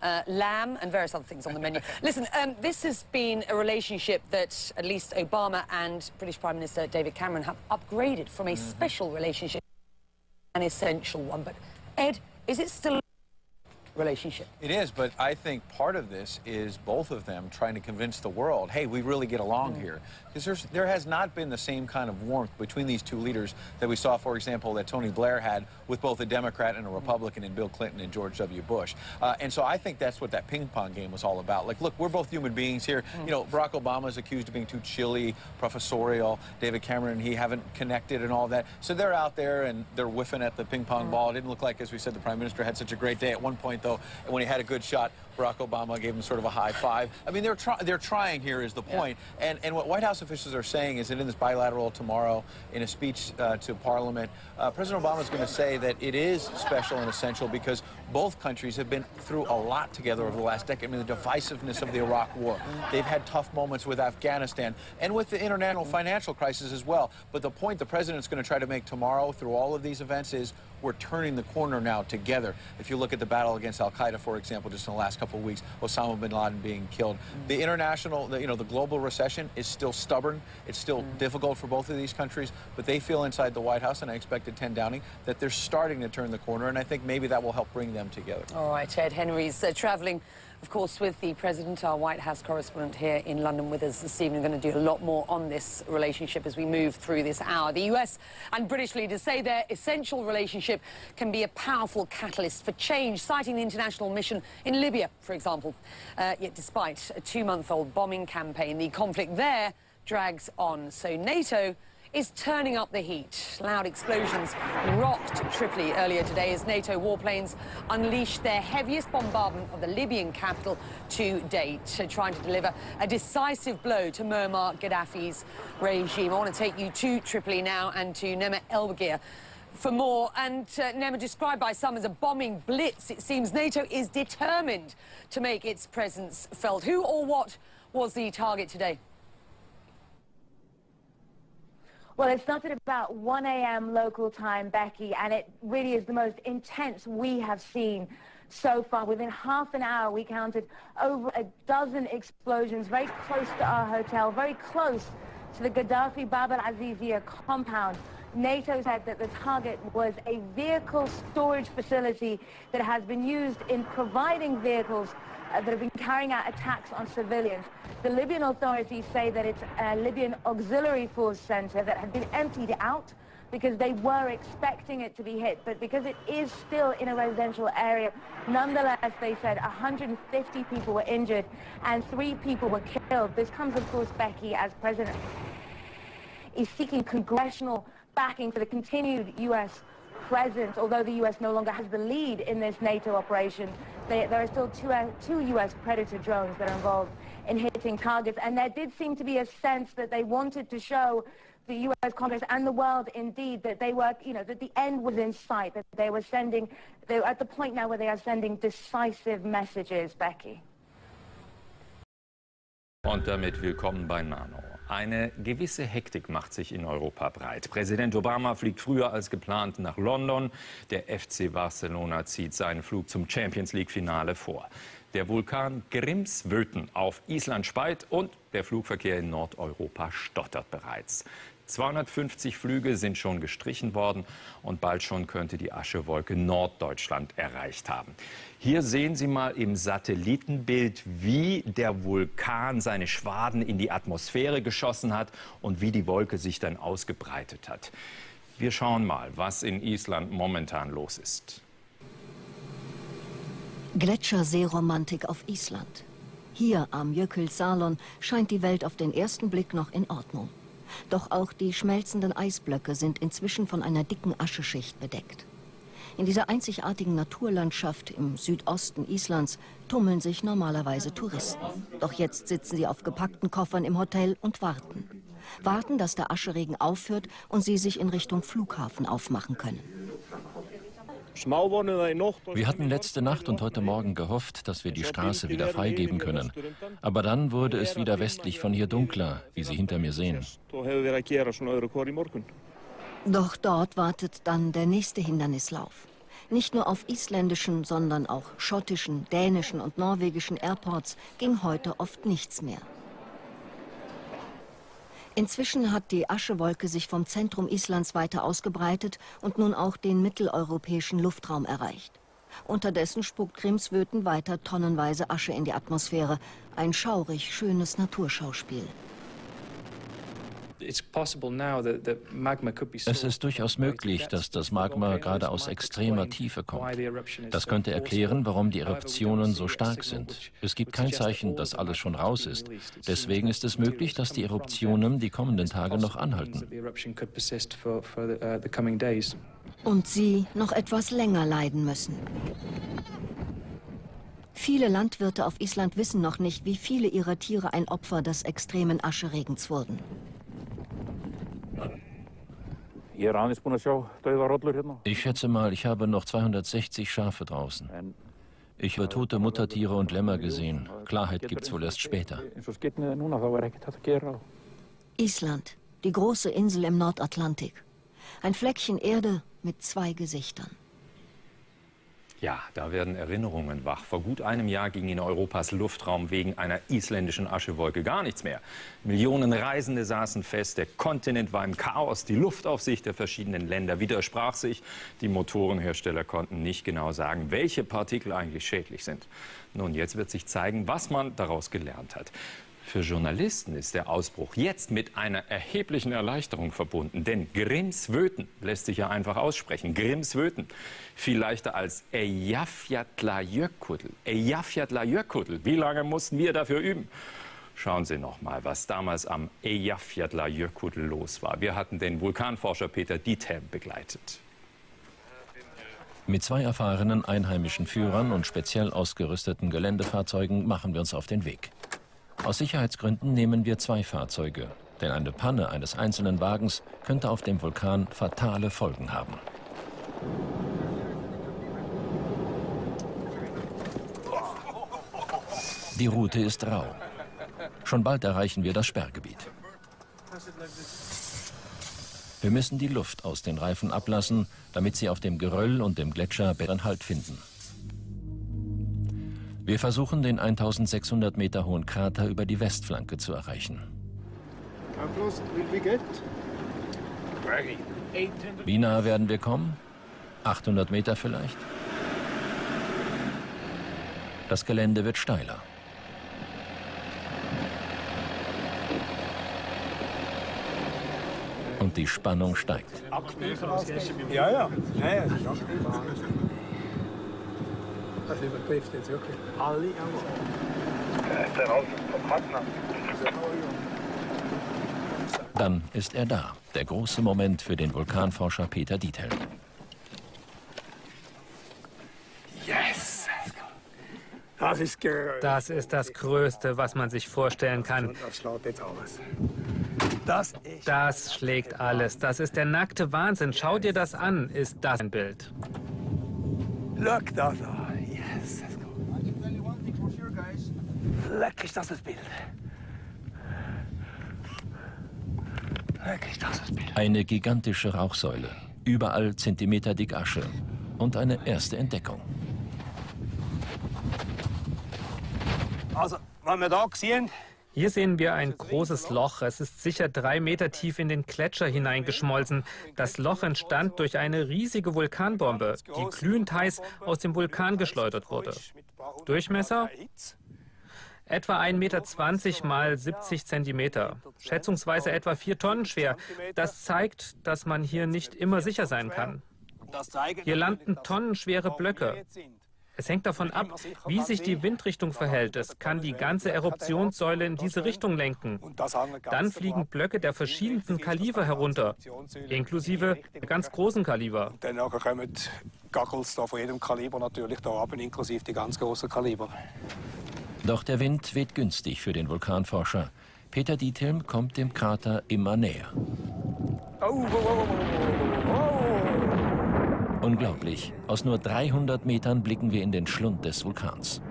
lamb, and various other things on the menu. Listen, this has been a relationship that at least Obama and British Prime Minister David Cameron have upgraded from a special relationship to an essential one. But, Ed, is it still a relationship? It is, but I think part of this is both of them trying to convince the world, hey, we really get along here. Because there has not been the same kind of warmth between these two leaders that we saw, for example, that Tony Blair had with both a Democrat and a Republican in Bill Clinton and George W. Bush. And so I think that's what that ping-pong game was all about. Like, look, we're both human beings here. You know, Barack Obama is accused of being too chilly, professorial. David Cameron and he haven't connected and all that. So they're out there and they're whiffing at the ping-pong ball. It didn't look like, as we said, the Prime Minister had such a great day. At one point, though, when he had a good shot, Barack Obama gave him sort of a high five. I mean, they're trying here is the point. And what White House officials are saying is that in this bilateral tomorrow, in a speech to Parliament, President Obama is going to say that it is special and essential because both countries have been through a lot together over the last decade. I mean, the divisiveness of the Iraq War. They've had tough moments with Afghanistan and with the international financial crisis as well. But the point the president's going to try to make tomorrow through all of these events is we're turning the corner now together. If you look at the battle against Al-Qaeda, for example, just in the last couple of weeks, Osama bin Laden being killed. The international, the global recession is still stubborn. It's still difficult for both of these countries, but they feel inside the White House, and I expect at 10 Downing, that they're starting to turn the corner, and I think maybe that will help bring them them together. All right, Ed Henry's travelling, of course, with the President, our White House correspondent here in London with us this evening. We're going to do a lot more on this relationship as we move through this hour. The US and British leaders say their essential relationship can be a powerful catalyst for change, citing the international mission in Libya, for example. Yet despite a 2-month-old bombing campaign, the conflict there drags on. So NATO is turning up the heat. Loud explosions rocked Tripoli earlier today as NATO warplanes unleashed their heaviest bombardment of the Libyan capital to date, trying to deliver a decisive blow to Muammar Gaddafi's regime. I want to take you to Tripoli now and to Nema Elbagir for more. And Nema, described by some as a bombing blitz, it seems NATO is determined to make its presence felt. Who or what was the target today? Well, it started about 1 a.m. local time, Becky, and it really is the most intense we have seen so far. Within half an hour, we counted over a dozen explosions very close to our hotel, very close to the Gaddafi Bab al-Azizia compound. NATO said that the target was a vehicle storage facility that has been used in providing vehicles that have been carrying out attacks on civilians. The Libyan authorities say that it's a Libyan auxiliary force center that had been emptied out because they were expecting it to be hit, but because it is still in a residential area, nonetheless, they said 150 people were injured and 3 people were killed. This comes, of course, Becky, as President is seeking congressional backing for the continued U.S. presence. Although the U.S. no longer has the lead in this NATO operation, there are still two U.S. Predator drones that are involved in hitting targets. And there did seem to be a sense that they wanted to show the U.S. Congress and the world, indeed, that they were, that the end was in sight, that they were at the point now where they are sending decisive messages, Becky. Und damit willkommen bei Nano. Eine gewisse Hektik macht sich in Europa breit. Präsident Obama fliegt früher als geplant nach London. Der FC Barcelona zieht seinen Flug zum Champions-League-Finale vor. Der Vulkan Grímsvötn auf Island speit und der Flugverkehr in Nordeuropa stottert bereits. 250 Flüge sind schon gestrichen worden und bald schon könnte die Aschewolke Norddeutschland erreicht haben. Hier sehen Sie mal im Satellitenbild, wie der Vulkan seine Schwaden in die Atmosphäre geschossen hat und wie die Wolke sich dann ausgebreitet hat. Wir schauen mal, was in Island momentan los ist. Gletscherseeromantik auf Island. Hier am Jökulsárlón scheint die Welt auf den ersten Blick noch in Ordnung. Doch auch die schmelzenden Eisblöcke sind inzwischen von einer dicken Ascheschicht bedeckt. In dieser einzigartigen Naturlandschaft im Südosten Islands tummeln sich normalerweise Touristen. Doch jetzt sitzen sie auf gepackten Koffern im Hotel und warten. Warten, dass der Ascheregen aufhört und sie sich in Richtung Flughafen aufmachen können. Wir hatten letzte Nacht und heute Morgen gehofft, dass wir die Straße wieder freigeben können. Aber dann wurde es wieder westlich von hier dunkler, wie Sie hinter mir sehen. Doch dort wartet dann der nächste Hindernislauf. Nicht nur auf isländischen, sondern auch schottischen, dänischen und norwegischen Airports ging heute oft nichts mehr. Inzwischen hat die Aschewolke sich vom Zentrum Islands weiter ausgebreitet und nun auch den mitteleuropäischen Luftraum erreicht. Unterdessen spuckt Grímsvötn weiter tonnenweise Asche in die Atmosphäre. Ein schaurig schönes Naturschauspiel. Es ist durchaus möglich, dass das Magma gerade aus extremer Tiefe kommt. Das könnte erklären, warum die Eruptionen so stark sind. Es gibt kein Zeichen, dass alles schon raus ist. Deswegen ist es möglich, dass die Eruptionen die kommenden Tage noch anhalten. Und sie noch etwas länger leiden müssen. Viele Landwirte auf Island wissen noch nicht, wie viele ihrer Tiere ein Opfer des extremen Ascheregens wurden. Ich schätze mal, ich habe noch 260 Schafe draußen. Ich habe tote Muttertiere und Lämmer gesehen. Klarheit gibt's wohl erst später. Island, die große Insel im Nordatlantik. Ein Fleckchen Erde mit 2 Gesichtern. Ja, da werden Erinnerungen wach. Vor gut einem Jahr ging in Europas Luftraum wegen einer isländischen Aschewolke gar nichts mehr. Millionen Reisende saßen fest, der Kontinent war im Chaos, die Luftaufsicht der verschiedenen Länder widersprach sich. Die Motorenhersteller konnten nicht genau sagen, welche Partikel eigentlich schädlich sind. Nun, jetzt wird sich zeigen, was man daraus gelernt hat. Für Journalisten ist der Ausbruch jetzt mit einer erheblichen Erleichterung verbunden. Denn Grímsvötn lässt sich ja einfach aussprechen. Grímsvötn. Viel leichter als Eyjafjallajökull. Eyjafjallajökull. Wie lange mussten wir dafür üben? Schauen Sie noch mal, was damals am Eyjafjallajökull los war. Wir hatten den Vulkanforscher Peter Diethelm begleitet. Mit 2 erfahrenen einheimischen Führern und speziell ausgerüsteten Geländefahrzeugen machen wir uns auf den Weg. Aus Sicherheitsgründen nehmen wir 2 Fahrzeuge, denn eine Panne eines einzelnen Wagens könnte auf dem Vulkan fatale Folgen haben. Die Route ist rau. Schon bald erreichen wir das Sperrgebiet. Wir müssen die Luft aus den Reifen ablassen, damit sie auf dem Geröll und dem Gletscher besseren Halt finden. Wir versuchen, den 1600 Meter hohen Krater über die Westflanke zu erreichen. Wie nah werden wir kommen? 800 Meter vielleicht? Das Gelände wird steiler. Und die Spannung steigt. Ja, ja. Das übertrifft jetzt wirklich alle. Dann ist er da, der große Moment für den Vulkanforscher Peter Diethelm. Yes! Das ist das Größte, was man sich vorstellen kann. Das schlägt jetzt alles. Das schlägt alles. Das ist der nackte Wahnsinn. Schau dir das an. Ist das ein Bild? Look das an. Yes. Leck, ist das ein Bild. Leck, ist das ein Bild. Eine gigantische Rauchsäule. Überall zentimeterdick Asche. Und eine erste Entdeckung. Also, wenn wir da sehen... Hier sehen wir ein großes Loch. Es ist sicher 3 Meter tief in den Gletscher hineingeschmolzen. Das Loch entstand durch eine riesige Vulkanbombe, die glühend heiß aus dem Vulkan geschleudert wurde. Durchmesser? Etwa 1,20 Meter mal 70 Zentimeter. Schätzungsweise etwa 4 Tonnen schwer. Das zeigt, dass man hier nicht immer sicher sein kann. Hier landen tonnenschwere Blöcke. Es hängt davon ab, wie sich die Windrichtung verhält. Es kann die ganze Eruptionssäule in diese Richtung lenken. Dann fliegen Blöcke der verschiedensten Kaliber herunter, inklusive der ganz großen Kaliber. Dann kommen Gaggels von jedem Kaliber natürlich da runter, inklusive die ganz großen Kaliber. Doch der Wind weht günstig für den Vulkanforscher. Peter Diethelm kommt dem Krater immer näher. Unglaublich. Aus nur 300 Metern blicken wir in den Schlund des Vulkans.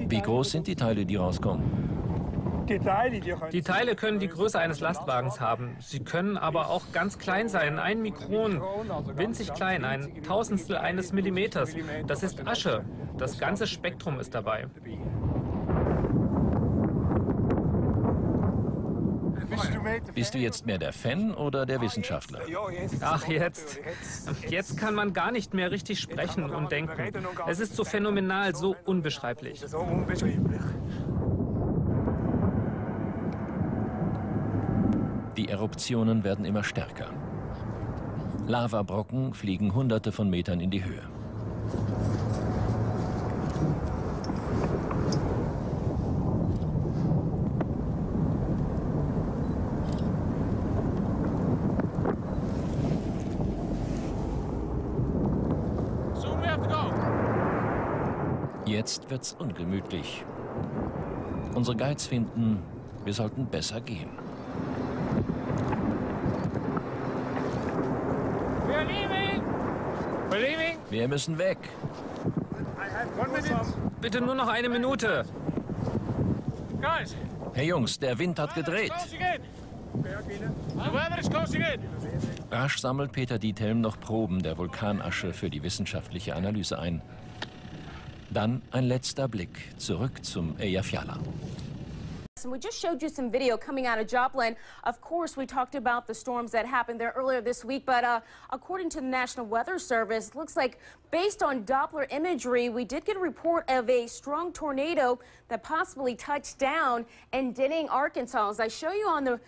Wie groß sind die Teile, die rauskommen? Die Teile können die Größe eines Lastwagens haben. Sie können aber auch ganz klein sein. 1 Mikron, winzig klein, 1/1000 eines Millimeters. Das ist Asche. Das ganze Spektrum ist dabei. Bist du jetzt mehr der Fan oder der Wissenschaftler? Ach, jetzt kann man gar nicht mehr richtig sprechen und denken. Es ist so phänomenal, so unbeschreiblich. Die Eruptionen werden immer stärker. Lavabrocken fliegen Hunderte von Metern in die Höhe. Jetzt wird's ungemütlich. Unsere Guides finden, wir sollten besser gehen. Wir müssen weg. Bitte nur noch 1 Minute. Hey Jungs, der Wind hat gedreht. Rasch sammelt Peter Diethelm noch Proben der Vulkanasche für die wissenschaftliche Analyse ein. Dann ein letzter Blick zurück zum Eyjafjalla. And we just showed you some video coming out of Joplin. Of course, we talked about the storms that happened there earlier this week, but according to the National Weather Service, it looks like based on Doppler imagery, we did get a report of a strong tornado that possibly touched down in Denning, Arkansas. As I show you on the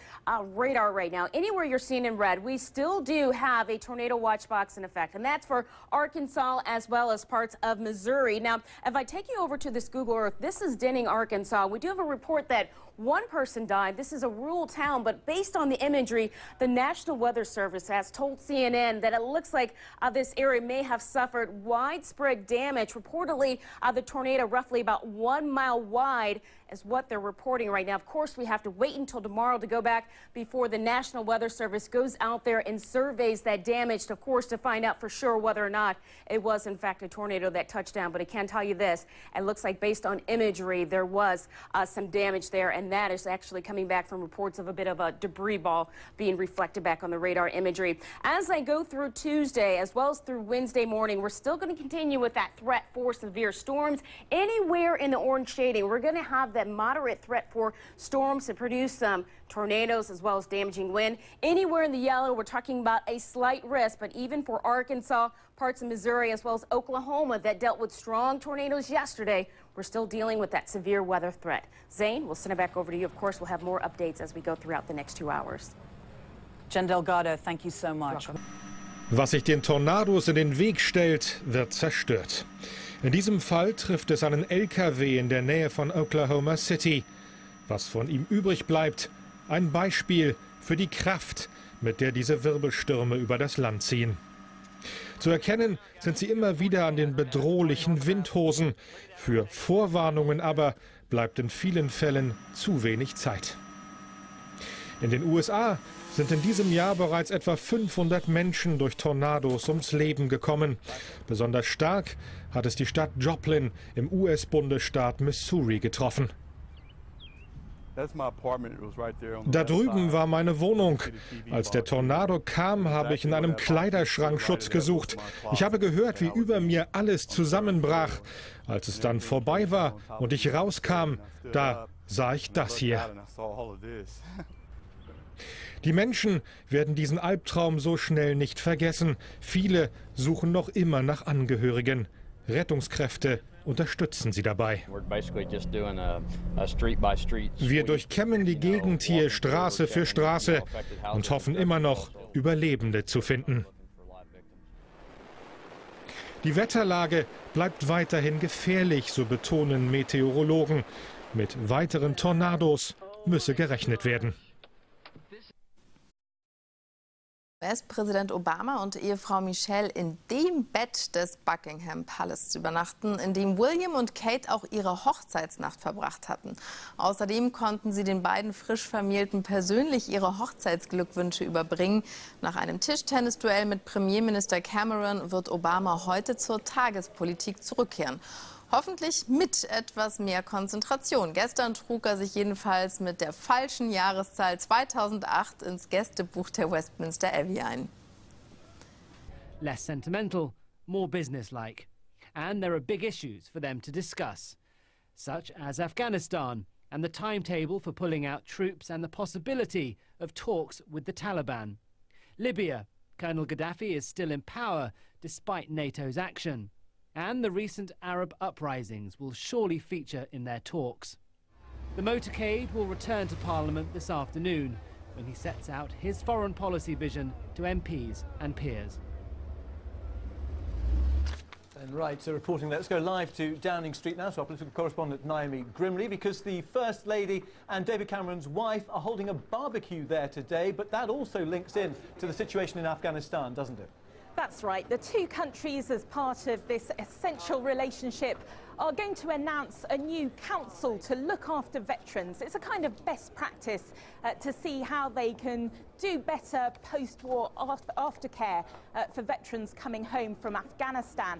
radar right now, anywhere you're seeing in red, we still do have a tornado watch box in effect, and that's for Arkansas as well as parts of Missouri. Now, if I take you over to this Google Earth, this is Denning, Arkansas. We do have a report that one person died. This is a rural town, but based on the imagery, the National Weather Service has told CNN that it looks like this area may have suffered widespread damage. Reportedly, the tornado roughly about 1 mile wide is what they're reporting right now. Of course, we have to wait until tomorrow to go back before the National Weather Service goes out there and surveys that damage, of course, to find out for sure whether or not it was, in fact, a tornado that touched down. But I can tell you this, it looks like based on imagery, there was some damage there, and that is actually coming back from reports of a bit of a debris ball being reflected back on the radar imagery. As I go through Tuesday, as well as through Wednesday morning, we're still going to continue with that threat for severe storms. Anywhere in the orange shading, we're going to have that moderate threat for storms to produce some tornadoes as well as damaging wind. Anywhere in the yellow, we're talking about a slight risk, but even for Arkansas, parts of Missouri, as well as Oklahoma that dealt with strong tornadoes yesterday, we're still dealing with that severe weather threat. Zane, we'll send it back over to you. Of course, we'll have more updates as we go throughout the next 2 hours. Jen Delgado, thank you so much. Was sich den Tornados in den Weg stellt, wird zerstört. In diesem Fall trifft es einen LKW in der Nähe von Oklahoma City. Was von ihm übrig bleibt, ein Beispiel für die Kraft, mit der diese Wirbelstürme über das Land ziehen. Zu erkennen sind sie immer wieder an den bedrohlichen Windhosen. Für Vorwarnungen aber bleibt in vielen Fällen zu wenig Zeit. In den USA sind in diesem Jahr bereits etwa 500 Menschen durch Tornados ums Leben gekommen. Besonders stark hat es die Stadt Joplin im US-Bundesstaat Missouri getroffen. Da drüben war meine Wohnung. Als der Tornado kam, habe ich in einem Kleiderschrank Schutz gesucht. Ich habe gehört, wie über mir alles zusammenbrach. Als es dann vorbei war und ich rauskam, da sah ich das hier. Die Menschen werden diesen Albtraum so schnell nicht vergessen. Viele suchen noch immer nach Angehörigen. Rettungskräfte unterstützen sie dabei. Wir durchkämmen die Gegend hier Straße für Straße und hoffen immer noch, Überlebende zu finden. Die Wetterlage bleibt weiterhin gefährlich, so betonen Meteorologen. Mit weiteren Tornados müsse gerechnet werden. US-Präsident Obama und Ehefrau Michelle in dem Bett des Buckingham Palace zu übernachten, in dem William und Kate auch ihre Hochzeitsnacht verbracht hatten. Außerdem konnten sie den beiden frisch Vermählten persönlich ihre Hochzeitsglückwünsche überbringen. Nach einem Tischtennisduell mit Premierminister Cameron wird Obama heute zur Tagespolitik zurückkehren. Hoffentlich mit etwas mehr Konzentration. Gestern trug er sich jedenfalls mit der falschen Jahreszahl 2008 ins Gästebuch der Westminster Abbey ein. Less sentimental, more businesslike. And there are big issues for them to discuss, such as Afghanistan and the timetable for pulling out troops and the possibility of talks with the Taliban. Libya, Colonel Gaddafi is still in power despite NATO's action. And the recent Arab uprisings will surely feature in their talks. The motorcade will return to Parliament this afternoon when he sets out his foreign policy vision to MPs and peers. And right, so reporting, let's go live to Downing Street now to our political correspondent Naomi Grimley, because the First Lady and David Cameron's wife are holding a barbecue there today, but that also links in to the situation in Afghanistan, doesn't it? That's right. The two countries, as part of this essential relationship, are going to announce a new council to look after veterans. It's a kind of best practice to see how they can do better post-war aftercare for veterans coming home from Afghanistan.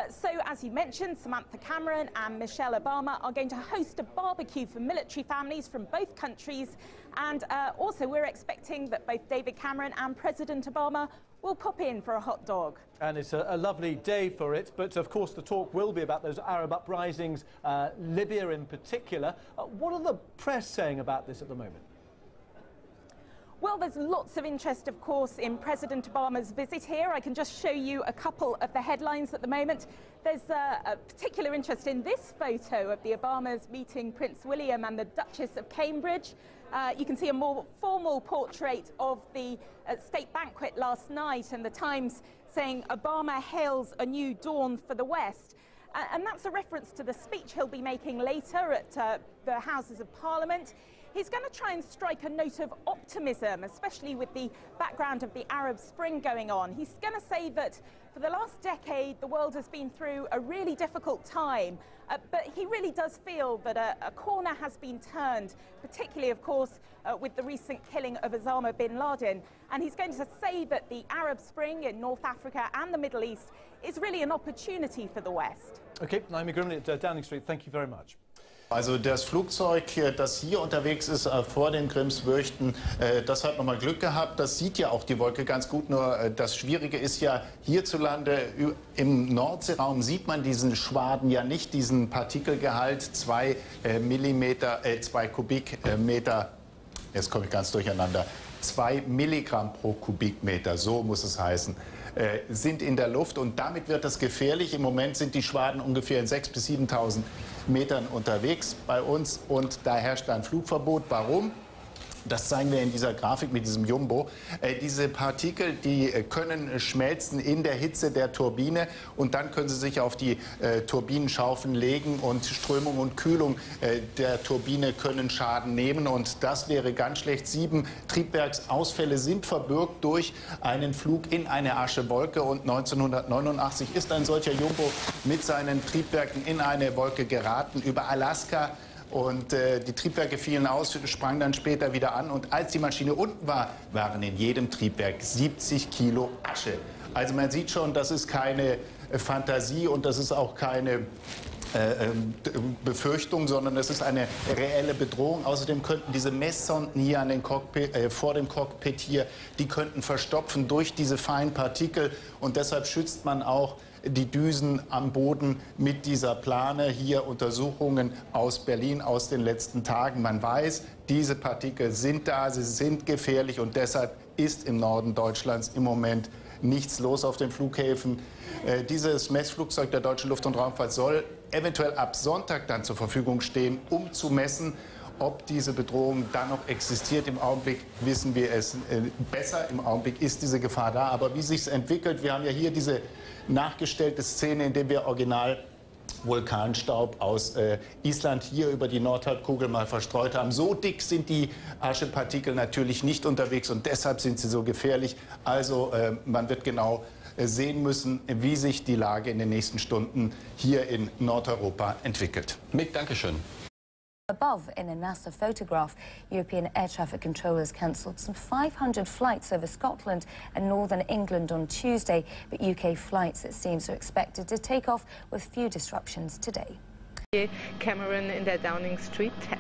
So, as you mentioned, Samantha Cameron and Michelle Obama are going to host a barbecue for military families from both countries. And also, we're expecting that both David Cameron and President Obama will pop in for a hot dog. And it's a lovely day for it, but of course the talk will be about those Arab uprisings, Libya in particular. What are the press saying about this at the moment? Well, there's lots of interest, of course, in President Obama's visit here. I can just show you a couple of the headlines at the moment. There's a particular interest in this photo of the Obamas meeting Prince William and the Duchess of Cambridge. You can see a more formal portrait of the state banquet last night, and the Times saying Obama hails a new dawn for the West. And that's a reference to the speech he'll be making later at the Houses of Parliament. He's going to try and strike a note of optimism, especially with the background of the Arab Spring going on. He's going to say that for the last decade, the world has been through a really difficult time, but he really does feel that a corner has been turned, particularly, of course, with the recent killing of Osama bin Laden. And he's going to say that the Arab Spring in North Africa and the Middle East is really an opportunity for the West. Okay, Naomi Grimley at Downing Street, thank you very much. Also das Flugzeug, das hier unterwegs ist vor den Grimsvörchten, das hat nochmal Glück gehabt. Das sieht ja auch die Wolke ganz gut, nur das Schwierige ist ja hierzulande im Nordseeraum sieht man diesen Schwaden ja nicht, diesen Partikelgehalt 2 Kubikmeter, jetzt komme ich ganz durcheinander, 2 Milligramm pro Kubikmeter, so muss es heißen, sind in der Luft und damit wird es gefährlich. Im Moment sind die Schwaden ungefähr in 6.000 bis 7.000 Metern unterwegs bei uns und da herrscht ein Flugverbot. Warum? Das zeigen wir in dieser Grafik mit diesem Jumbo. Diese Partikel, die können schmelzen in der Hitze der Turbine und dann können sie sich auf die Turbinenschaufeln legen und Strömung und Kühlung der Turbine können Schaden nehmen und das wäre ganz schlecht. 7 Triebwerksausfälle sind verbürgt durch einen Flug in eine Aschewolke und 1989 ist ein solcher Jumbo mit seinen Triebwerken in eine Wolke geraten über Alaska. Und die Triebwerke fielen aus, sprangen dann später wieder an. Und als die Maschine unten war, waren in jedem Triebwerk 70 Kilo Asche. Also man sieht schon, das ist keine Fantasie und das ist auch keine Befürchtung, sondern es ist eine reelle Bedrohung. Außerdem könnten diese Messsonden hier an den vor dem Cockpit hier, die könnten verstopfen durch diese feinen Partikel. Und deshalb schützt man auch die Düsen am Boden mit dieser Plane. Hier Untersuchungen aus Berlin aus den letzten Tagen. Man weiß, diese Partikel sind da, sie sind gefährlich und deshalb ist im Norden Deutschlands im Moment nichts los auf den Flughäfen. Dieses Messflugzeug der Deutschen Luft- und Raumfahrt soll eventuell ab Sonntag dann zur Verfügung stehen, um zu messen, ob diese Bedrohung dann noch existiert. Im Augenblick wissen wir es besser. Im Augenblick ist diese Gefahr da. Aber wie sich es entwickelt, wir haben ja hier diese nachgestellte Szene, in der wir original Vulkanstaub aus Island hier über die Nordhalbkugel mal verstreut haben. So dick sind die Aschepartikel natürlich nicht unterwegs und deshalb sind sie so gefährlich. Also man wird genau sehen müssen, wie sich die Lage in den nächsten Stunden hier in Nordeuropa entwickelt. Mick, danke schön. Above, in a NASA photograph, European air traffic controllers cancelled some 500 flights over Scotland and northern England on Tuesday, but UK flights, it seems, are expected to take off with few disruptions today. Cameron in der Downing Street 10.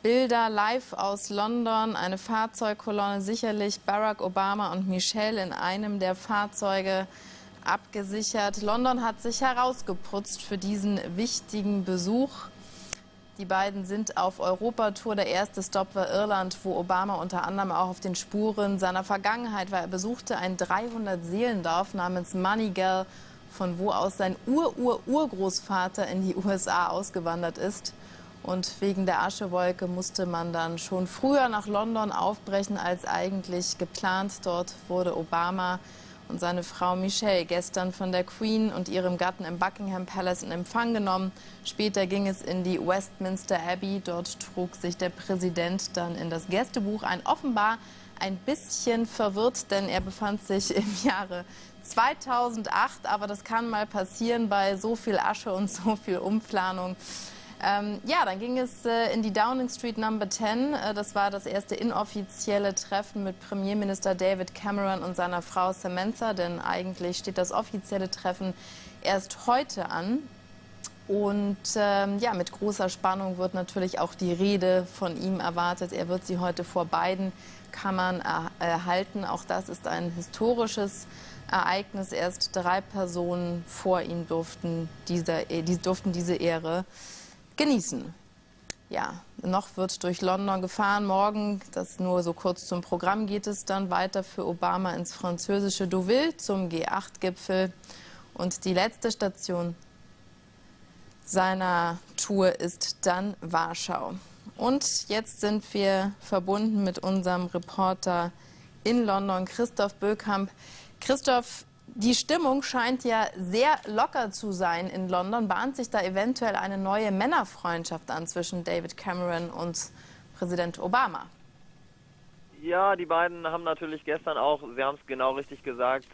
Bilder live aus London, eine Fahrzeugkolonne, sicherlich Barack Obama und Michelle in einem der Fahrzeuge abgesichert. London hat sich herausgeputzt für diesen wichtigen Besuch. Die beiden sind auf Europatour. Der erste Stopp war Irland, wo Obama unter anderem auch auf den Spuren seiner Vergangenheit war. Er besuchte ein 300-Seelendorf namens Moneygall, von wo aus sein Urgroßvater in die USA ausgewandert ist. Und wegen der Aschewolke musste man dann schon früher nach London aufbrechen als eigentlich geplant. Dort wurde Obama und seine Frau Michelle gestern von der Queen und ihrem Gatten im Buckingham Palace in Empfang genommen. Später ging es in die Westminster Abbey. Dort trug sich der Präsident dann in das Gästebuch ein. Offenbar ein bisschen verwirrt, denn er befand sich im Jahre 2008. Aber das kann mal passieren bei so viel Asche und so viel Umplanung. Ja, dann ging es in die Downing Street Number 10. Das war das erste inoffizielle Treffen mit Premierminister David Cameron und seiner Frau Samantha, denn eigentlich steht das offizielle Treffen erst heute an. Und ja, mit großer Spannung wird natürlich auch die Rede von ihm erwartet. Er wird sie heute vor beiden Kammern erhalten. Auch das ist ein historisches Ereignis. Erst 3 Personen vor ihm durften diese Ehre genießen. Ja, noch wird durch London gefahren. Morgen, das nur so kurz zum Programm, geht es dann weiter für Obama ins französische Deauville zum G8-Gipfel. Und die letzte Station seiner Tour ist dann Warschau. Und jetzt sind wir verbunden mit unserem Reporter in London, Christoph Böckamp. Christoph, die Stimmung scheint ja sehr locker zu sein in London. Bahnt sich da eventuell eine neue Männerfreundschaft an zwischen David Cameron und Präsident Obama? Ja, die beiden haben natürlich gestern auch, Sie haben es genau richtig gesagt,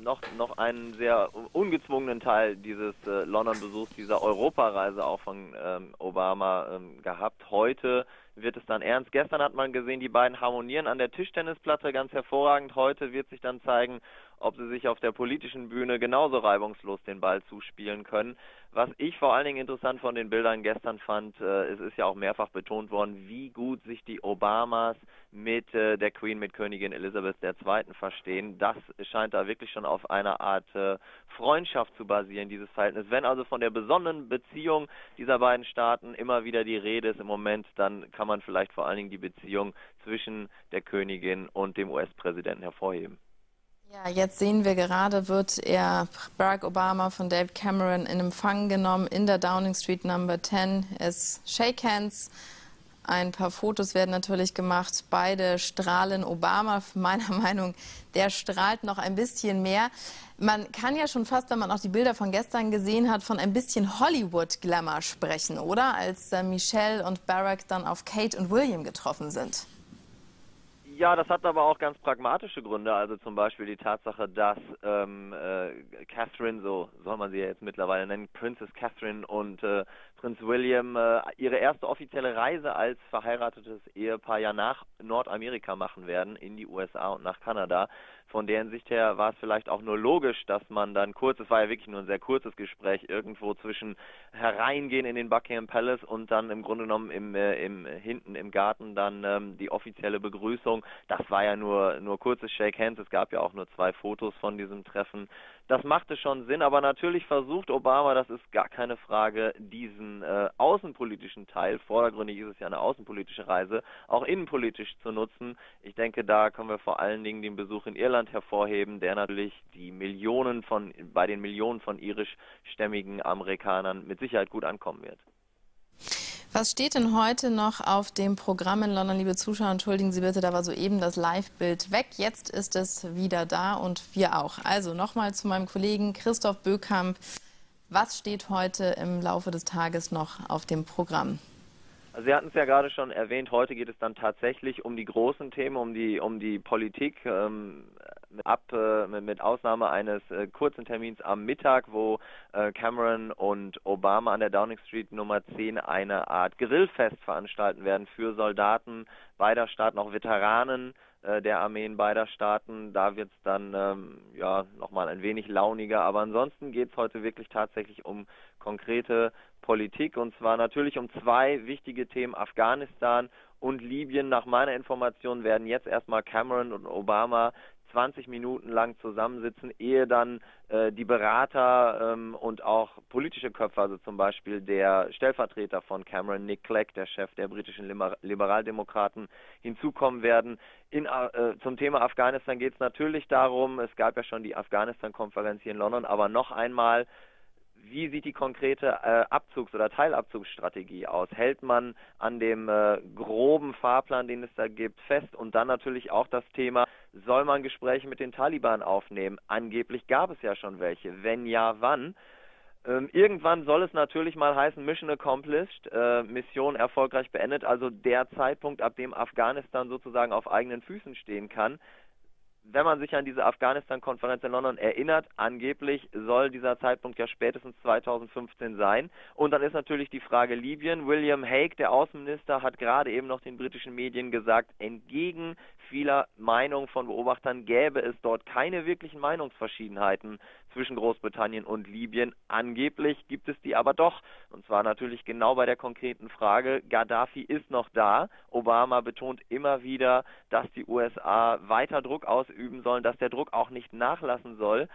noch einen sehr ungezwungenen Teil dieses London-Besuchs, dieser Europareise auch von Obama gehabt. Heute wird es dann ernst. Gestern hat man gesehen, die beiden harmonieren an der Tischtennisplatte ganz hervorragend. Heute wird sich dann zeigen, ob sie sich auf der politischen Bühne genauso reibungslos den Ball zuspielen können. Was ich vor allen Dingen interessant von den Bildern gestern fand, es ist ja auch mehrfach betont worden, wie gut sich die Obamas mit der Queen, mit Königin Elizabeth II. Verstehen. Das scheint da wirklich schon auf einer Art Freundschaft zu basieren, dieses Verhältnis. Wenn also von der besonderen Beziehung dieser beiden Staaten immer wieder die Rede ist im Moment, dann kann man vielleicht vor allen Dingen die Beziehung zwischen der Königin und dem US-Präsidenten hervorheben. Ja, jetzt sehen wir gerade, wird Barack Obama von David Cameron in Empfang genommen in der Downing Street Number 10. Es Shake Hands. Ein paar Fotos werden natürlich gemacht. Beide strahlen. Obama, meiner Meinung, der strahlt noch ein bisschen mehr. Man kann ja schon fast, wenn man auch die Bilder von gestern gesehen hat, von ein bisschen Hollywood-Glamour sprechen, oder? Als Michelle und Barack dann auf Kate und William getroffen sind. Ja, das hat aber auch ganz pragmatische Gründe, also zum Beispiel die Tatsache, dass Catherine, so soll man sie ja jetzt mittlerweile nennen, Princess Catherine und Prinz William ihre erste offizielle Reise als verheiratetes Ehepaar ja nach Nordamerika machen werden, in die USA und nach Kanada. Von deren Sicht her war es vielleicht auch nur logisch, dass man dann kurz, es war ja wirklich nur ein sehr kurzes Gespräch, irgendwo zwischen hereingehen in den Buckingham Palace und dann im Grunde genommen hinten im Garten dann die offizielle Begrüßung. Das war ja nur kurzes Shake Hands, es gab ja auch nur 2 Fotos von diesem Treffen. Das machte schon Sinn, aber natürlich versucht Obama, das ist gar keine Frage, diesen außenpolitischen Teil, vordergründig ist es ja eine außenpolitische Reise, auch innenpolitisch zu nutzen. Ich denke, da können wir vor allen Dingen den Besuch in Irland hervorheben, der natürlich bei den Millionen von irischstämmigen Amerikanern mit Sicherheit gut ankommen wird. Was steht denn heute noch auf dem Programm in London, liebe Zuschauer? Entschuldigen Sie bitte, da war soeben das Live-Bild weg. Jetzt ist es wieder da und wir auch. Also nochmal zu meinem Kollegen Christoph Böckamp. Was steht heute im Laufe des Tages noch auf dem Programm? Also Sie hatten es ja gerade schon erwähnt, heute geht es dann tatsächlich um die großen Themen, um die Politik, mit Ausnahme eines kurzen Termins am Mittag, wo Cameron und Obama an der Downing Street Nummer 10 eine Art Grillfest veranstalten werden für Soldaten beider Staaten, auch Veteranen der Armeen beider Staaten. Da wird es dann ja nochmal ein wenig launiger, aber ansonsten geht es heute wirklich tatsächlich um konkrete Politik, und zwar natürlich um 2 wichtige Themen, Afghanistan und Libyen. Nach meiner Information werden jetzt erstmal Cameron und Obama 20 Minuten lang zusammensitzen, ehe dann die Berater und auch politische Köpfe, also zum Beispiel der Stellvertreter von Cameron, Nick Clegg, der Chef der britischen Liberaldemokraten, hinzukommen werden. Zum Thema Afghanistan geht es natürlich darum, es gab ja schon die Afghanistan-Konferenz hier in London, aber noch einmal, wie sieht die konkrete Abzugs- oder Teilabzugsstrategie aus? Hält man an dem groben Fahrplan, den es da gibt, fest? Und dann natürlich auch das Thema, soll man Gespräche mit den Taliban aufnehmen? Angeblich gab es ja schon welche. Wenn ja, wann? Irgendwann soll es natürlich mal heißen, Mission accomplished, Mission erfolgreich beendet, also der Zeitpunkt, ab dem Afghanistan sozusagen auf eigenen Füßen stehen kann. Wenn man sich an diese Afghanistan-Konferenz in London erinnert, angeblich soll dieser Zeitpunkt ja spätestens 2015 sein. Und dann ist natürlich die Frage Libyen. William Hague, der Außenminister, hat gerade eben noch den britischen Medien gesagt, entgegen vieler Meinungen von Beobachtern gäbe es dort keine wirklichen Meinungsverschiedenheiten zwischen Großbritannien und Libyen. Angeblich gibt es die aber doch. Und zwar natürlich genau bei der konkreten Frage, Gaddafi ist noch da. Obama betont immer wieder, dass die USA weiter Druck ausüben sollen, dass der Druck auch nicht nachlassen soll.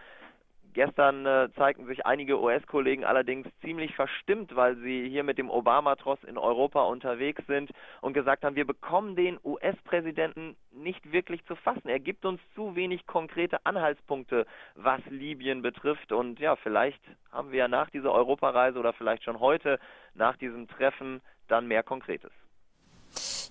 Gestern zeigten sich einige US-Kollegen allerdings ziemlich verstimmt, weil sie hier mit dem Obama-Tross in Europa unterwegs sind und gesagt haben, wir bekommen den US-Präsidenten nicht wirklich zu fassen. Er gibt uns zu wenig konkrete Anhaltspunkte, was Libyen betrifft. Und ja, vielleicht haben wir ja nach dieser Europareise oder vielleicht schon heute nach diesem Treffen dann mehr Konkretes.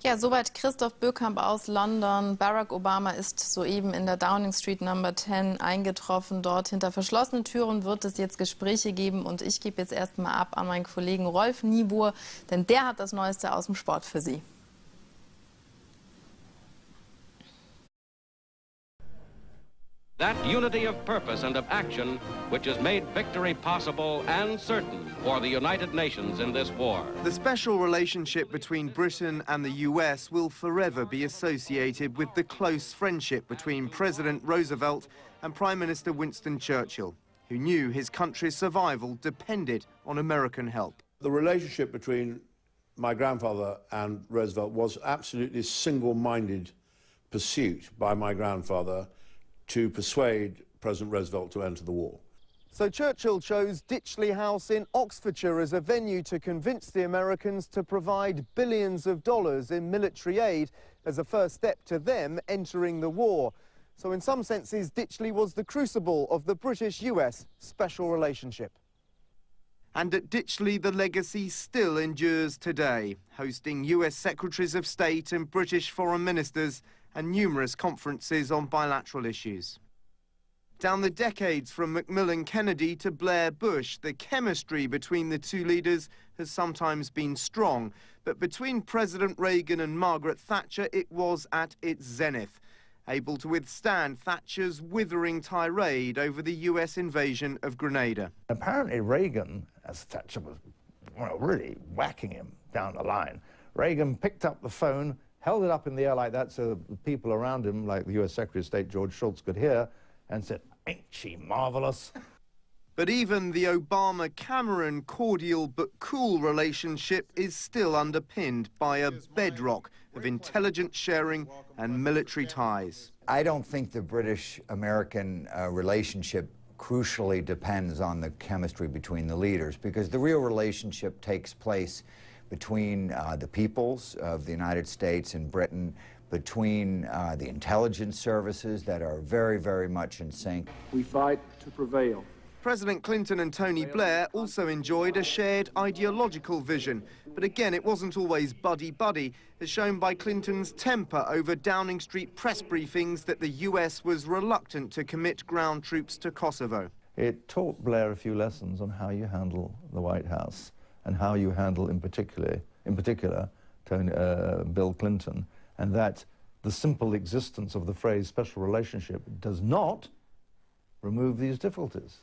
Ja, soweit Christoph Böckamp aus London. Barack Obama ist soeben in der Downing Street Number 10 eingetroffen. Dort hinter verschlossenen Türen wird es jetzt Gespräche geben. Und ich gebe jetzt erstmal ab an meinen Kollegen Rolf Niebuhr, denn der hat das Neueste aus dem Sport für Sie. That unity of purpose and of action which has made victory possible and certain for the United Nations in this war. The special relationship between Britain and the US will forever be associated with the close friendship between President Roosevelt and Prime Minister Winston Churchill, who knew his country's survival depended on American help. The relationship between my grandfather and Roosevelt was absolutely single-minded pursuit by my grandfather to persuade President Roosevelt to enter the war. So Churchill chose Ditchley House in Oxfordshire as a venue to convince the Americans to provide billions of dollars in military aid as a first step to them entering the war. So in some senses, Ditchley was the crucible of the British-US special relationship. And at Ditchley, the legacy still endures today, hosting US Secretaries of State and British foreign ministers and numerous conferences on bilateral issues. Down the decades from Macmillan Kennedy to Blair Bush, the chemistry between the two leaders has sometimes been strong, but between President Reagan and Margaret Thatcher, it was at its zenith, able to withstand Thatcher's withering tirade over the US invasion of Grenada. Apparently Reagan, as Thatcher was really whacking him down the line, Reagan picked up the phone, held it up in the air like that so the people around him, like the US Secretary of State George Shultz, could hear, and said, "Ain't she marvelous?" But even the Obama-Cameron cordial but cool relationship is still underpinned by a bedrock of intelligence sharing and military ties. I don't think the British-American relationship crucially depends on the chemistry between the leaders, because the real relationship takes place between the peoples of the United States and Britain, between the intelligence services that are very, very much in sync. We fight to prevail. President Clinton and Tony Blair also enjoyed a shared ideological vision, but again it wasn't always buddy-buddy, as shown by Clinton's temper over Downing Street press briefings that the US was reluctant to commit ground troops to Kosovo. It taught Blair a few lessons on how you handle the White House and how you handle, in particular, Bill Clinton, and that the simple existence of the phrase special relationship does not remove these difficulties.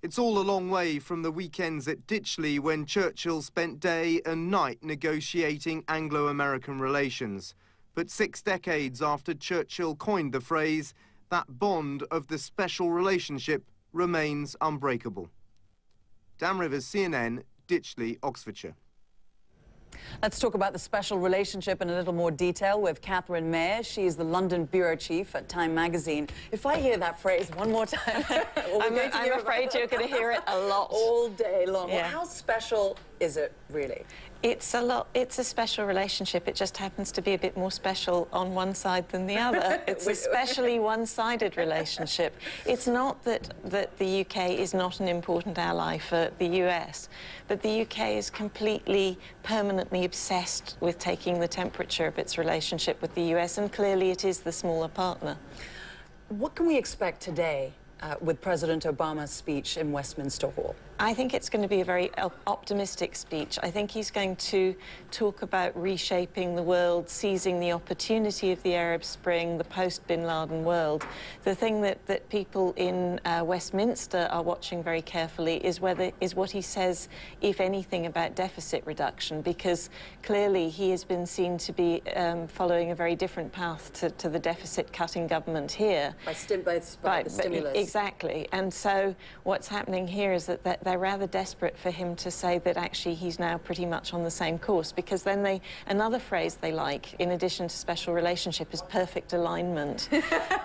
It's all a long way from the weekends at Ditchley when Churchill spent day and night negotiating Anglo-American relations. But 6 decades after Churchill coined the phrase, that bond of the special relationship remains unbreakable. Dan Rivers, CNN, Ditchley, Oxfordshire. Let's talk about the special relationship in a little more detail with Catherine Mayer. She's the London bureau chief at Time magazine. If I hear that phrase one more time, I'm afraid you're going to hear it a lot. All day long. Yeah. Well, how special is it really? It's a special relationship. It just happens to be a bit more special on one side than the other. It's especially one-sided relationship. It's not that the UK is not an important ally for the US, but the UK is completely, permanently obsessed with taking the temperature of its relationship with the US, and clearly it is the smaller partner. What can we expect today with President Obama's speech in Westminster Hall? I think it's going to be a very optimistic speech. I think he's going to talk about reshaping the world, seizing the opportunity of the Arab Spring, the post-Bin Laden world. The thing that people in Westminster are watching very carefully is what he says, if anything, about deficit reduction, because clearly he has been seen to be following a very different path to the deficit-cutting government here. By the stimulus. Exactly. And so what's happening here is that they're rather desperate for him to say that actually he's now pretty much on the same course, because then another phrase they like, in addition to special relationship, is perfect alignment.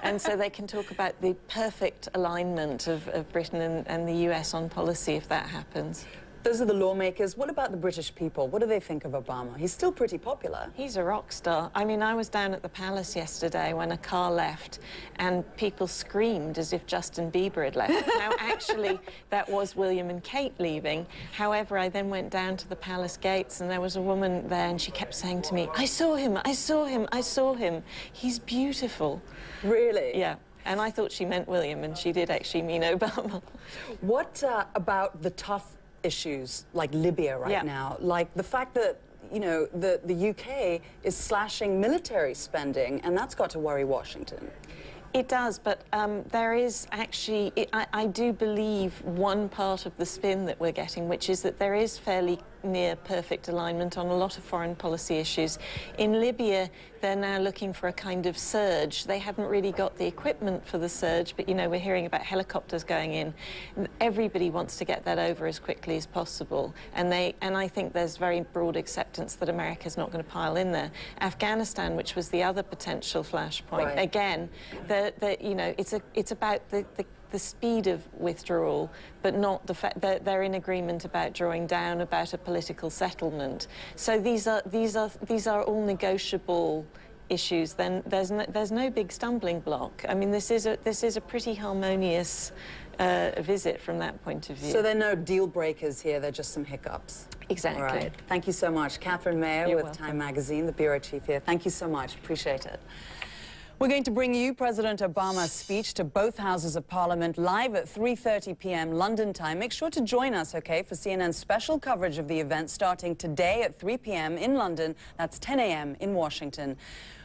And so they can talk about the perfect alignment of Britain and the US on policy if that happens. Those are the lawmakers. What about the British people? What do they think of Obama? He's still pretty popular. He's a rock star. I mean, I was down at the Palace yesterday when a car left and people screamed as if Justin Bieber had left. Now, actually, that was William and Kate leaving. However, I then went down to the Palace gates and there was a woman there and she kept saying to me, "I saw him, I saw him, I saw him. He's beautiful." Really? Yeah. And I thought she meant William, and she did actually mean Obama. What about the tough issues like Libya right now, like the fact that, you know, the UK is slashing military spending, and that's got to worry Washington? It does, but there is actually, I do believe, one part of the spin that we're getting, which is that there is fairly near perfect alignment on a lot of foreign policy issues. In Libya, they're now looking for a kind of surge. They haven't really got the equipment for the surge, but, you know, we're hearing about helicopters going in. Everybody wants to get that over as quickly as possible, and I think there's very broad acceptance that America's not going to pile in there. Afghanistan, which was the other potential flashpoint, again, you know, it's about the speed of withdrawal, but not the fact that they're in agreement about drawing down, about a political settlement. So these are all negotiable issues. Then there's no big stumbling block. I mean, this is a pretty harmonious visit from that point of view. So there are no deal breakers here. They're just some hiccups. Exactly. All right. Thank you so much, Catherine Mayer with welcome. Time Magazine, the bureau chief here. Thank you so much. Appreciate it. We're going to bring you President Obama's speech to both houses of Parliament live at 3:30 p.m. London time. Make sure to join us, okay, for CNN's special coverage of the event starting today at 3 p.m. in London. That's 10 a.m. in Washington.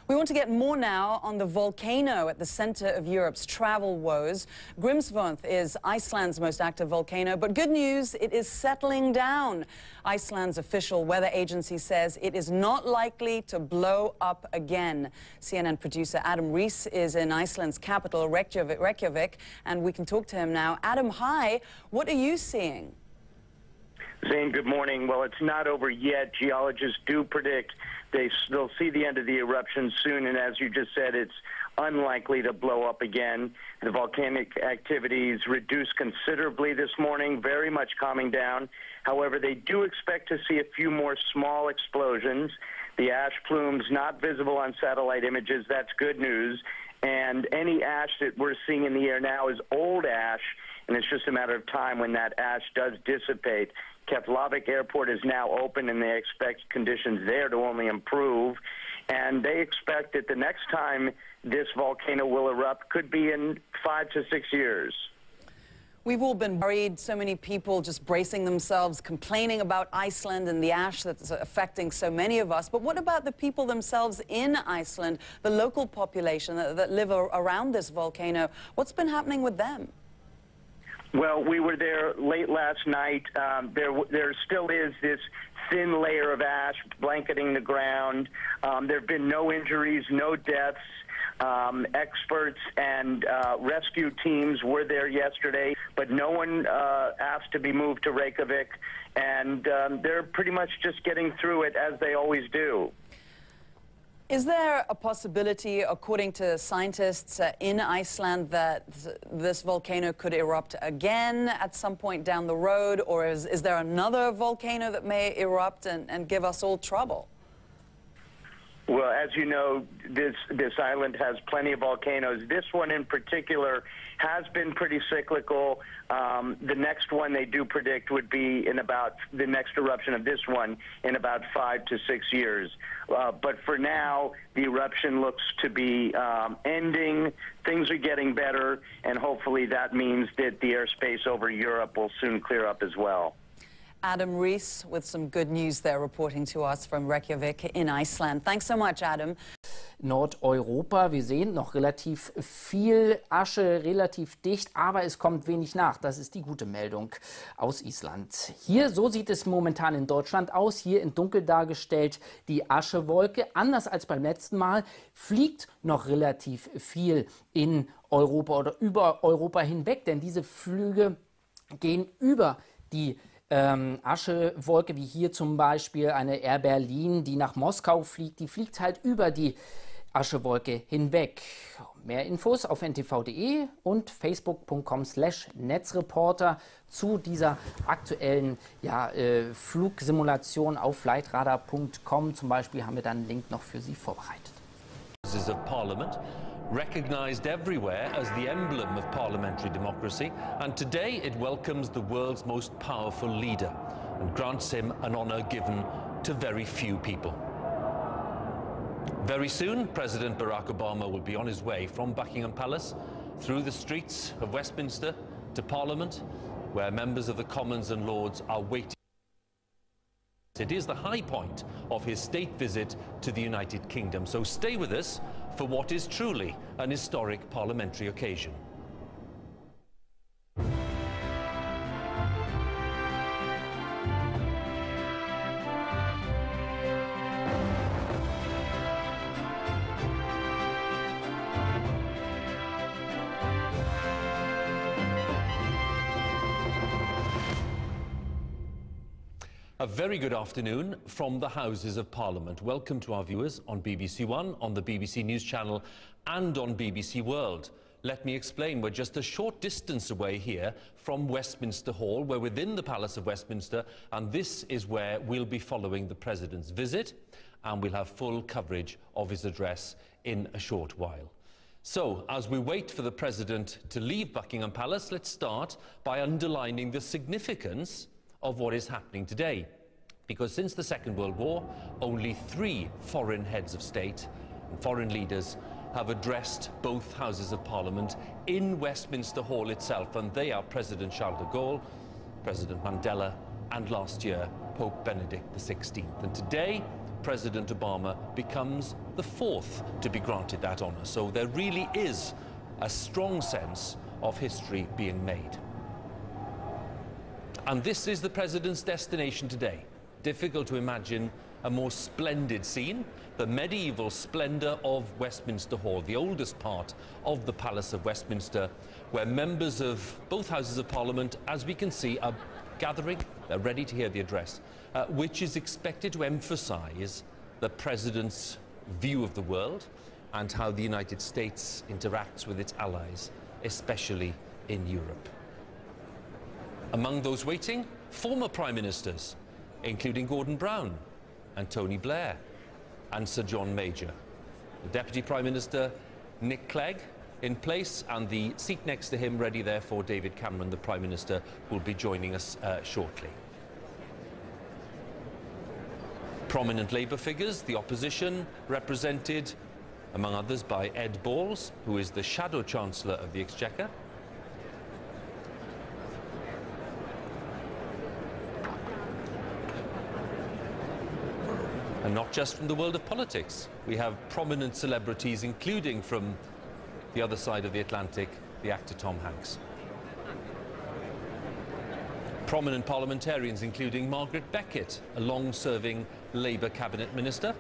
We want to get more now on the volcano at the center of Europe's travel woes. Grímsvötn is Iceland's most active volcano, but good news, it is settling down. Iceland's official weather agency says it is not likely to blow up again. CNN producer Adam Rees is in Iceland's capital, Reykjavik, and we can talk to him now. Adam, hi. What are you seeing? Zane, good morning. Well, it's not over yet. Geologists do predict they'll see the end of the eruption soon, and as you just said, it's unlikely to blow up again. The volcanic activities reduced considerably this morning, very much calming down. However, they do expect to see a few more small explosions. The ash plumes not visible on satellite images. That's good news. And any ash that we're seeing in the air now is old ash, and it's just a matter of time when that ash does dissipate. Keflavik Airport is now open, and they expect conditions there to only improve. And they expect that the next time this volcano will erupt could be in 5 to 6 years. We've all been worried, so many people just bracing themselves, complaining about Iceland and the ash that's affecting so many of us. But what about the people themselves in Iceland, the local population that live around this volcano? What's been happening with them? Well, we were there late last night. There still is this thin layer of ash blanketing the ground. There have been no injuries, no deaths. Experts and rescue teams were there yesterday, but no one asked to be moved to Reykjavik, and they're pretty much just getting through it as they always do. Is there a possibility, according to scientists in Iceland, that this volcano could erupt again at some point down the road, or is there another volcano that may erupt and give us all trouble? Well, as you know, this island has plenty of volcanoes. This one in particular has been pretty cyclical. The next one they do predict would be in about the next eruption of this one in about 5 to 6 years. But for now, the eruption looks to be ending. Things are getting better, and hopefully that means that the airspace over Europe will soon clear up as well. Adam Rees with some good news there, reporting to us from Reykjavik in Iceland. Thanks so much, Adam. Nordeuropa, wir sehen noch relativ viel Asche, relativ dicht, aber es kommt wenig nach. Das ist die gute Meldung aus Island. Hier, so sieht es momentan in Deutschland aus, hier in dunkel dargestellt die Aschewolke. Anders als beim letzten Mal fliegt noch relativ viel in Europa oder über Europa hinweg, denn diese Flüge gehen über die Aschewolke, wie hier zum Beispiel eine Air Berlin, die nach Moskau fliegt, die fliegt halt über die Aschewolke hinweg. Mehr Infos auf ntv.de und facebook.com/Netzreporter zu dieser aktuellen Flugsimulation auf flightradar.com. Zum Beispiel haben wir dann einen Link noch für Sie vorbereitet. Of Parliament, recognized everywhere as the emblem of parliamentary democracy, and today it welcomes the world's most powerful leader and grants him an honor given to very few people. Very soon, President Barack Obama will be on his way from Buckingham Palace through the streets of Westminster to Parliament, where members of the Commons and Lords are waiting. It is the high point of his state visit to the United Kingdom, so stay with us for what is truly an historic parliamentary occasion. A very good afternoon from the Houses of Parliament. Welcome to our viewers on BBC One, on the BBC News Channel and on BBC World. Let me explain, we're just a short distance away here from Westminster Hall. We're within the Palace of Westminster, and this is where we'll be following the President's visit, and we'll have full coverage of his address in a short while. So, as we wait for the President to leave Buckingham Palace, let's start by underlining the significance of what is happening today. Because since the Second World War, only 3 foreign heads of state and foreign leaders have addressed both Houses of Parliament in Westminster Hall itself, and they are President Charles de Gaulle, President Mandela, and last year, Pope Benedict XVI. And today, President Obama becomes the 4th to be granted that honor. So there really is a strong sense of history being made. And this is the President's destination today. Difficult to imagine a more splendid scene. The medieval splendour of Westminster Hall, the oldest part of the Palace of Westminster, where members of both Houses of Parliament, as we can see, are gathering. They're ready to hear the address, which is expected to emphasise the President's view of the world and how the United States interacts with its allies, especially in Europe. Among those waiting, former Prime Ministers, including Gordon Brown and Tony Blair and Sir John Major. The Deputy Prime Minister, Nick Clegg, in place, and the seat next to him ready there for David Cameron, the Prime Minister, who will be joining us shortly. Prominent Labour figures, the opposition, represented, among others, by Ed Balls, who is the Shadow Chancellor of the Exchequer. And not just from the world of politics. We have prominent celebrities, including from the other side of the Atlantic, the actor Tom Hanks. Prominent parliamentarians, including Margaret Beckett, a long-serving Labour cabinet minister.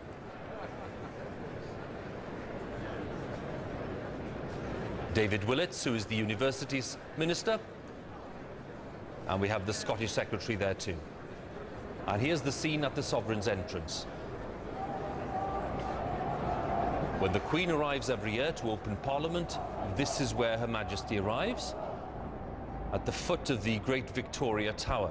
David Willits, who is the Universities Minister. And we have the Scottish Secretary there too. And here's the scene at the Sovereign's entrance. When the Queen arrives every year to open Parliament, this is where Her Majesty arrives, at the foot of the Great Victoria Tower,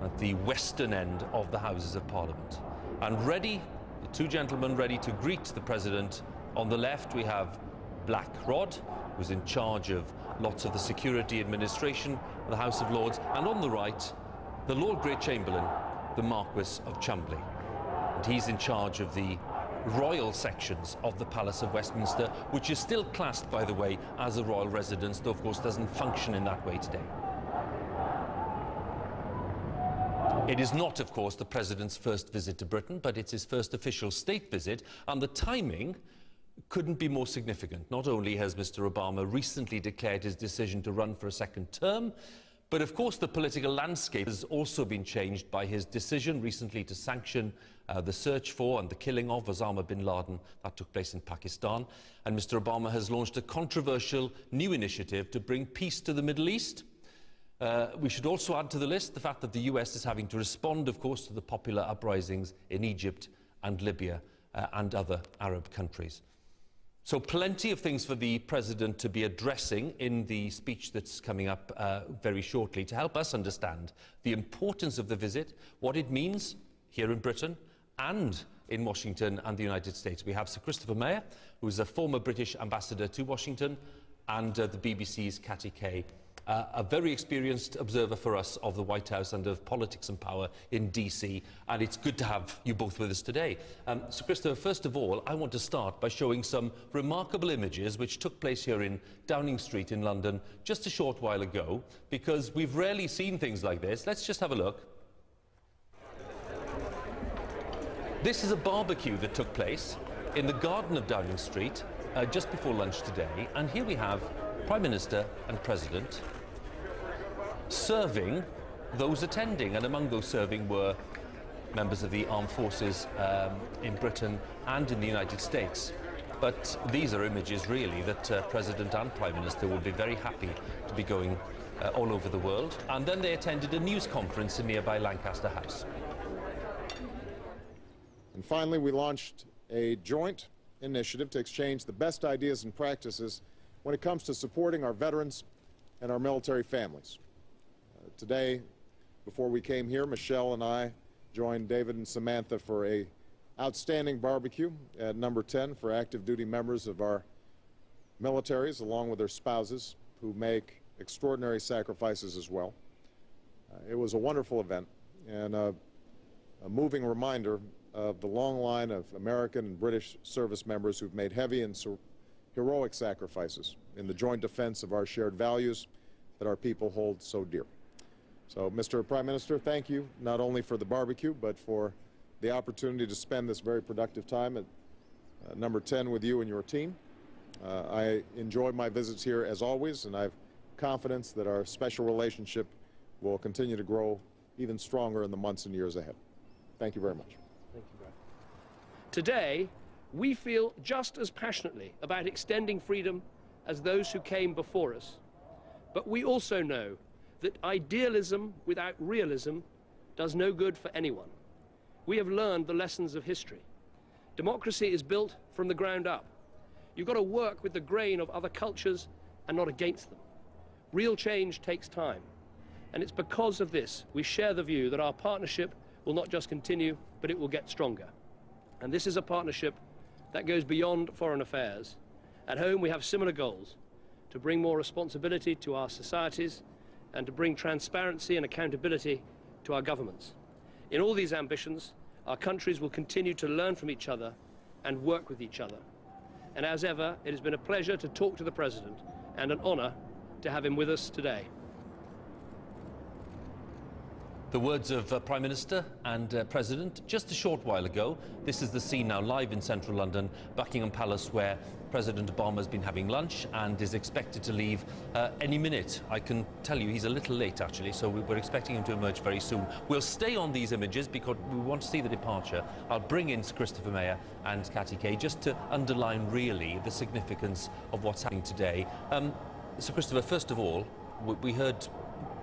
at the western end of the Houses of Parliament. And ready, the two gentlemen ready to greet the President. On the left, we have Black Rod, who's in charge of lots of the security administration of the House of Lords, and on the right, the Lord Great Chamberlain, the Marquis of Cholmondeley. And he's in charge of the royal sections of the Palace of Westminster, which is still classed, by the way, as a royal residence, though of course doesn't function in that way today. It is not, of course, the President's first visit to Britain, but it's his first official state visit, and the timing couldn't be more significant. Not only has Mr. Obama recently declared his decision to run for a second term, but of course the political landscape has also been changed by his decision recently to sanction the search for and the killing of Osama bin Laden that took place in Pakistan. And Mr. Obama has launched a controversial new initiative to bring peace to the Middle East. We should also add to the list the fact that the US is having to respond, of course, to the popular uprisings in Egypt and Libya and other Arab countries. So plenty of things for the President to be addressing in the speech that's coming up very shortly to help us understand the importance of the visit, what it means here in Britain and in Washington and the United States. We have Sir Christopher Mayer, who's a former British ambassador to Washington, and the BBC's Cathy Kay, a very experienced observer for us of the White House and of politics and power in DC, and it's good to have you both with us today. Sir Christopher, first of all, I want to start by showing some remarkable images which took place here in Downing Street in London just a short while ago, because we've rarely seen things like this. Let's just have a look. This is a barbecue that took place in the garden of Downing Street just before lunch today, and here we have Prime Minister and President serving those attending, and among those serving were members of the armed forces in Britain and in the United States. But these are images really that President and Prime Minister will be very happy to be going all over the world. And then they attended a news conference in nearby Lancaster House. And finally, we launched a joint initiative to exchange the best ideas and practices when it comes to supporting our veterans and our military families. Today, before we came here, Michelle and I joined David and Samantha for an outstanding barbecue at number 10 for active duty members of our militaries, along with their spouses, who make extraordinary sacrifices as well. It was a wonderful event and a moving reminder of the long line of American and British service members who've made heavy and heroic sacrifices in the joint defense of our shared values that our people hold so dear. So, Mr. Prime Minister, thank you not only for the barbecue, but for the opportunity to spend this very productive time at number 10 with you and your team. I enjoy my visits here as always, and I have confidence that our special relationship will continue to grow even stronger in the months and years ahead. Thank you very much. Thank you, Brad. Today, we feel just as passionately about extending freedom as those who came before us. But we also know that idealism without realism does no good for anyone. We have learned the lessons of history. Democracy is built from the ground up. You've got to work with the grain of other cultures and not against them. Real change takes time. And it's because of this we share the view that our partnership will not just continue, but it will get stronger. And this is a partnership that goes beyond foreign affairs. At home, we have similar goals: to bring more responsibility to our societies and to bring transparency and accountability to our governments. In all these ambitions, our countries will continue to learn from each other and work with each other. And as ever, it has been a pleasure to talk to the President and an honor to have him with us today. The words of Prime Minister and President just a short while ago. This is the scene now live in central London, Buckingham Palace, where President Obama has been having lunch and is expected to leave any minute. I can tell you he's a little late, actually, so we're expecting him to emerge very soon. We'll stay on these images because we want to see the departure. I'll bring in Sir Christopher Mayer and Cathy Kay just to underline really the significance of what's happening today. Sir Christopher, first of all, we heard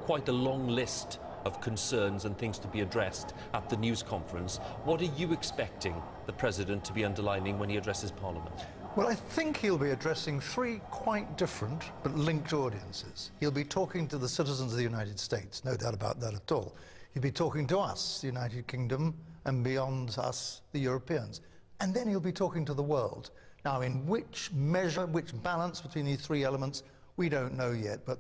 quite a long list of concerns and things to be addressed at the news conference. What are you expecting the President to be underlining when he addresses Parliament? Well, I think he'll be addressing three quite different but linked audiences. He'll be talking to the citizens of the United States, no doubt about that at all. He'll be talking to us, the United Kingdom, and beyond us, the Europeans. And then he'll be talking to the world. Now, in which measure, which balance between these three elements, we don't know yet. But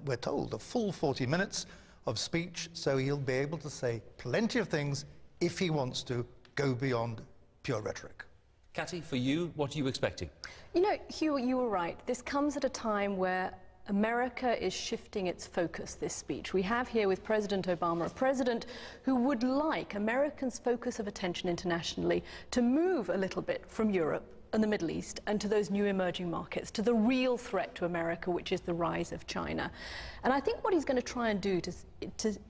we're told, a full 40 minutes of speech, so he'll be able to say plenty of things if he wants to go beyond pure rhetoric. Cathy, for you, what are you expecting? You know, Hugh, you were right. This comes at a time where America is shifting its focus, this speech. We have here with President Obama a president who would like Americans' focus of attention internationally to move a little bit from Europe and the Middle East and to those new emerging markets, to the real threat to America, which is the rise of China. And I think what he's going to try and do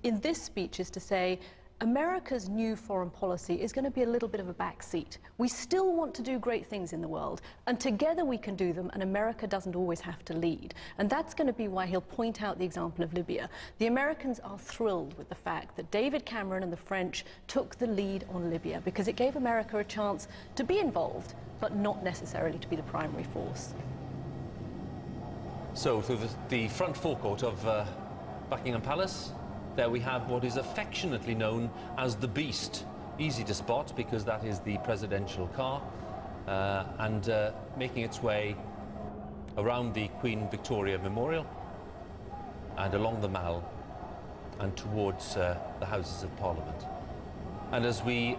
in this speech is to say, America's new foreign policy is going to be a little bit of a backseat. We still want to do great things in the world, and together we can do them, and America doesn't always have to lead. And that's going to be why he'll point out the example of Libya. The Americans are thrilled with the fact that David Cameron and the French took the lead on Libya, because it gave America a chance to be involved, but not necessarily to be the primary force. So, through the front forecourt of Buckingham Palace, there we have what is affectionately known as the Beast. Easy to spot because that is the presidential car, and making its way around the Queen Victoria Memorial and along the Mall and towards the Houses of Parliament. And as we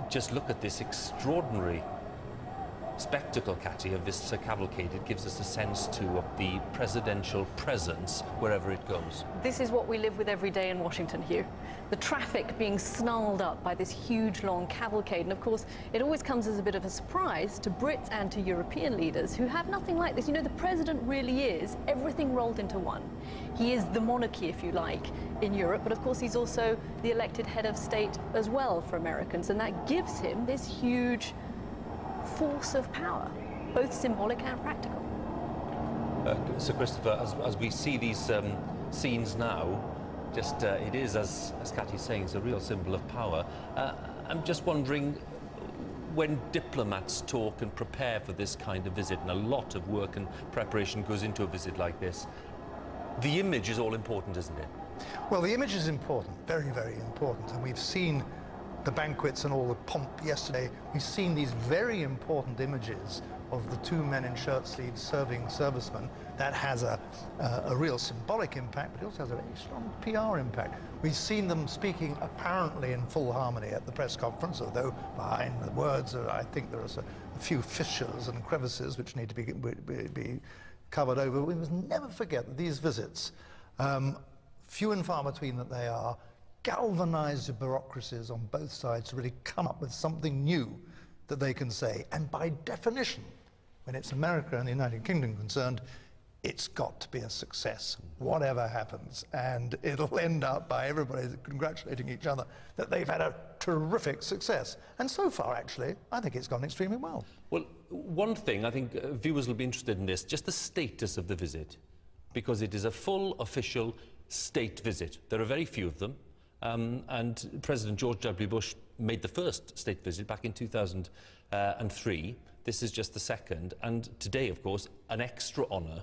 just look at this extraordinary spectacle, Cathy, of this cavalcade, it gives us a sense too of the presidential presence wherever it goes. This is what we live with every day in Washington, Hugh. The traffic being snarled up by this huge long cavalcade, and of course it always comes as a bit of a surprise to Brits and to European leaders who have nothing like this. You know, the president really is everything rolled into one. He is the monarchy, if you like, in Europe, but of course he's also the elected head of state as well for Americans, and that gives him this huge force of power, both symbolic and practical. Sir Christopher, as we see these scenes now, just it is, as Cathy's saying, it's a real symbol of power. I'm just wondering, when diplomats talk and prepare for this kind of visit, and a lot of work and preparation goes into a visit like this, the image is all important, isn't it? Well, the image is important, very, very important, and we've seen the banquets and all the pomp yesterday. We've seen these very important images of the two men in shirt sleeves serving servicemen. That has a real symbolic impact, but it also has a very strong PR impact. We've seen them speaking apparently in full harmony at the press conference, although behind the words I think there are a few fissures and crevices which need to be covered over. We must never forget that these visits, few and far between that they are, galvanize the bureaucracies on both sides to really come up with something new that they can say. And by definition, when it's America and the United Kingdom concerned, it's got to be a success, whatever happens. And it'll end up by everybody congratulating each other that they've had a terrific success. And so far, actually, I think it's gone extremely well. Well, one thing, I think viewers will be interested in this, just the status of the visit, because it is a full official state visit. There are very few of them. And President George W. Bush made the first state visit back in 2003. This is just the second. And today, of course, an extra honour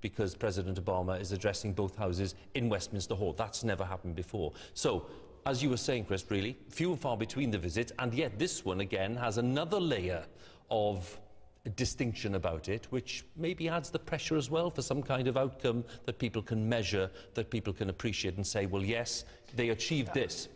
because President Obama is addressing both houses in Westminster Hall. That's never happened before. So, as you were saying, Chris, really, few and far between the visits, and yet this one, again, has another layer of distinction about it, which maybe adds the pressure as well for some kind of outcome that people can measure, that people can appreciate and say, well, yes, they achieved this.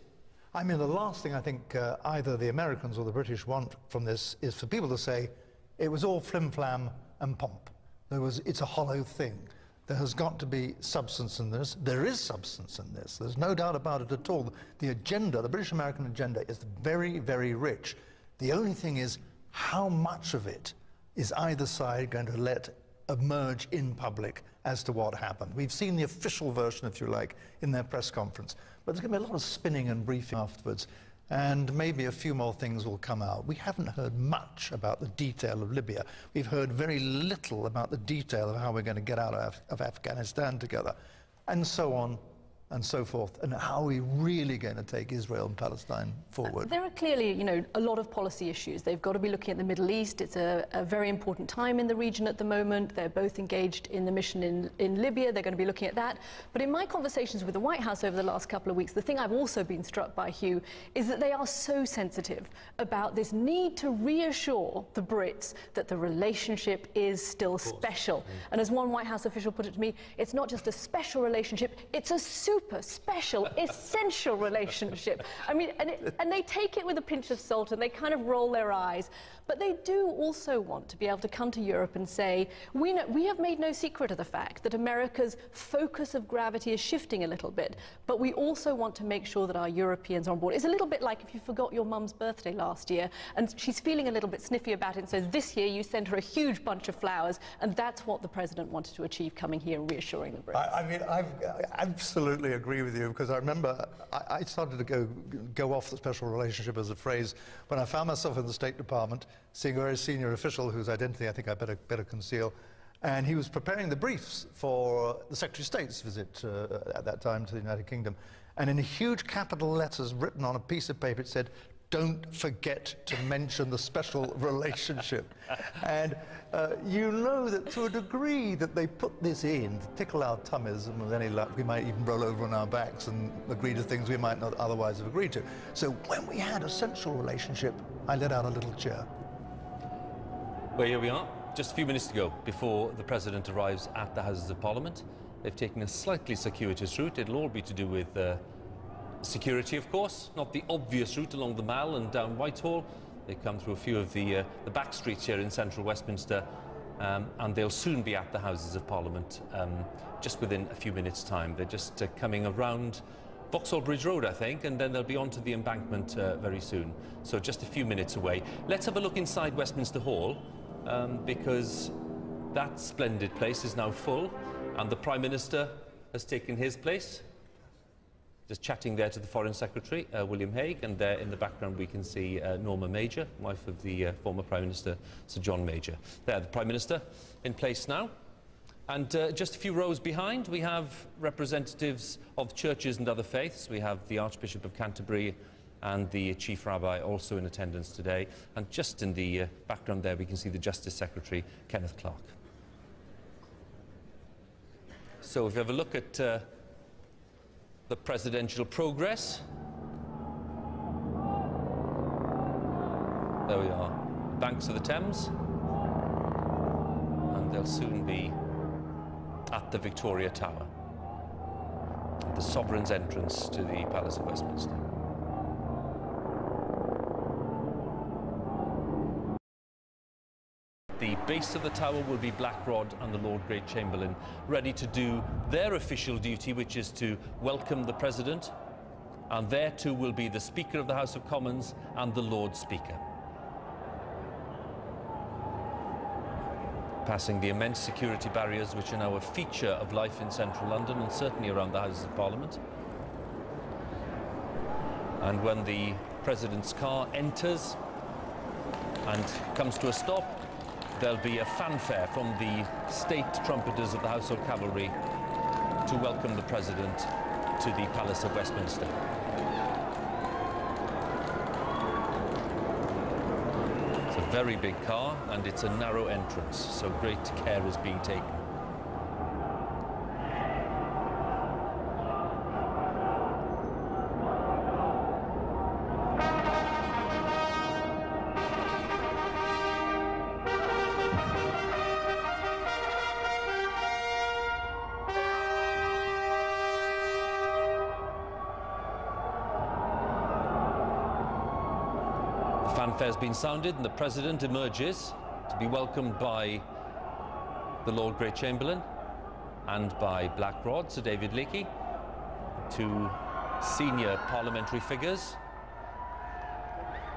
I mean, the last thing I think either the Americans or the British want from this is for people to say it was all flim-flam and pomp. It's a hollow thing. There has got to be substance in this. There is substance in this. There's no doubt about it at all. The agenda, the British-American agenda, is very, very rich. The only thing is how much of it is either side going to let emerge in public as to what happened. We've seen the official version, if you like, in their press conference, but there's going to be a lot of spinning and briefing afterwards, and maybe a few more things will come out. We haven't heard much about the detail of Libya. We've heard very little about the detail of how we're going to get out of Afghanistan together, and so on and so forth, and how are we really going to take Israel and Palestine forward? There are clearly, you know, a lot of policy issues. They've got to be looking at the Middle East. It's a very important time in the region at the moment. They're both engaged in the mission in Libya. They're going to be looking at that. But in my conversations with the White House over the last couple of weeks, the thing I've also been struck by, Hugh, is that they are so sensitive about this need to reassure the Brits that the relationship is still special. And as one White House official put it to me, it's not just a special relationship, it's a super special, essential relationship. I mean, and they take it with a pinch of salt and they kind of roll their eyes. But they do also want to be able to come to Europe and say, we have made no secret of the fact that America's focus of gravity is shifting a little bit, but we also want to make sure that our Europeans are on board. It's a little bit like if you forgot your mum's birthday last year and she's feeling a little bit sniffy about it, and so this year you send her a huge bunch of flowers, and that's what the President wanted to achieve coming here and reassuring the Brits. I mean, I absolutely agree with you, because I remember I started to go off the special relationship as a phrase when I found myself in the State Department seeing a very senior official whose identity I think I better conceal, and he was preparing the briefs for the Secretary of State's visit at that time to the United Kingdom, and in huge capital letters written on a piece of paper it said, "Don't forget to mention the special relationship." And you know that to a degree that they put this in to tickle our tummies, and with any luck we might even roll over on our backs and agree to things we might not otherwise have agreed to. So when we had a central relationship, I let out a little cheer. Well, here we are, just a few minutes to go before the President arrives at the Houses of Parliament. They've taken a slightly circuitous route. It'll all be to do with security, of course, not the obvious route along the Mall and down Whitehall. They come through a few of the back streets here in central Westminster, and they'll soon be at the Houses of Parliament just within a few minutes' time. They're just coming around Vauxhall Bridge Road, I think, and then they'll be onto the embankment very soon. So just a few minutes away. Let's have a look inside Westminster Hall, because that splendid place is now full, and the Prime Minister has taken his place. Just chatting there to the Foreign Secretary, William Hague, and there in the background we can see Norma Major, wife of the former Prime Minister, Sir John Major. There, the Prime Minister in place now. And just a few rows behind, we have representatives of churches and other faiths. We have the Archbishop of Canterbury and the Chief Rabbi also in attendance today. And just in the background there, we can see the Justice Secretary, Kenneth Clark. So if you have a look at the presidential progress. There we are, banks of the Thames, and they'll soon be at the Victoria Tower, the Sovereign's entrance to the Palace of Westminster. The base of the tower will be Black Rod and the Lord Great Chamberlain, ready to do their official duty, which is to welcome the President. And there too will be the Speaker of the House of Commons and the Lord Speaker. Passing the immense security barriers which are now a feature of life in central London and certainly around the Houses of Parliament. And when the President's car enters and comes to a stop, there'll be a fanfare from the state trumpeters of the Household Cavalry to welcome the President to the Palace of Westminster. It's a very big car and it's a narrow entrance, so great care is being taken. Fanfare has been sounded and the President emerges to be welcomed by the Lord Great Chamberlain and by Black Rod, Sir David Leakey, two senior parliamentary figures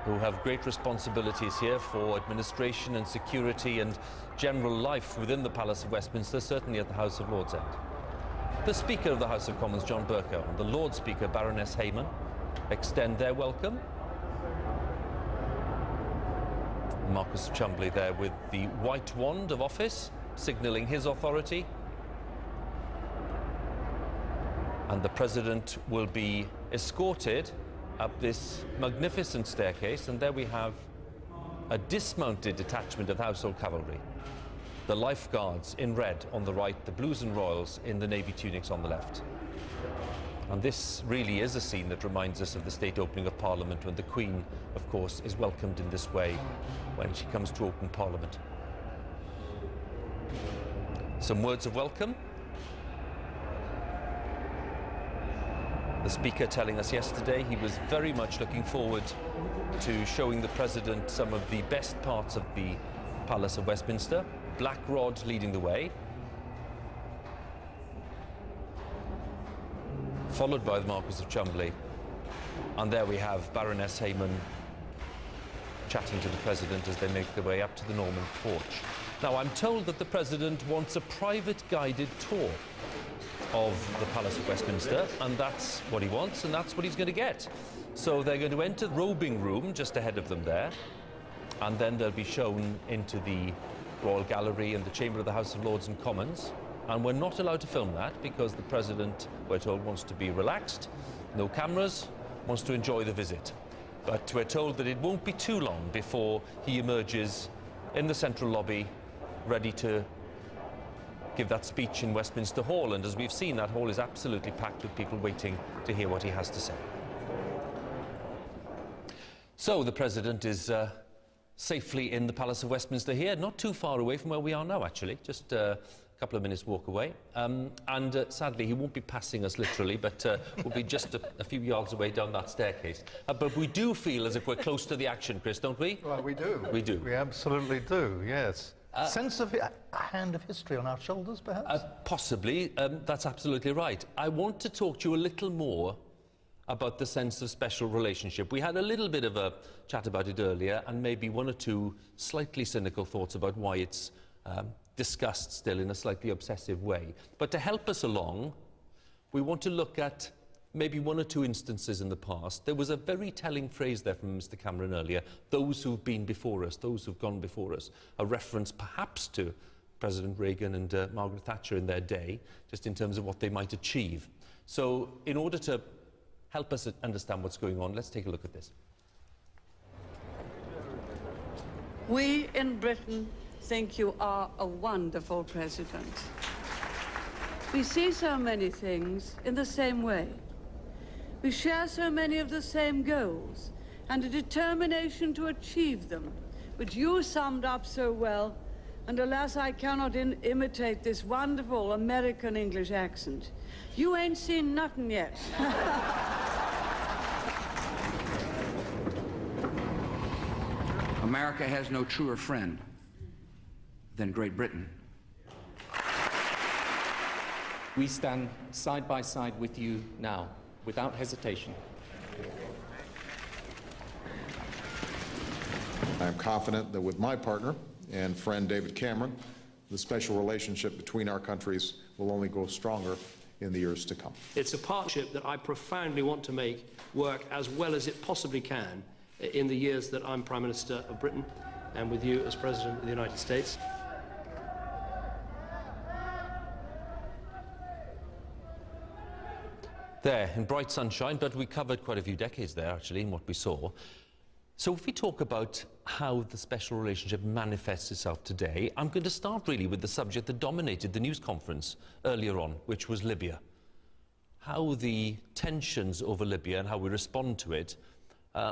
who have great responsibilities here for administration and security and general life within the Palace of Westminster, certainly at the House of Lords end. The Speaker of the House of Commons, John Bercow, and the Lord Speaker, Baroness Hayman, extend their welcome. Marcus Cholmondeley there with the white wand of office, signalling his authority. And the President will be escorted up this magnificent staircase, and there we have a dismounted detachment of household cavalry. The lifeguards in red on the right, the blues and royals in the navy tunics on the left. And this really is a scene that reminds us of the state opening of Parliament, when the Queen, of course, is welcomed in this way when she comes to open Parliament. Some words of welcome. The Speaker telling us yesterday he was very much looking forward to showing the President some of the best parts of the Palace of Westminster. Black Rod leading the way, followed by the Marquis of Cholmondeley. And there we have Baroness Hayman chatting to the President as they make their way up to the Norman porch. Now, I'm told that the President wants a private guided tour of the Palace of Westminster, and that's what he wants, and that's what he's going to get. So they're going to enter the robing room just ahead of them there, and then they'll be shown into the Royal Gallery and the Chamber of the House of Lords and Commons. And we're not allowed to film that because the President, we're told, wants to be relaxed, no cameras, wants to enjoy the visit. But we're told that it won't be too long before he emerges in the central lobby, ready to give that speech in Westminster Hall. And as we've seen, that hall is absolutely packed with people waiting to hear what he has to say. So the President is safely in the Palace of Westminster here, not too far away from where we are now, actually, just a couple of minutes walk away. And sadly, he won't be passing us literally, but we'll be just a few yards away down that staircase. But we do feel as if we're close to the action, Chris, don't we? Well, we do. We do. We absolutely do, yes. Sense of a hand of history on our shoulders, perhaps? Possibly. That's absolutely right. I want to talk to you a little more about the sense of special relationship. We had a little bit of a chat about it earlier, and maybe one or two slightly cynical thoughts about why it's discussed still in a slightly obsessive way. But to help us along, we want to look at maybe one or two instances in the past. There was a very telling phrase there from Mr. Cameron earlier, those who've been before us, those who've gone before us, a reference perhaps to President Reagan and Margaret Thatcher in their day, just in terms of what they might achieve. So in order to help us understand what's going on, let's take a look at this. We in Britain think you are a wonderful president. We see so many things in the same way. We share so many of the same goals and a determination to achieve them, which you summed up so well, and alas, I cannot imitate this wonderful American English accent. You ain't seen nothing yet. America has no truer friend than Great Britain. We stand side by side with you now, without hesitation. I am confident that with my partner and friend David Cameron, the special relationship between our countries will only grow stronger in the years to come. It's a partnership that I profoundly want to make work as well as it possibly can in the years that I'm Prime Minister of Britain and with you as President of the United States. There, in bright sunshine, but we covered quite a few decades there, actually, in what we saw. So if we talk about how the special relationship manifests itself today, I'm going to start really with the subject that dominated the news conference earlier on, which was Libya. How the tensions over Libya and how we respond to it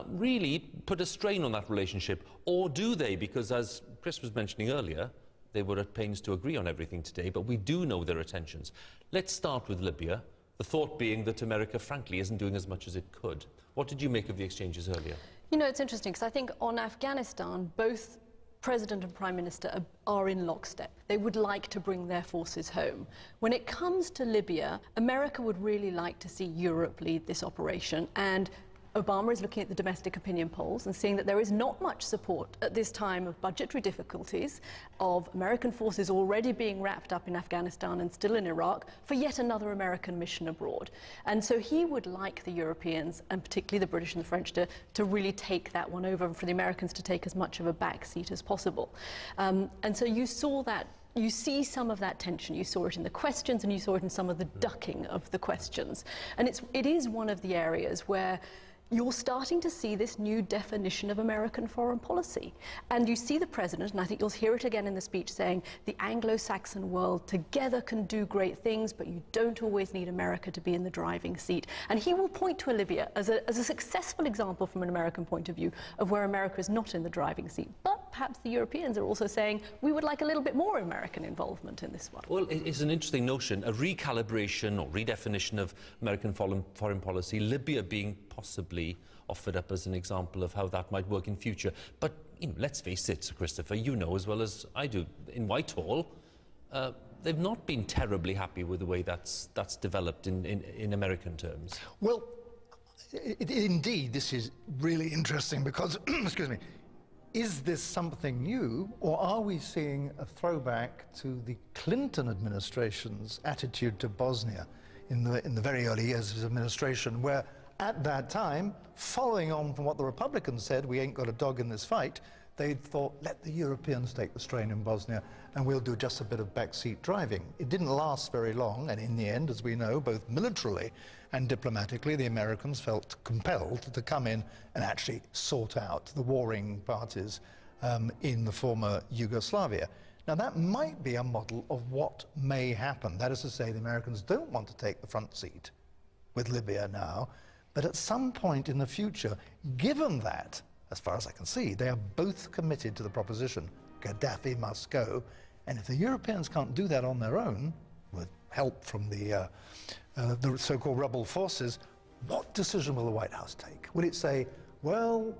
really put a strain on that relationship, or do they? Because as Chris was mentioning earlier, they were at pains to agree on everything today, but we do know there are tensions. Let's start with Libya, the thought being that America, frankly, isn't doing as much as it could. What did you make of the exchanges earlier? You know, it's interesting, because I think on Afghanistan, both President and Prime Minister are in lockstep. They would like to bring their forces home. When it comes to Libya, America would really like to see Europe lead this operation, and Obama is looking at the domestic opinion polls and seeing that there is not much support at this time of budgetary difficulties, of American forces already being wrapped up in Afghanistan and still in Iraq, for yet another American mission abroad. And so he would like the Europeans, and particularly the British and the French, to really take that one over, and for the Americans to take as much of a back seat as possible. And so you saw that you see some of that tension. You saw it in the questions, and you saw it in some of the ducking of the questions. And it is one of the areas where you're starting to see this new definition of American foreign policy. And you see the president, and I think you'll hear it again in the speech, saying the Anglo-Saxon world together can do great things, but you don't always need America to be in the driving seat. And he will point to Libya as a successful example from an American point of view of where America is not in the driving seat. But perhaps the Europeans are also saying we would like a little bit more American involvement in this one. Well, it's an interesting notion, a recalibration or redefinition of American foreign policy, Libya being possibly offered up as an example of how that might work in future. But let's face it, Sir Christopher, you know as well as I do, in Whitehall, they've not been terribly happy with the way that's developed in American terms. Well, indeed, this is really interesting because, excuse me, is this something new, or are we seeing a throwback to the Clinton administration's attitude to Bosnia in the very early years of his administration, where at that time, following on from what the Republicans said, we ain't got a dog in this fight, they thought, let the Europeans take the strain in Bosnia and we'll do just a bit of backseat driving. It didn't last very long, and in the end, as we know, both militarily and diplomatically, the Americans felt compelled to come in and actually sort out the warring parties in the former Yugoslavia. Now, that might be a model of what may happen. That is to say, the Americans don't want to take the front seat with Libya now, but at some point in the future, given that, as far as I can see, they are both committed to the proposition, Gaddafi must go, and if the Europeans can't do that on their own, with help from the so-called rebel forces, what decision will the White House take? Will it say, well,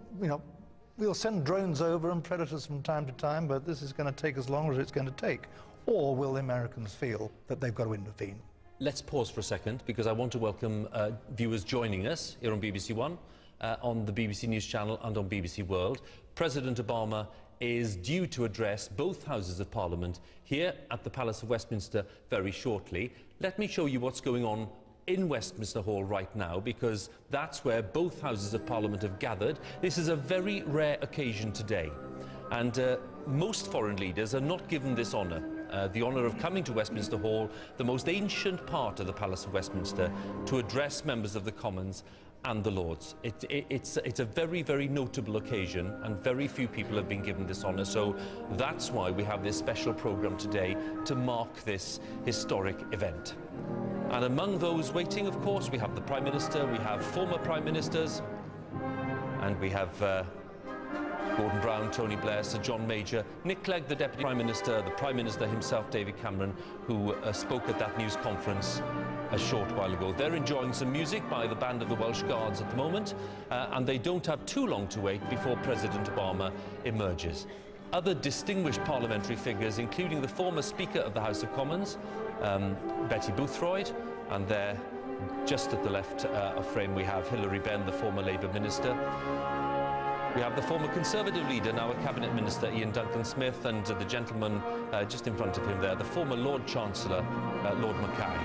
we'll send drones over and predators from time to time, but this is going to take as long as it's going to take? Or will the Americans feel that they've got to intervene? Let's pause for a second, because I want to welcome viewers joining us here on BBC One, on the BBC News Channel and on BBC World. President Obama is due to address both Houses of Parliament here at the Palace of Westminster very shortly. Let me show you what's going on in Westminster Hall right now, because that's where both Houses of Parliament have gathered. This is a very rare occasion today, and most foreign leaders are not given this honour. The honour of coming to Westminster Hall, the most ancient part of the Palace of Westminster, to address members of the Commons and the Lords. It's a very, very notable occasion, and very few people have been given this honour, so that's why we have this special programme today to mark this historic event. And among those waiting, of course, we have the Prime Minister, we have former Prime Ministers, and we have Gordon Brown, Tony Blair, Sir John Major, Nick Clegg, the Deputy Prime Minister, the Prime Minister himself, David Cameron, who spoke at that news conference a short while ago. They're enjoying some music by the Band of the Welsh Guards at the moment, and they don't have too long to wait before President Obama emerges. Other distinguished parliamentary figures, including the former Speaker of the House of Commons, Betty Boothroyd, and there, just at the left of frame, we have Hilary Benn, the former Labour Minister. We have the former Conservative leader, now a Cabinet Minister, Ian Duncan-Smith, and the gentleman just in front of him there, the former Lord Chancellor, Lord Mackay.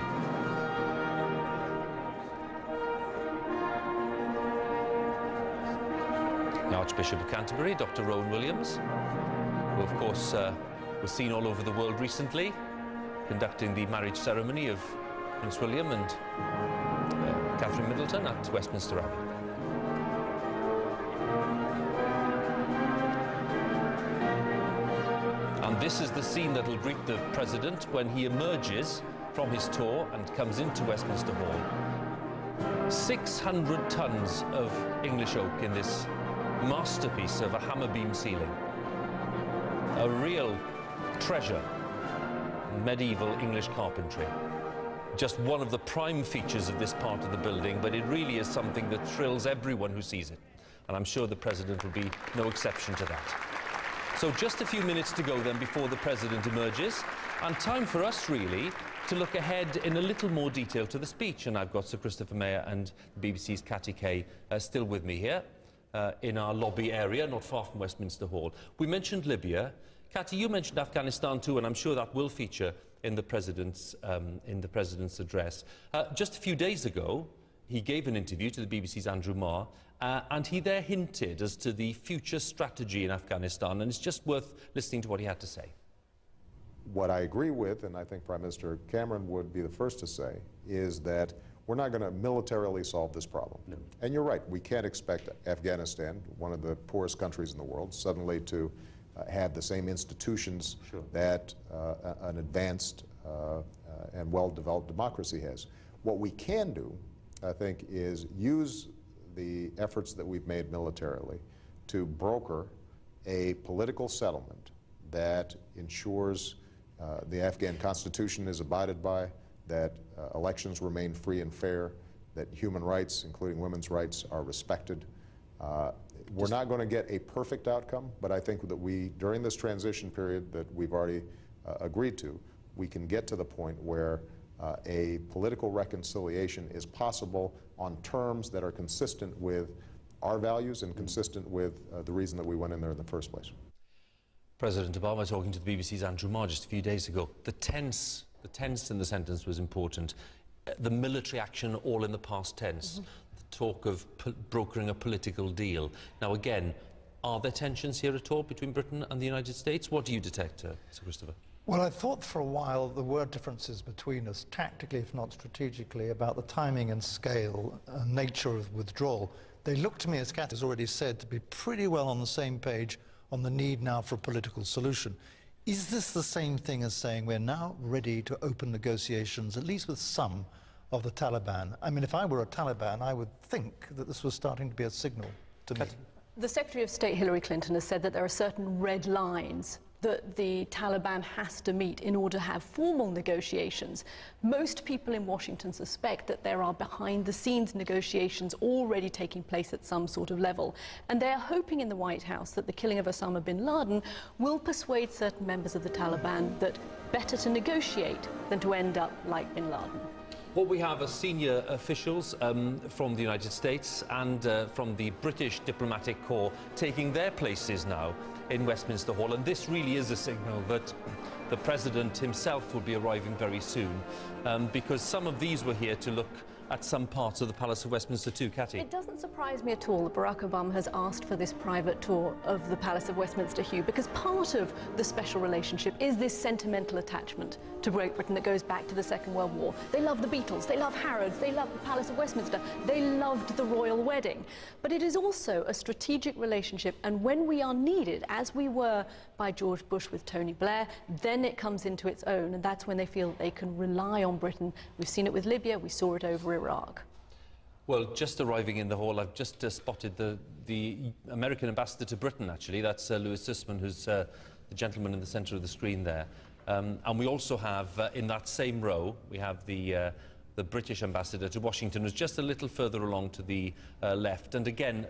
The Archbishop of Canterbury, Dr. Rowan Williams, who of course was seen all over the world recently, conducting the marriage ceremony of Prince William and Catherine Middleton at Westminster Abbey. And this is the scene that will greet the President when he emerges from his tour and comes into Westminster Hall. 600 tons of English oak in this masterpiece of a hammer beam ceiling. A real treasure in medieval English carpentry. Just one of the prime features of this part of the building, but it really is something that thrills everyone who sees it. And I'm sure the President will be no exception to that. So just a few minutes to go then before the President emerges, and time for us really to look ahead in a little more detail to the speech. And I've got Sir Christopher Mayer and BBC's Catty Kay still with me here in our lobby area, not far from Westminster Hall. We mentioned Libya. Catty, you mentioned Afghanistan too, and I'm sure that will feature in the President's address. Just a few days ago, he gave an interview to the BBC's Andrew Marr, and he there hinted as to the future strategy in Afghanistan, and it's just worth listening to what he had to say. What I agree with, and I think Prime Minister Cameron would be the first to say, is that we're not going to militarily solve this problem. No. And you're right, we can't expect Afghanistan, one of the poorest countries in the world, suddenly to have the same institutions that an advanced and well-developed democracy has. What we can do, I think, is use the efforts that we've made militarily to broker a political settlement that ensures the Afghan constitution is abided by, that elections remain free and fair, that human rights, including women's rights, are respected. We're not going to get a perfect outcome, but I think that we, during this transition period that we've already agreed to, we can get to the point where a political reconciliation is possible on terms that are consistent with our values and consistent with the reason that we went in there in the first place. President Obama talking to the BBC's Andrew Marr just a few days ago. The tense in the sentence was important. The military action all in the past tense. The talk of brokering a political deal. Now again, are there tensions here at all between Britain and the United States? What do you detect, Sir Christopher? Well, I thought for a while there were differences between us, tactically if not strategically, about the timing and scale and nature of withdrawal. They look to me, as Cathy has already said, to be pretty well on the same page on the need now for a political solution. Is this the same thing as saying we're now ready to open negotiations, at least with some of the Taliban? I mean, if I were a Taliban, I would think that this was starting to be a signal to me. The Secretary of State Hillary Clinton has said that there are certain red lines that the Taliban has to meet in order to have formal negotiations. Most people in Washington suspect that there are behind-the-scenes negotiations already taking place at some sort of level. And they're hoping in the White House that the killing of Osama bin Laden will persuade certain members of the Taliban that better to negotiate than to end up like bin Laden. What we have are senior officials from the United States and from the British diplomatic corps taking their places now in Westminster Hall, and this really is a signal that the President himself will be arriving very soon, because some of these were here to look at some parts of the Palace of Westminster too. Cathy? It doesn't surprise me at all that Barack Obama has asked for this private tour of the Palace of Westminster, Hugh, because part of the special relationship is this sentimental attachment to Great Britain that goes back to the Second World War. They love the Beatles, they love Harrods, they love the Palace of Westminster, they loved the royal wedding. But it is also a strategic relationship, and when we are needed, as we were by George Bush with Tony Blair, then it comes into its own, and that's when they feel they can rely on Britain. We've seen it with Libya, we saw it over Iraq. Well, just arriving in the hall, I've just spotted the American ambassador to Britain, actually. That's Louis Sussman, who's the gentleman in the centre of the screen there. And we also have, in that same row, we have the British ambassador to Washington, who's just a little further along to the left. And again,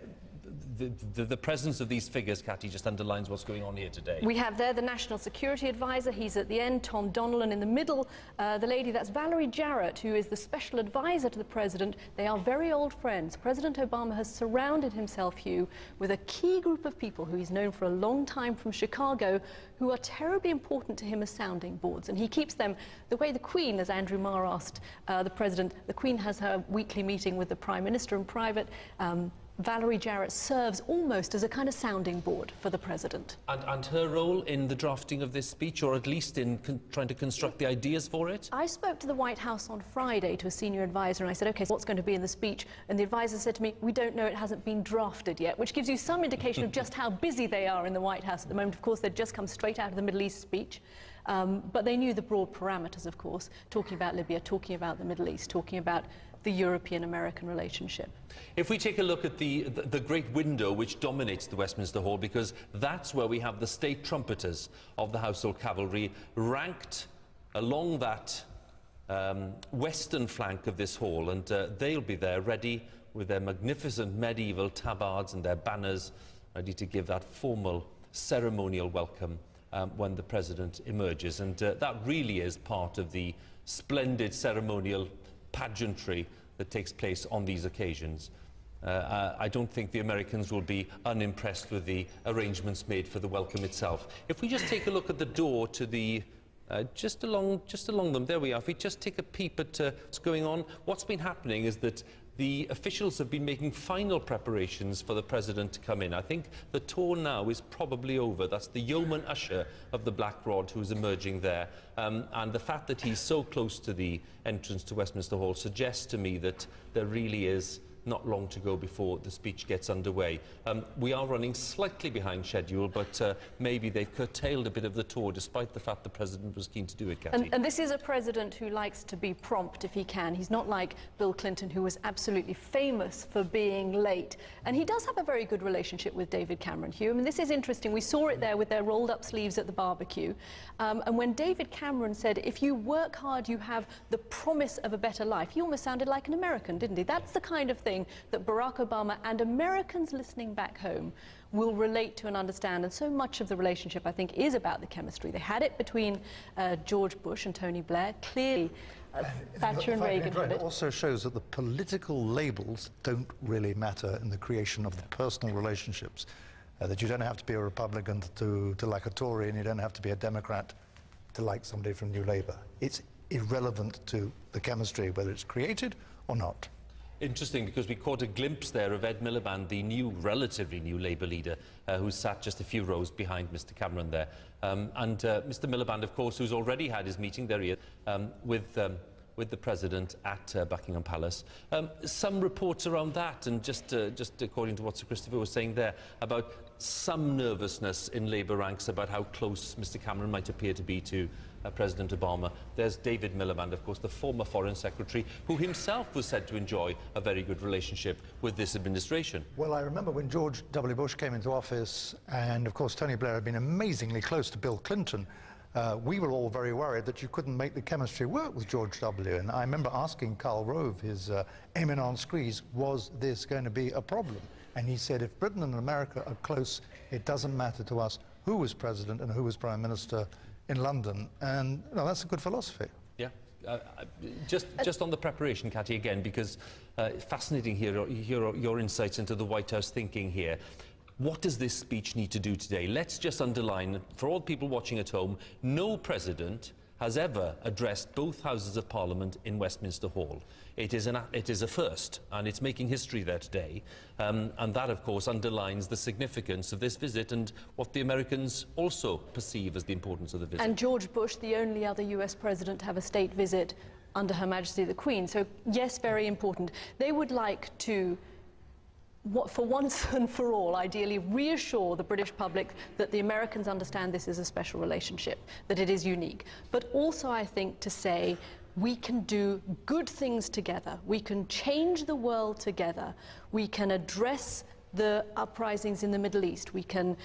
the presence of these figures, Cathy, just underlines what's going on here today. We have there the National Security Advisor, he's at the end, Tom Donnellan in the middle, the lady, that's Valerie Jarrett, who is the Special Advisor to the President. They are very old friends. President Obama has surrounded himself, Hugh, with a key group of people who he's known for a long time from Chicago, who are terribly important to him as sounding boards, and he keeps them the way the Queen, as Andrew Marr asked the President, the Queen has her weekly meeting with the Prime Minister in private. Valerie Jarrett serves almost as a kind of sounding board for the President. And her role in the drafting of this speech, or at least in trying to construct the ideas for it? I spoke to the White House on Friday to a senior advisor, and I said, OK, so what's going to be in the speech? And the advisor said to me, we don't know, it hasn't been drafted yet, which gives you some indication of just how busy they are in the White House at the moment. Of course, they'd just come straight out of the Middle East speech. But they knew the broad parameters, of course, talking about Libya, talking about the Middle East, talking about the European-American relationship. If we take a look at the great window which dominates the Westminster Hall, because that's where we have the state trumpeters of the Household Cavalry ranked along that western flank of this hall, and they'll be there ready with their magnificent medieval tabards and their banners, ready to give that formal ceremonial welcome when the President emerges. And that really is part of the splendid ceremonial pageantry that takes place on these occasions. I don't think the Americans will be unimpressed with the arrangements made for the welcome itself. If we just take a look at the door to the just along them, there we are. If we just take a peep at what's going on, what's been happening is that the officials have been making final preparations for the president to come in. I think the tour now is probably over. That's the yeoman usher of the Black Rod who's emerging there. And the fact that he's so close to the entrance to Westminster Hall suggests to me that there really is not long to go before the speech gets underway. We are running slightly behind schedule, but maybe they've curtailed a bit of the tour, despite the fact the president was keen to do it, Cathy. And this is a president who likes to be prompt if he can. He's not like Bill Clinton, who was absolutely famous for being late. And he does have a very good relationship with David Cameron, Hugh. I mean, this is interesting. We saw it there with their rolled-up sleeves at the barbecue. And when David Cameron said, if you work hard, you have the promise of a better life, he almost sounded like an American, didn't he? That's the kind of thing that Barack Obama and Americans listening back home will relate to and understand. And so much of the relationship, I think, is about the chemistry. They had it between George Bush and Tony Blair. Clearly, Thatcher and Reagan had it. It also shows that the political labels don't really matter in the creation of the personal relationships. That you don't have to be a Republican to like a Tory, and you don't have to be a Democrat to like somebody from New Labour. It's irrelevant to the chemistry, whether it's created or not. Interesting, because we caught a glimpse there of Ed Miliband, the relatively new Labour leader, who sat just a few rows behind Mr Cameron there. Mr Miliband, of course, who's already had his meeting there with the President at Buckingham Palace. Some reports around that, and just according to what Sir Christopher was saying there, about some nervousness in Labour ranks about how close Mr Cameron might appear to be to President Obama. There's David Miliband, of course, the former Foreign Secretary, who himself was said to enjoy a very good relationship with this administration. Well, I remember when George W. Bush came into office, and of course Tony Blair had been amazingly close to Bill Clinton. We were all very worried that you couldn't make the chemistry work with George W. And I remember asking Karl Rove, his eminent screes, was this going to be a problem? And he said, if Britain and America are close, it doesn't matter to us who was president and who was prime minister in London. And that's a good philosophy. Yeah. Just on the preparation, Cathy, again, because fascinating here, your insights into the White House thinking here. What does this speech need to do today? Let's just underline, for all people watching at home, no president has ever addressed both Houses of Parliament in Westminster Hall. It is a first, and it's making history there today. And that, of course, underlines the significance of this visit and what the Americans also perceive as the importance of the visit. And George Bush, the only other US president to have a state visit under Her Majesty the Queen. So, yes, very important. They would like to, for once and for all, ideally reassure the British public that the Americans understand this is a special relationship, that it is unique. But also, I think, to say we can do good things together. We can change the world together. We can address the uprisings in the Middle East. We can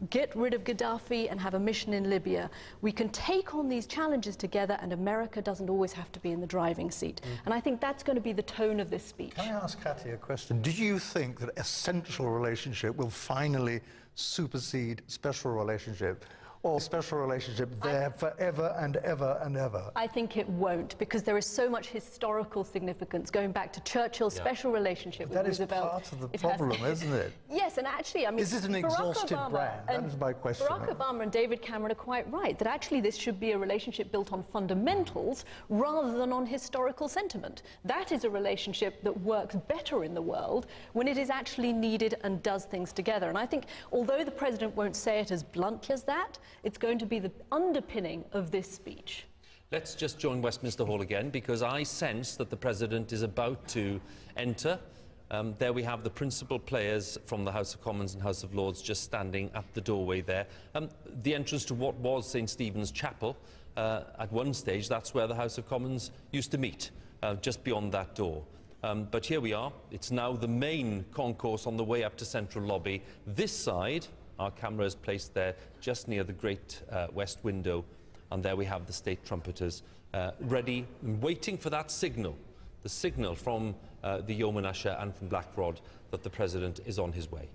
get rid of Gaddafi and have a mission in Libya. We can take on these challenges together, and America doesn't always have to be in the driving seat. And I think that's going to be the tone of this speech. Can I ask Cathy a question? Do you think that essential relationship will finally supersede special relationship? Or special relationship there forever and ever and ever? I think it won't, because there is so much historical significance going back to Churchill's special relationship with Roosevelt. That is part of the problem, isn't it? Yes, and actually, I mean, is it an exhaustive brand? That is my question. Barack Obama and David Cameron are quite right, that actually this should be a relationship built on fundamentals rather than on historical sentiment. That is a relationship that works better in the world when it is actually needed and does things together. And I think, although the president won't say it as bluntly as that, it's going to be the underpinning of this speech. Let's just join Westminster Hall again, because I sense that the President is about to enter. There we have the principal players from the House of Commons and House of Lords just standing at the doorway there. The entrance to what was St Stephen's Chapel, at one stage, that's where the House of Commons used to meet, just beyond that door. But here we are. It's now the main concourse on the way up to Central Lobby. This side, our camera is placed there just near the great west window, and there we have the state trumpeters ready and waiting for that signal, the signal from the yeoman usher and from Black Rod that the President is on his way.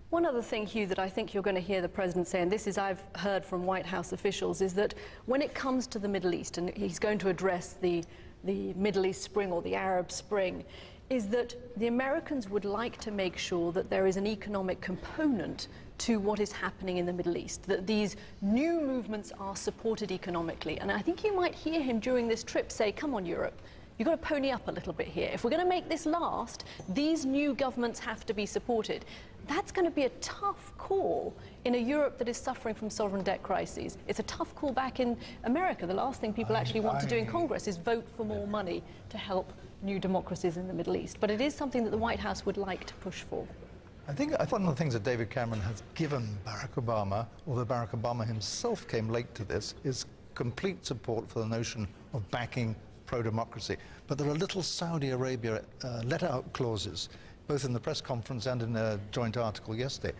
One other thing, Hugh, that I think you're going to hear the President say, and this is I've heard from White House officials, is that when it comes to the Middle East, and he's going to address the Middle East Spring or the Arab Spring, is that the Americans would like to make sure that there is an economic component to what is happening in the Middle East, that these new movements are supported economically. And I think you might hear him during this trip say, come on, Europe, you've got to pony up a little bit here. If we're going to make this last, these new governments have to be supported. That's going to be a tough call in a Europe that is suffering from sovereign debt crises. It's a tough call back in America. The last thing people actually want to do in Congress is vote for more money to help new democracies in the Middle East. But it is something that the White House would like to push for. I think one of the things that David Cameron has given Barack Obama, although Barack Obama himself came late to this, is complete support for the notion of backing pro-democracy. But there are little Saudi Arabia let-out clauses, both in the press conference and in a joint article yesterday.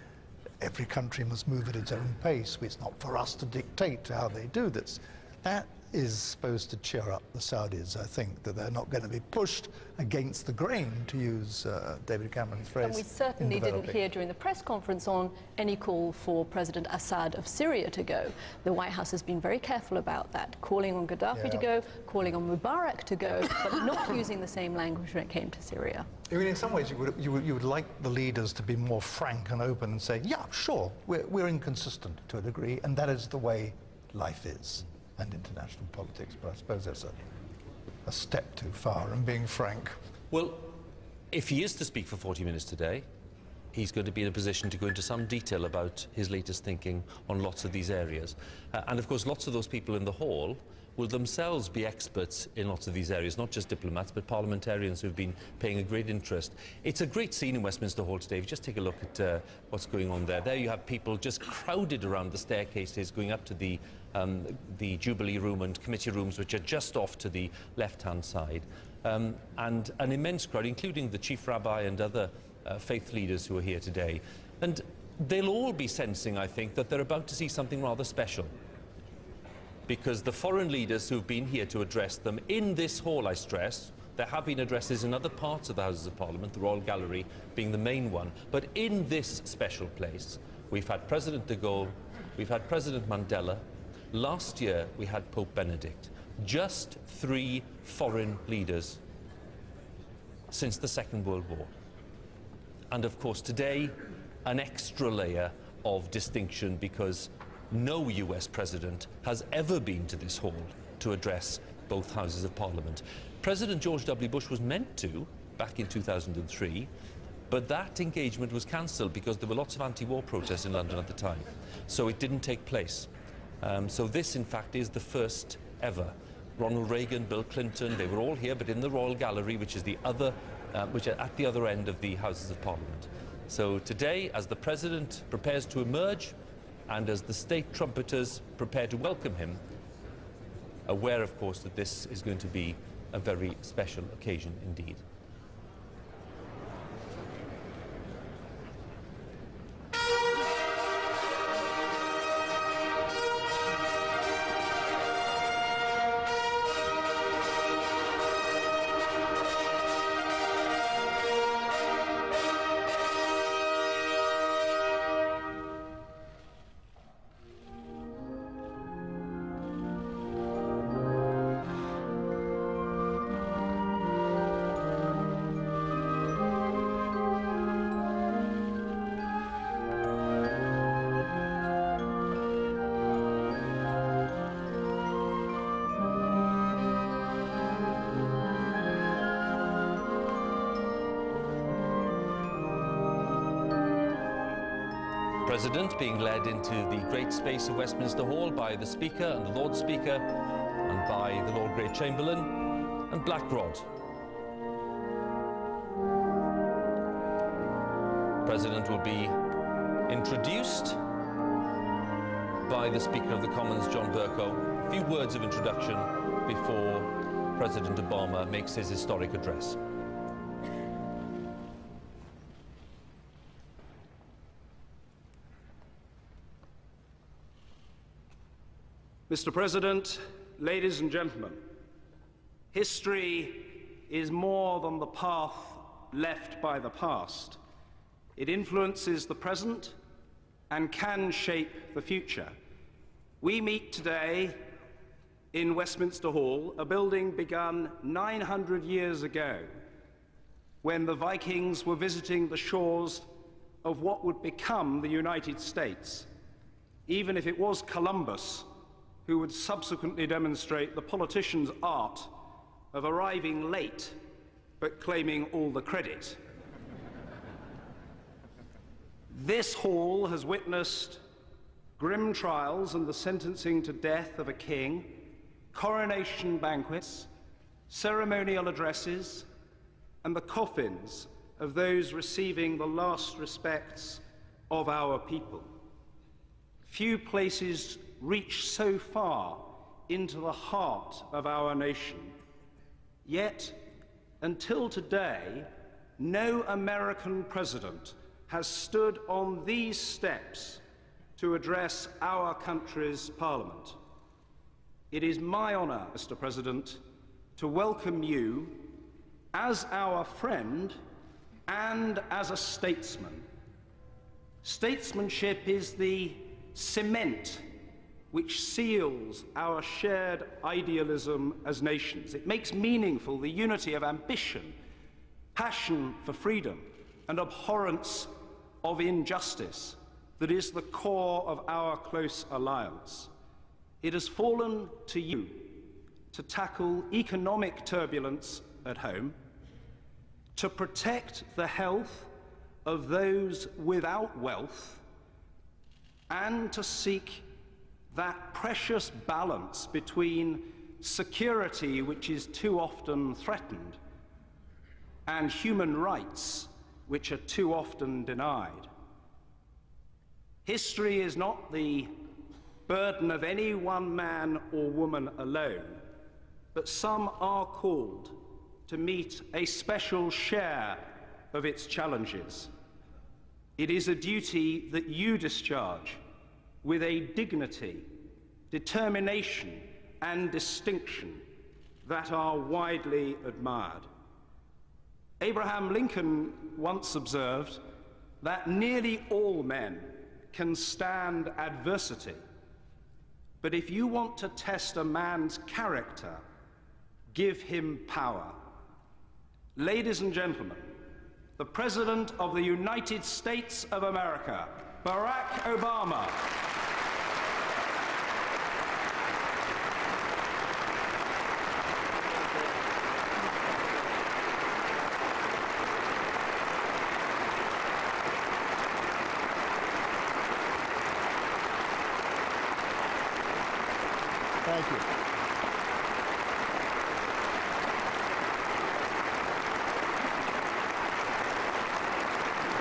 Every country must move at its own pace. It's not for us to dictate how they do this. That is supposed to cheer up the Saudis, I think, that they're not going to be pushed against the grain, to use David Cameron's phrase. And we certainly didn't hear during the press conference on any call for President Assad of Syria to go. The White House has been very careful about that, calling on Gaddafi to go, calling on Mubarak to go, but not using the same language when it came to Syria. I mean, in some ways, you would like the leaders to be more frank and open and say, yeah, sure, we're inconsistent to a degree, and that is the way life is. And international politics, but I suppose that's a step too far in being frank. Well, if he is to speak for 40 minutes today, he's going to be in a position to go into some detail about his latest thinking on lots of these areas. And of course, lots of those people in the hall will themselves be experts in lots of these areas, not just diplomats, but parliamentarians who've been paying a great interest. It's a great scene in Westminster Hall today. If you just take a look at what's going on there. There you have people just crowded around the staircases going up to the Jubilee Room and committee rooms, which are just off to the left-hand side. And an immense crowd, including the Chief Rabbi and other faith leaders who are here today. And they'll all be sensing, I think, that they're about to see something rather special. Because the foreign leaders who've been here to address them in this hall, I stress, there have been addresses in other parts of the Houses of Parliament, the Royal Gallery being the main one, but in this special place, we've had President de Gaulle, we've had President Mandela, last year we had Pope Benedict. Just 3 foreign leaders since the Second World War. And of course today, an extra layer of distinction, because no US president has ever been to this hall to address both Houses of Parliament. President George W. Bush was meant to, back in 2003, but that engagement was cancelled because there were lots of anti-war protests in London at the time. So it didn't take place. So this, in fact, is the first ever. Ronald Reagan, Bill Clinton, they were all here, but in the Royal Gallery, which is the other, which are at the other end of the Houses of Parliament. So today, as the President prepares to emerge, and as the state trumpeters prepare to welcome him, aware, of course, that this is going to be a very special occasion indeed. President being led into the great space of Westminster Hall by the Speaker and the Lord Speaker and by the Lord Great Chamberlain and Black Rod. President will be introduced by the Speaker of the Commons, John Bercow. A few words of introduction before President Obama makes his historic address. Mr. President, ladies and gentlemen, history is more than the path left by the past. It influences the present and can shape the future. We meet today in Westminster Hall, a building begun 900 years ago, when the Vikings were visiting the shores of what would become the United States, even if it was Columbus who would subsequently demonstrate the politician's art of arriving late but claiming all the credit. This hall has witnessed grim trials and the sentencing to death of a king, coronation banquets, ceremonial addresses, and the coffins of those receiving the last respects of our people. Few places reach so far into the heart of our nation. Yet, until today, no American president has stood on these steps to address our country's parliament. It is my honor, Mr. President, to welcome you as our friend and as a statesman. Statesmanship is the cement which seals our shared idealism as nations. It makes meaningful the unity of ambition, passion for freedom, and abhorrence of injustice that is the core of our close alliance. It has fallen to you to tackle economic turbulence at home, to protect the health of those without wealth, and to seek that precious balance between security, which is too often threatened, and human rights, which are too often denied. History is not the burden of any one man or woman alone, but some are called to meet a special share of its challenges. It is a duty that you discharge with a dignity, determination, and distinction that are widely admired. Abraham Lincoln once observed that nearly all men can stand adversity, but if you want to test a man's character, give him power. Ladies and gentlemen, the President of the United States of America, Barack Obama. Thank you.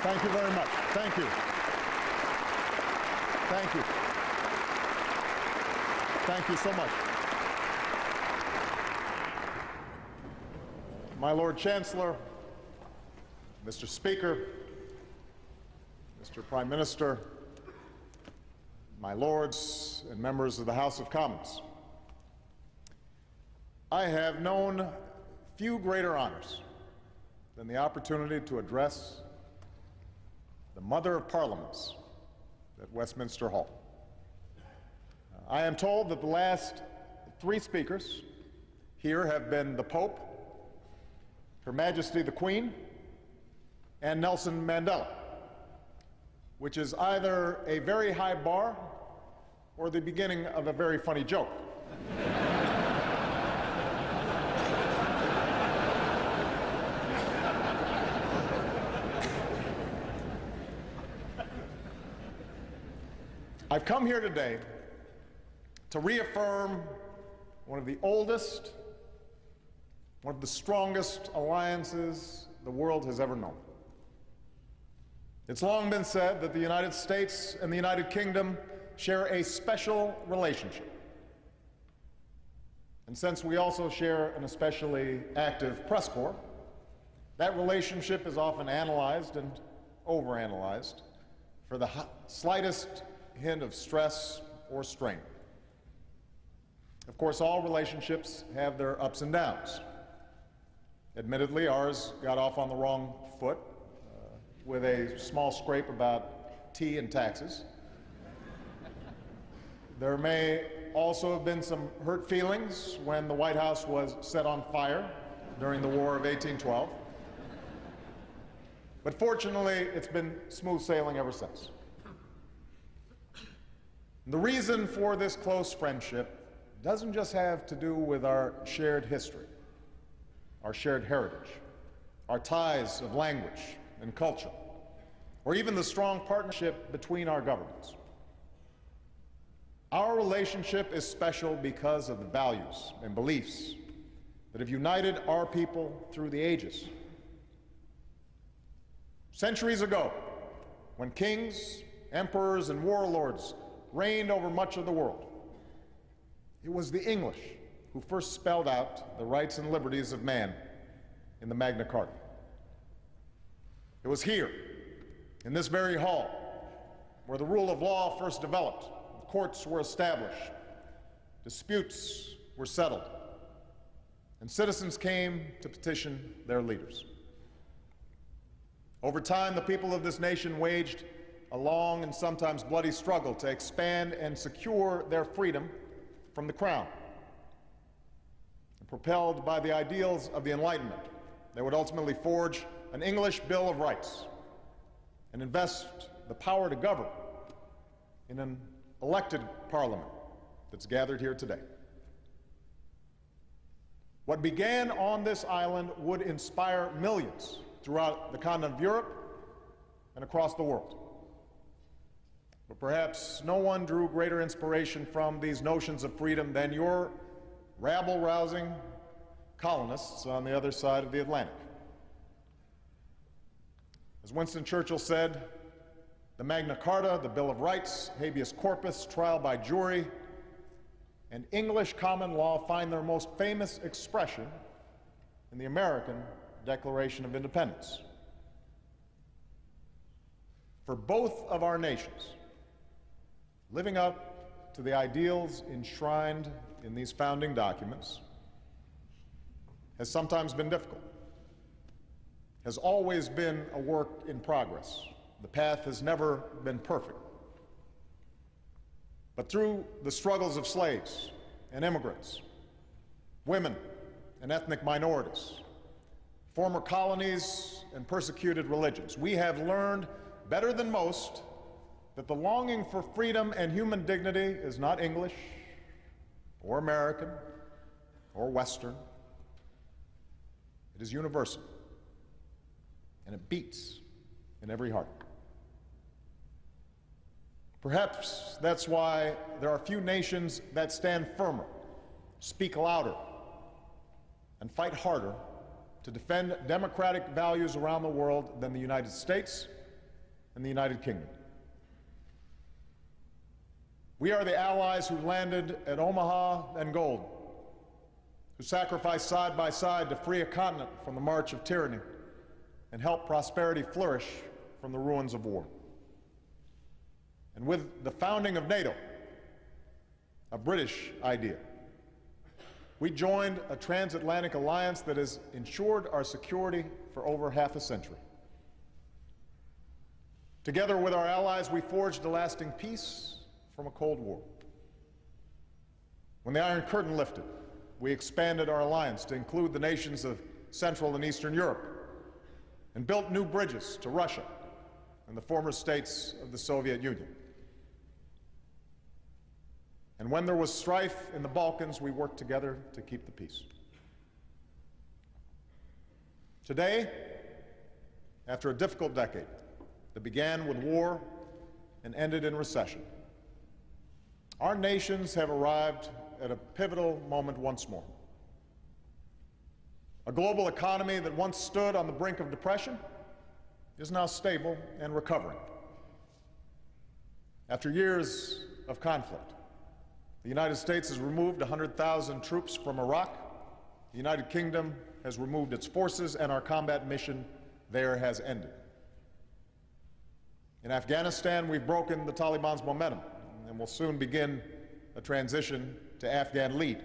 Thank you very much. Thank you. Thank you. Thank you so much. My Lord Chancellor, Mr. Speaker, Mr. Prime Minister, my lords and members of the House of Commons, I have known few greater honors than the opportunity to address the Mother of Parliaments at Westminster Hall. I am told that the last three speakers here have been the Pope, Her Majesty the Queen, and Nelson Mandela, which is either a very high bar or the beginning of a very funny joke. I've come here today to reaffirm one of the oldest, one of the strongest alliances the world has ever known. It's long been said that the United States and the United Kingdom share a special relationship. And since we also share an especially active press corps, that relationship is often analyzed and overanalyzed for the slightest hint of stress or strain. Of course, all relationships have their ups and downs. Admittedly, ours got off on the wrong foot with a small scrape about tea and taxes. There may also have been some hurt feelings when the White House was set on fire during the War of 1812. But fortunately, it's been smooth sailing ever since. The reason for this close friendship doesn't just have to do with our shared history. our shared heritage, our ties of language and culture, or even the strong partnership between our governments. Our relationship is special because of the values and beliefs that have united our people through the ages. Centuries ago, when kings, emperors, and warlords reigned over much of the world, it was the English who first spelled out the rights and liberties of man in the Magna Carta. It was here, in this very hall, where the rule of law first developed, courts were established, disputes were settled, and citizens came to petition their leaders. Over time, the people of this nation waged a long and sometimes bloody struggle to expand and secure their freedom from the crown. And propelled by the ideals of the Enlightenment, they would ultimately forge an English Bill of Rights and invest the power to govern in an elected parliament that's gathered here today. What began on this island would inspire millions throughout the continent of Europe and across the world. But perhaps no one drew greater inspiration from these notions of freedom than your rabble-rousing colonists on the other side of the Atlantic. As Winston Churchill said, the Magna Carta, the Bill of Rights, habeas corpus, trial by jury, and English common law find their most famous expression in the American Declaration of Independence. For both of our nations, living up to the ideals enshrined in these founding documents has sometimes been difficult, has always been a work in progress. The path has never been perfect. But through the struggles of slaves and immigrants, women and ethnic minorities, former colonies and persecuted religions, we have learned better than most that the longing for freedom and human dignity is not English or American or Western. It is universal, and it beats in every heart. Perhaps that's why there are few nations that stand firmer, speak louder, and fight harder to defend democratic values around the world than the United States and the United Kingdom. We are the allies who landed at Omaha and Gold, who sacrificed side by side to free a continent from the march of tyranny and help prosperity flourish from the ruins of war. And with the founding of NATO, a British idea, we joined a transatlantic alliance that has ensured our security for over half a century. Together with our allies, we forged a lasting peace from a Cold War. When the Iron Curtain lifted, we expanded our alliance to include the nations of Central and Eastern Europe and built new bridges to Russia and the former states of the Soviet Union. And when there was strife in the Balkans, we worked together to keep the peace. Today, after a difficult decade that began with war and ended in recession, our nations have arrived at a pivotal moment once more. A global economy that once stood on the brink of depression is now stable and recovering. After years of conflict, the United States has removed 100,000 troops from Iraq. The United Kingdom has removed its forces, and our combat mission there has ended. In Afghanistan, we've broken the Taliban's momentum and will soon begin a transition to Afghan lead.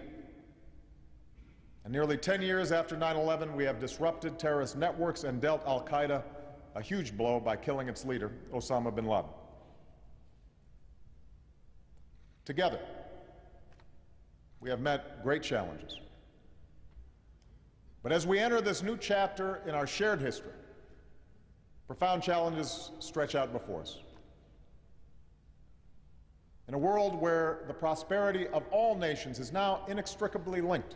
And nearly 10 years after 9/11, we have disrupted terrorist networks and dealt al-Qaeda a huge blow by killing its leader, Osama bin Laden. Together, we have met great challenges. But as we enter this new chapter in our shared history, profound challenges stretch out before us. In a world where the prosperity of all nations is now inextricably linked,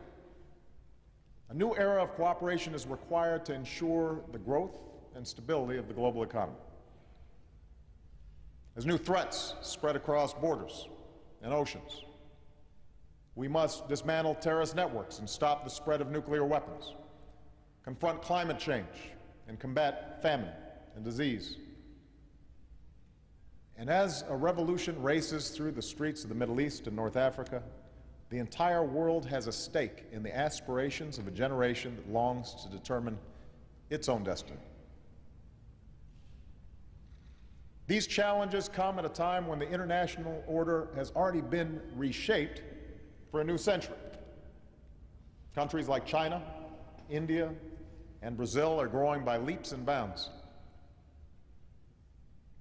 A new era of cooperation is required to ensure the growth and stability of the global economy. As new threats spread across borders and oceans, we must dismantle terrorist networks and stop the spread of nuclear weapons, confront climate change, and combat famine and disease. And as a revolution races through the streets of the Middle East and North Africa, the entire world has a stake in the aspirations of a generation that longs to determine its own destiny. These challenges come at a time when the international order has already been reshaped for a new century. Countries like China, India, and Brazil are growing by leaps and bounds.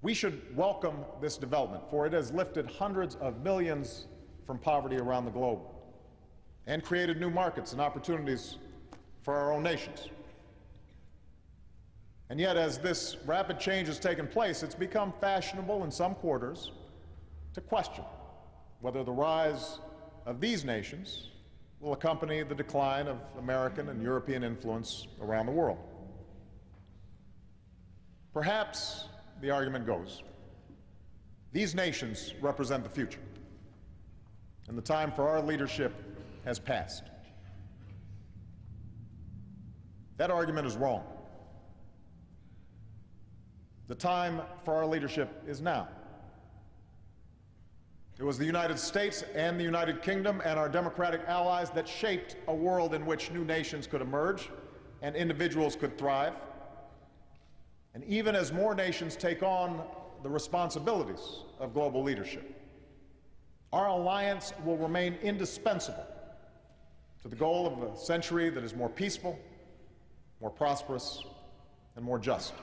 We should welcome this development, for it has lifted hundreds of millions from poverty around the globe and created new markets and opportunities for our own nations. And yet, as this rapid change has taken place, it's become fashionable in some quarters to question whether the rise of these nations will accompany the decline of American and European influence around the world. Perhaps, the argument goes, these nations represent the future, and the time for our leadership has passed. That argument is wrong. The time for our leadership is now. It was the United States and the United Kingdom and our democratic allies that shaped a world in which new nations could emerge and individuals could thrive. And even as more nations take on the responsibilities of global leadership, our alliance will remain indispensable to the goal of a century that is more peaceful, more prosperous, and more just.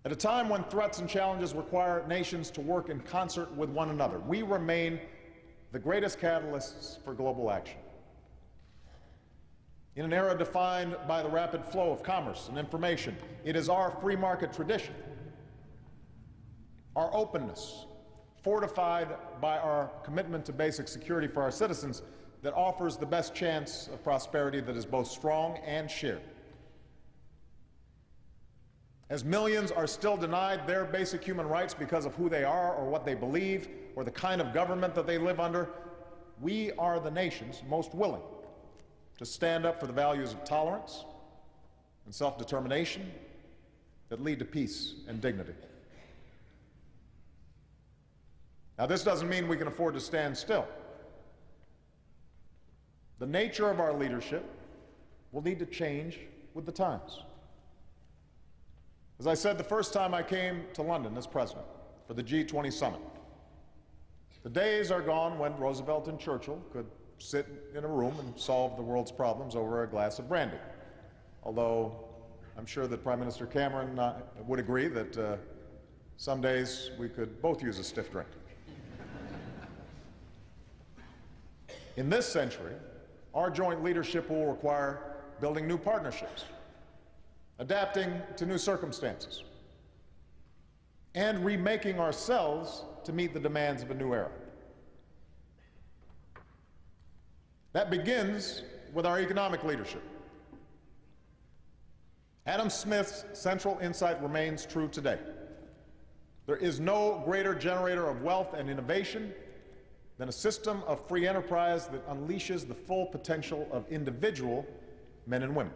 At a time when threats and challenges require nations to work in concert with one another, we remain the greatest catalysts for global action. In an era defined by the rapid flow of commerce and information, it is our free market tradition, our openness, fortified by our commitment to basic security for our citizens, that offers the best chance of prosperity that is both strong and shared. As millions are still denied their basic human rights because of who they are or what they believe or the kind of government that they live under, we are the nations most willing to stand up for the values of tolerance and self-determination that lead to peace and dignity. Now, this doesn't mean we can afford to stand still. The nature of our leadership will need to change with the times. As I said the first time I came to London as president for the G20 summit, the days are gone when Roosevelt and Churchill could sit in a room and solve the world's problems over a glass of brandy. Although I'm sure that Prime Minister Cameron would agree that some days we could both use a stiff drink. In this century, our joint leadership will require building new partnerships, adapting to new circumstances, and remaking ourselves to meet the demands of a new era. That begins with our economic leadership. Adam Smith's central insight remains true today. There is no greater generator of wealth and innovation than a system of free enterprise that unleashes the full potential of individual men and women.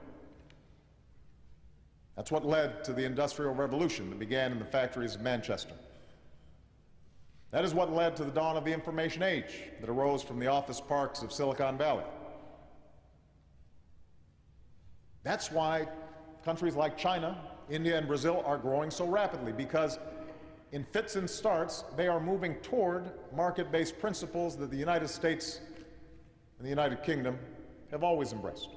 That's what led to the Industrial Revolution that began in the factories of Manchester. That is what led to the dawn of the information age that arose from the office parks of Silicon Valley. That's why countries like China, India, and Brazil are growing so rapidly, because in fits and starts, they are moving toward market-based principles that the United States and the United Kingdom have always embraced.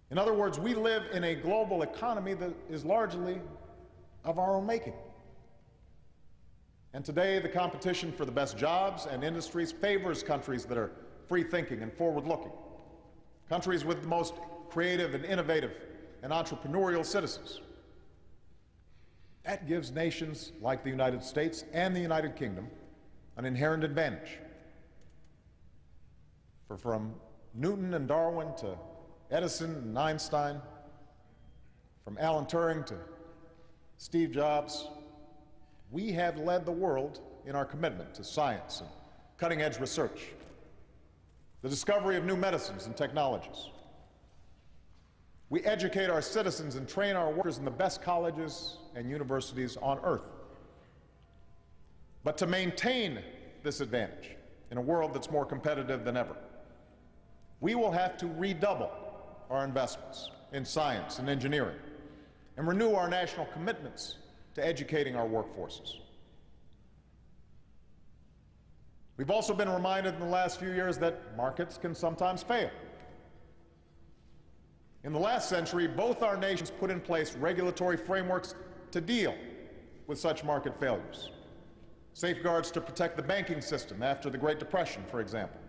In other words, we live in a global economy that is largely of our own making. And today, the competition for the best jobs and industries favors countries that are free-thinking and forward-looking, countries with the most creative and innovative and entrepreneurial citizens. That gives nations like the United States and the United Kingdom an inherent advantage. For from Newton and Darwin to Edison and Einstein, from Alan Turing to Steve Jobs, we have led the world in our commitment to science and cutting-edge research, the discovery of new medicines and technologies. We educate our citizens and train our workers in the best colleges and universities on earth. But to maintain this advantage in a world that's more competitive than ever, we will have to redouble our investments in science and engineering and renew our national commitments to educating our workforces. We've also been reminded in the last few years that markets can sometimes fail. In the last century, both our nations put in place regulatory frameworks to deal with such market failures. Safeguards to protect the banking system after the Great Depression, for example.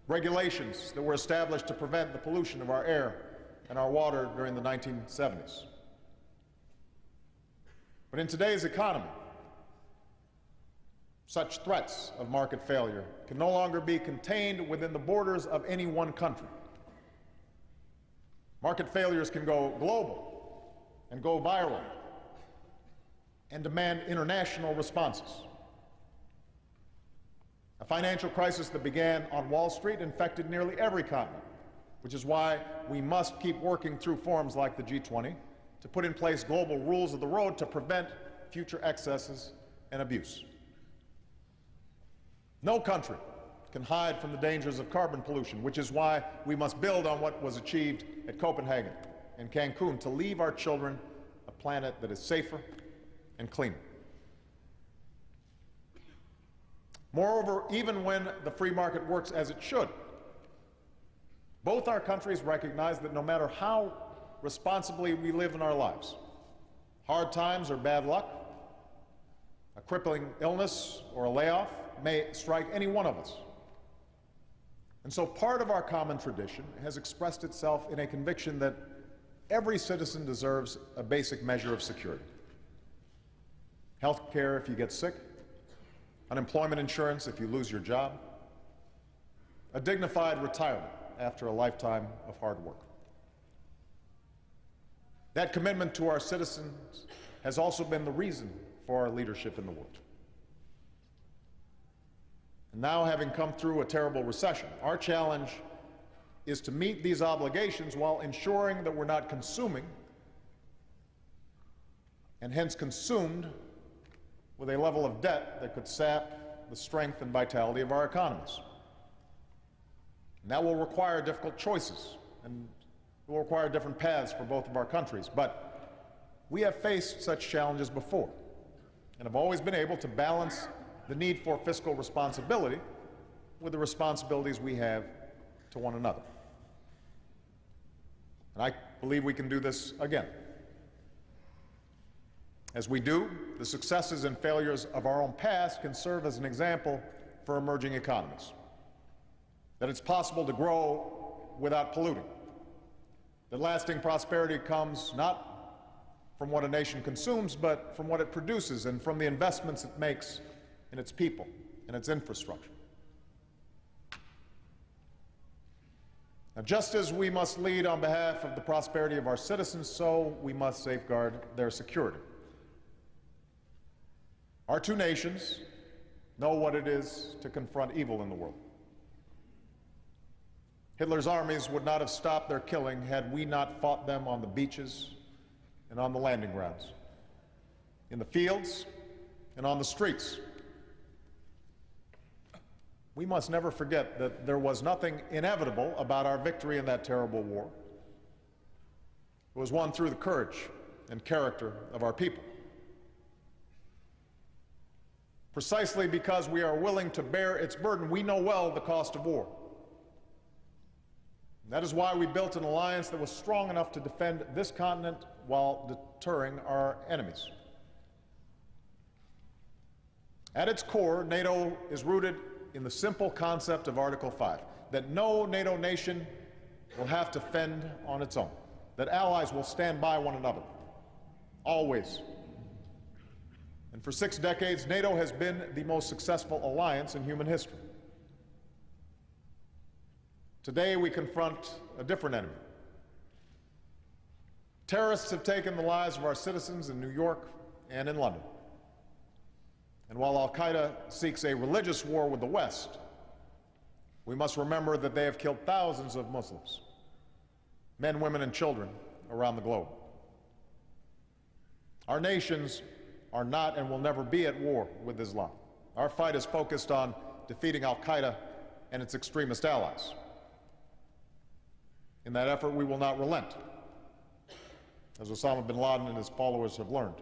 Regulations that were established to prevent the pollution of our air and our water during the 1970s. But in today's economy, such threats of market failure can no longer be contained within the borders of any one country. Market failures can go global and go viral and demand international responses. A financial crisis that began on Wall Street infected nearly every continent, which is why we must keep working through forums like the G20 to put in place global rules of the road to prevent future excesses and abuse. No country can hide from the dangers of carbon pollution, which is why we must build on what was achieved at Copenhagen and Cancun to leave our children a planet that is safer and cleaner. Moreover, even when the free market works as it should, both our countries recognize that no matter how responsibly we live in our lives, hard times or bad luck, a crippling illness or a layoff may strike any one of us. And so part of our common tradition has expressed itself in a conviction that every citizen deserves a basic measure of security. Health care if you get sick, unemployment insurance if you lose your job, a dignified retirement after a lifetime of hard work. That commitment to our citizens has also been the reason for our leadership in the world. And now, having come through a terrible recession, our challenge is to meet these obligations while ensuring that we're not consuming and hence consumed with a level of debt that could sap the strength and vitality of our economies. And that will require difficult choices, and it will require different paths for both of our countries. But we have faced such challenges before, and have always been able to balance the need for fiscal responsibility with the responsibilities we have to one another. And I believe we can do this again. As we do, the successes and failures of our own past can serve as an example for emerging economies. That it's possible to grow without polluting. That lasting prosperity comes not from what a nation consumes, but from what it produces and from the investments it makes in its people and its infrastructure. Now, just as we must lead on behalf of the prosperity of our citizens, so we must safeguard their security. Our two nations know what it is to confront evil in the world. Hitler's armies would not have stopped their killing had we not fought them on the beaches and on the landing grounds, in the fields and on the streets. We must never forget that there was nothing inevitable about our victory in that terrible war. It was won through the courage and character of our people. Precisely because we are willing to bear its burden, we know well the cost of war. And that is why we built an alliance that was strong enough to defend this continent while deterring our enemies. At its core, NATO is rooted in the simple concept of Article 5, that no NATO nation will have to fend on its own, that allies will stand by one another, always. And for 6 decades, NATO has been the most successful alliance in human history. Today we confront a different enemy. Terrorists have taken the lives of our citizens in New York and in London. And while al-Qaeda seeks a religious war with the West, we must remember that they have killed thousands of Muslims, men, women, and children around the globe. Our nations are not and will never be at war with Islam. Our fight is focused on defeating al-Qaeda and its extremist allies. In that effort, we will not relent, as Osama bin Laden and his followers have learned.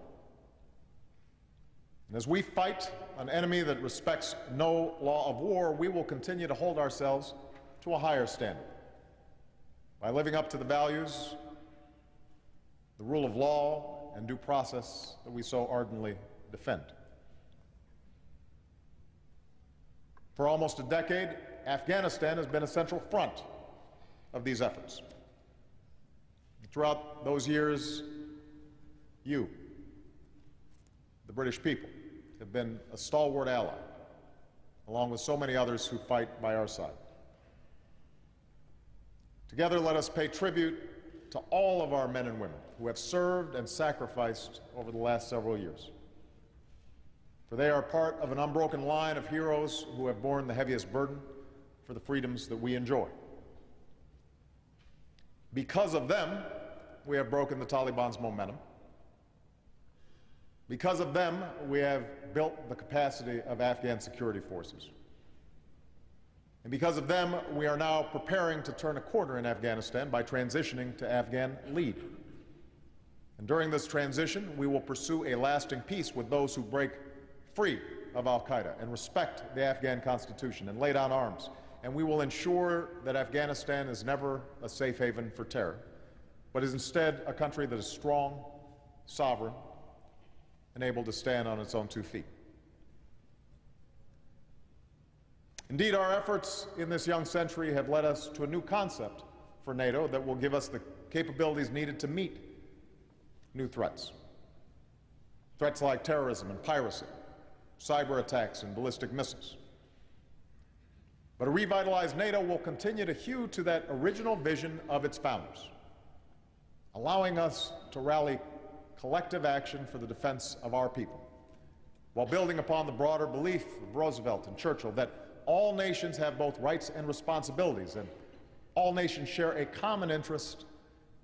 And as we fight an enemy that respects no law of war, we will continue to hold ourselves to a higher standard by living up to the values, the rule of law, and due process that we so ardently defend. For almost a decade, Afghanistan has been a central front of these efforts. Throughout those years, you, the British people, have been a stalwart ally, along with so many others who fight by our side. Together, let us pay tribute to all of our men and women who have served and sacrificed over the last several years. For they are part of an unbroken line of heroes who have borne the heaviest burden for the freedoms that we enjoy. Because of them, we have broken the Taliban's momentum. Because of them, we have built the capacity of Afghan security forces. And because of them, we are now preparing to turn a corner in Afghanistan by transitioning to Afghan lead. And during this transition, we will pursue a lasting peace with those who break free of al-Qaeda and respect the Afghan constitution and lay down arms. And we will ensure that Afghanistan is never a safe haven for terror, but is instead a country that is strong, sovereign, and able to stand on its own 2 feet. Indeed, our efforts in this young century have led us to a new concept for NATO that will give us the capabilities needed to meet new threats. Threats like terrorism and piracy, cyber attacks and ballistic missiles. But a revitalized NATO will continue to hew to that original vision of its founders, allowing us to rally collective action for the defense of our people, while building upon the broader belief of Roosevelt and Churchill that all nations have both rights and responsibilities, and all nations share a common interest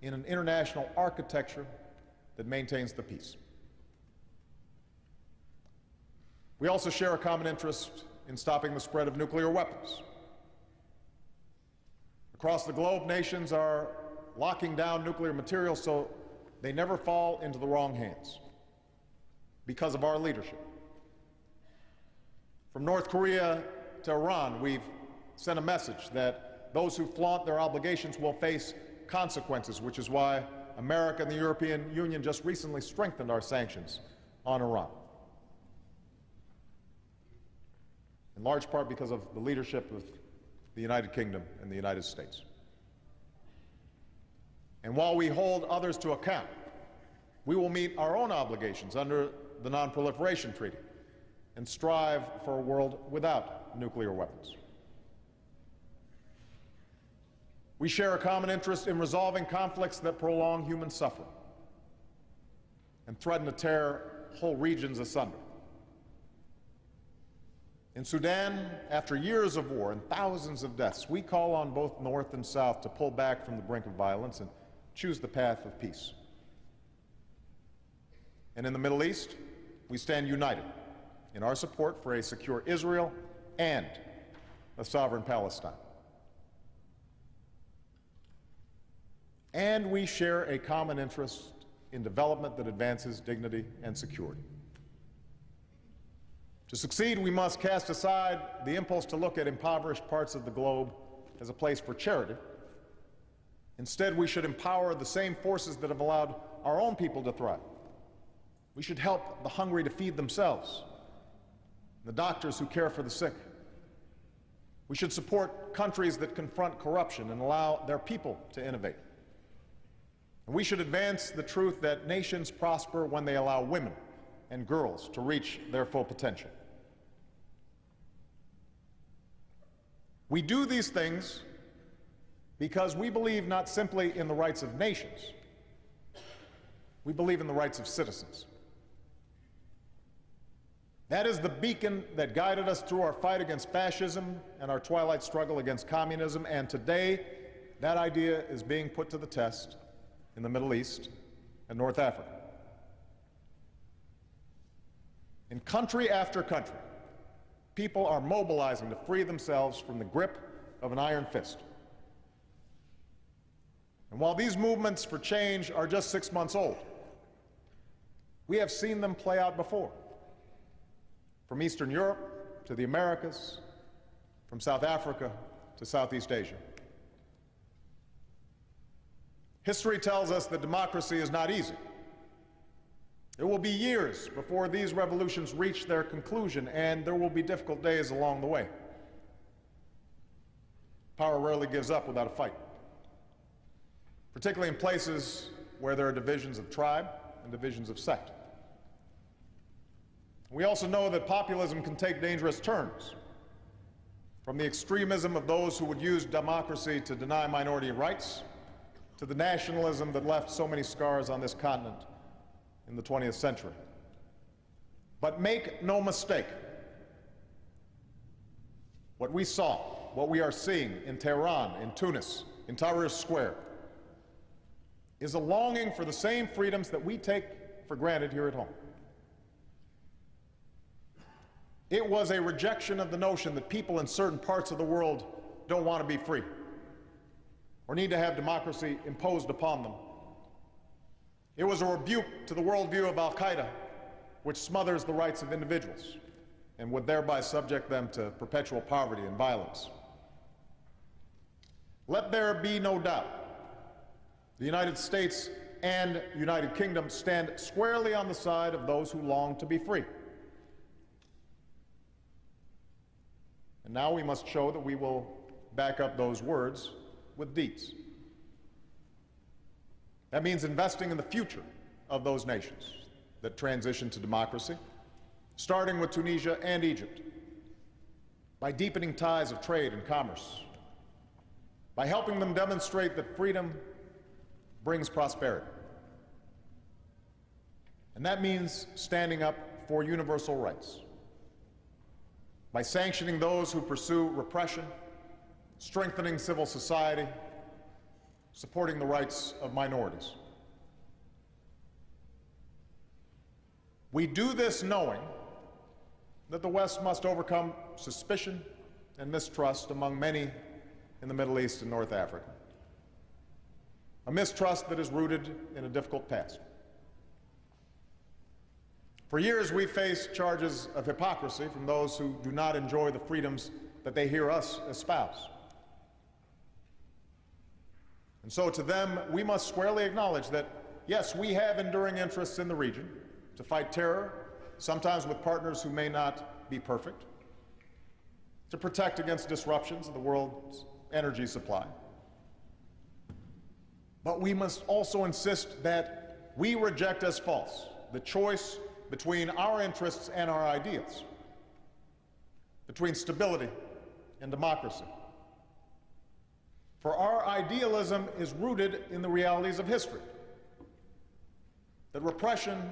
in an international architecture that maintains the peace. We also share a common interest in stopping the spread of nuclear weapons. Across the globe, nations are locking down nuclear materials so they never fall into the wrong hands because of our leadership. From North Korea to Iran, we've sent a message that those who flaunt their obligations will face consequences, which is why America and the European Union just recently strengthened our sanctions on Iran, in large part because of the leadership of the United Kingdom and the United States. And while we hold others to account, we will meet our own obligations under the Non-Proliferation Treaty and strive for a world without nuclear weapons. We share a common interest in resolving conflicts that prolong human suffering and threaten to tear whole regions asunder. In Sudan, after years of war and thousands of deaths, we call on both North and South to pull back from the brink of violence and choose the path of peace. And in the Middle East, we stand united in our support for a secure Israel and a sovereign Palestine. And we share a common interest in development that advances dignity and security. To succeed, we must cast aside the impulse to look at impoverished parts of the globe as a place for charity. Instead, we should empower the same forces that have allowed our own people to thrive. We should help the hungry to feed themselves, the doctors who care for the sick. We should support countries that confront corruption and allow their people to innovate. And we should advance the truth that nations prosper when they allow women and girls to reach their full potential. We do these things because we believe not simply in the rights of nations, we believe in the rights of citizens. That is the beacon that guided us through our fight against fascism and our twilight struggle against communism, and today that idea is being put to the test in the Middle East and North Africa. In country after country, people are mobilizing to free themselves from the grip of an iron fist. And while these movements for change are just 6 months old, we have seen them play out before. From Eastern Europe to the Americas, from South Africa to Southeast Asia. History tells us that democracy is not easy. It will be years before these revolutions reach their conclusion, and there will be difficult days along the way. Power rarely gives up without a fight, particularly in places where there are divisions of tribe and divisions of sect. We also know that populism can take dangerous turns, from the extremism of those who would use democracy to deny minority rights, to the nationalism that left so many scars on this continent in the 20th century. But make no mistake, what we saw, what we are seeing in Tehran, in Tunis, in Tahrir Square, is a longing for the same freedoms that we take for granted here at home. It was a rejection of the notion that people in certain parts of the world don't want to be free or need to have democracy imposed upon them. It was a rebuke to the worldview of Al-Qaeda, which smothers the rights of individuals and would thereby subject them to perpetual poverty and violence. Let there be no doubt, the United States and United Kingdom stand squarely on the side of those who long to be free. And now we must show that we will back up those words with deeds. That means investing in the future of those nations that transition to democracy, starting with Tunisia and Egypt, by deepening ties of trade and commerce, by helping them demonstrate that freedom brings prosperity. And that means standing up for universal rights, by sanctioning those who pursue repression, strengthening civil society, supporting the rights of minorities. We do this knowing that the West must overcome suspicion and mistrust among many in the Middle East and North Africa, a mistrust that is rooted in a difficult past. For years, we've faced charges of hypocrisy from those who do not enjoy the freedoms that they hear us espouse. And so to them, we must squarely acknowledge that, yes, we have enduring interests in the region to fight terror, sometimes with partners who may not be perfect, to protect against disruptions of the world's energy supply. But we must also insist that we reject as false the choice between our interests and our ideals, between stability and democracy. For our idealism is rooted in the realities of history, that repression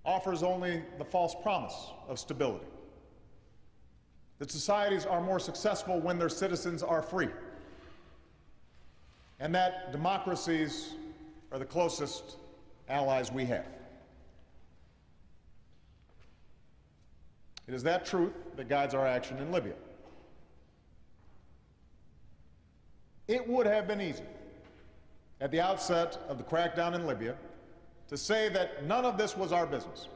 offers only the false promise of stability, that societies are more successful when their citizens are free, and that democracies are the closest allies we have. It is that truth that guides our action in Libya. It would have been easy, at the outset of the crackdown in Libya, to say that none of this was our business,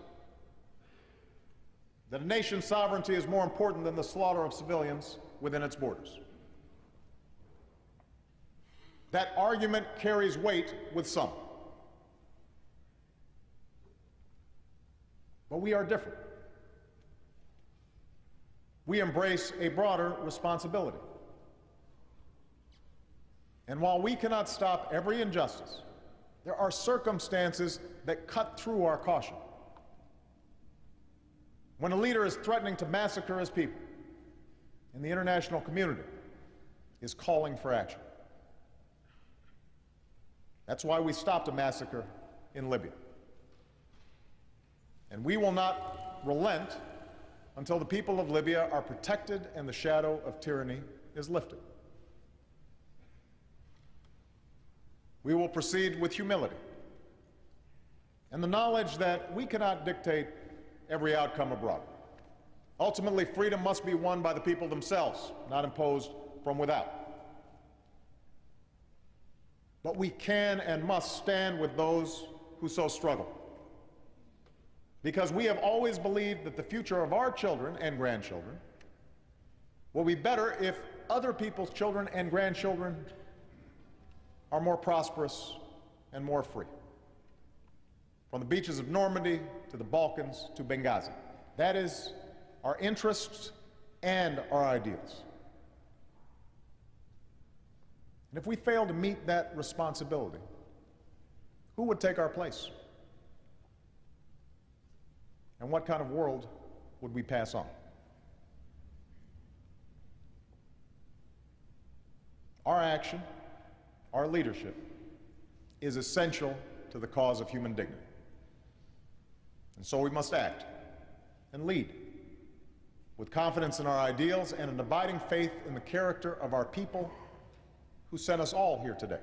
that a nation's sovereignty is more important than the slaughter of civilians within its borders. That argument carries weight with some. But we are different. We embrace a broader responsibility. And while we cannot stop every injustice, there are circumstances that cut through our caution. When a leader is threatening to massacre his people, and the international community is calling for action. That's why we stopped a massacre in Libya. And we will not relent until the people of Libya are protected and the shadow of tyranny is lifted. We will proceed with humility and the knowledge that we cannot dictate every outcome abroad. Ultimately, freedom must be won by the people themselves, not imposed from without. But we can and must stand with those who so struggle, because we have always believed that the future of our children and grandchildren will be better if other people's children and grandchildren are more prosperous and more free. From the beaches of Normandy to the Balkans to Benghazi. That is our interests and our ideals. And if we fail to meet that responsibility, who would take our place? And what kind of world would we pass on? Our action, our leadership, is essential to the cause of human dignity. And so we must act and lead with confidence in our ideals and an abiding faith in the character of our people who sent us all here today.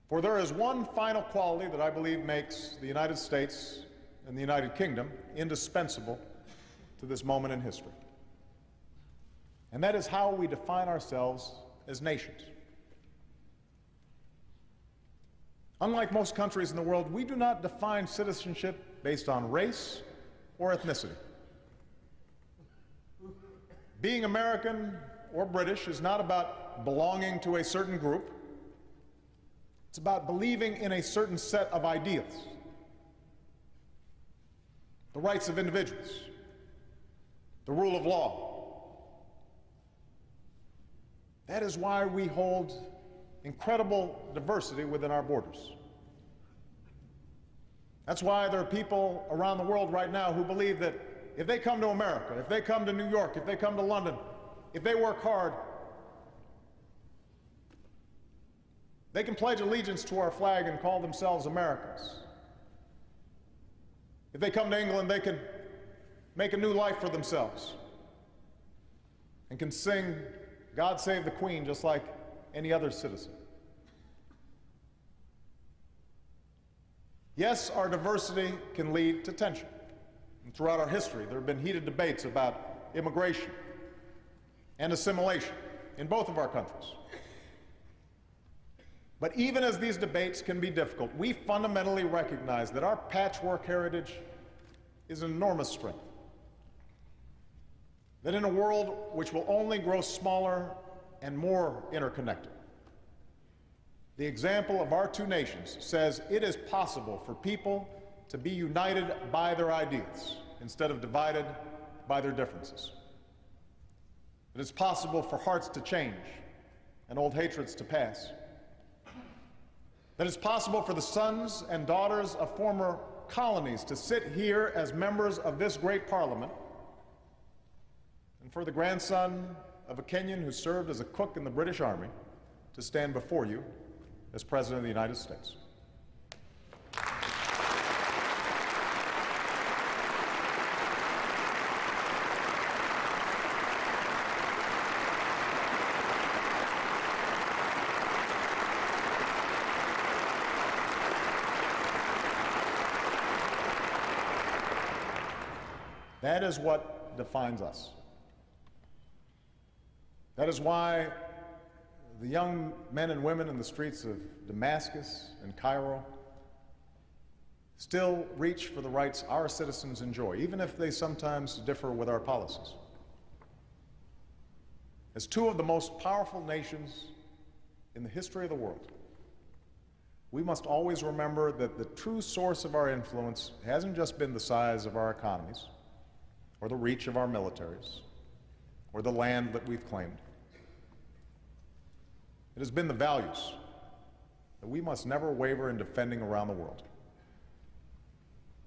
For there is one final quality that I believe makes the United States and the United Kingdom indispensable to this moment in history. And that is how we define ourselves as nations. Unlike most countries in the world, we do not define citizenship based on race or ethnicity. Being American or British is not about belonging to a certain group. It's about believing in a certain set of ideals. The rights of individuals, the rule of law. That is why we hold incredible diversity within our borders. That's why there are people around the world right now who believe that if they come to America, if they come to New York, if they come to London, if they work hard, they can pledge allegiance to our flag and call themselves Americans. If they come to England, they can make a new life for themselves and can sing "God Save the Queen" just like any other citizen. Yes, our diversity can lead to tension. And throughout our history, there have been heated debates about immigration and assimilation in both of our countries. But even as these debates can be difficult, we fundamentally recognize that our patchwork heritage is an enormous strength. That in a world which will only grow smaller and more interconnected, the example of our two nations says it is possible for people to be united by their ideals instead of divided by their differences. It is possible for hearts to change and old hatreds to pass. That it's possible for the sons and daughters of former colonies to sit here as members of this great parliament, and for the grandson of a Kenyan who served as a cook in the British Army to stand before you as President of the United States. That is what defines us. That is why the young men and women in the streets of Damascus and Cairo still reach for the rights our citizens enjoy, even if they sometimes differ with our policies. As two of the most powerful nations in the history of the world, we must always remember that the true source of our influence hasn't just been the size of our economies, or the reach of our militaries, or the land that we've claimed. It has been the values that we must never waver in defending around the world.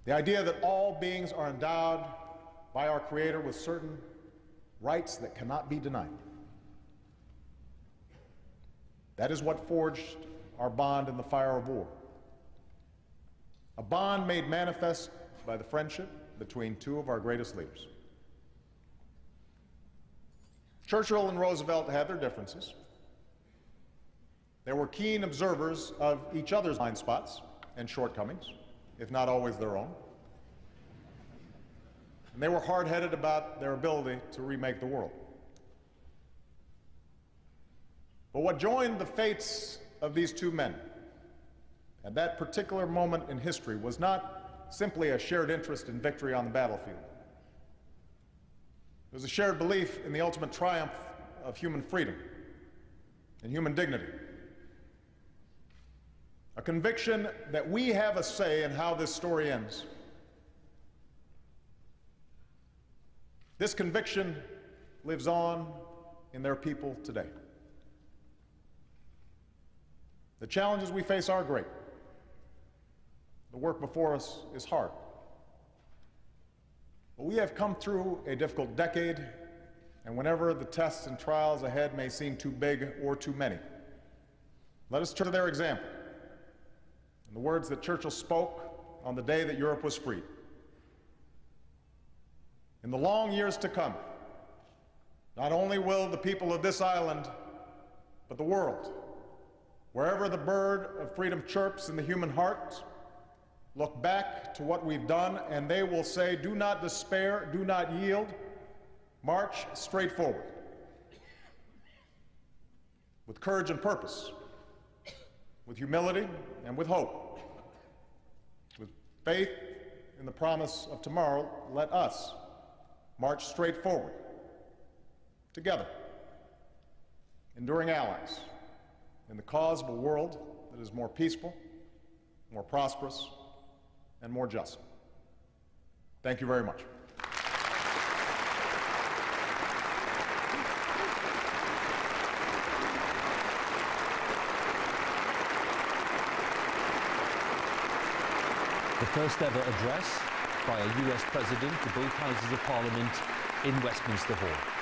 The idea that all beings are endowed by our Creator with certain rights that cannot be denied. That is what forged our bond in the fire of war. A bond made manifest by the friendship between two of our greatest leaders. Churchill and Roosevelt had their differences. They were keen observers of each other's blind spots and shortcomings, if not always their own. And they were hard-headed about their ability to remake the world. But what joined the fates of these two men at that particular moment in history was not simply a shared interest in victory on the battlefield. It was a shared belief in the ultimate triumph of human freedom and human dignity. A conviction that we have a say in how this story ends. This conviction lives on in their people today. The challenges we face are great. The work before us is hard. But we have come through a difficult decade, and whenever the tests and trials ahead may seem too big or too many, let us turn to their example and the words that Churchill spoke on the day that Europe was freed. In the long years to come, not only will the people of this island, but the world, wherever the bird of freedom chirps in the human heart, look back to what we've done, and they will say, do not despair, do not yield, march straight forward. With courage and purpose, with humility and with hope, with faith in the promise of tomorrow, let us march straight forward, together, enduring allies, in the cause of a world that is more peaceful, more prosperous, and more just. Thank you very much. The first ever address by a US president to both houses of Parliament in Westminster Hall.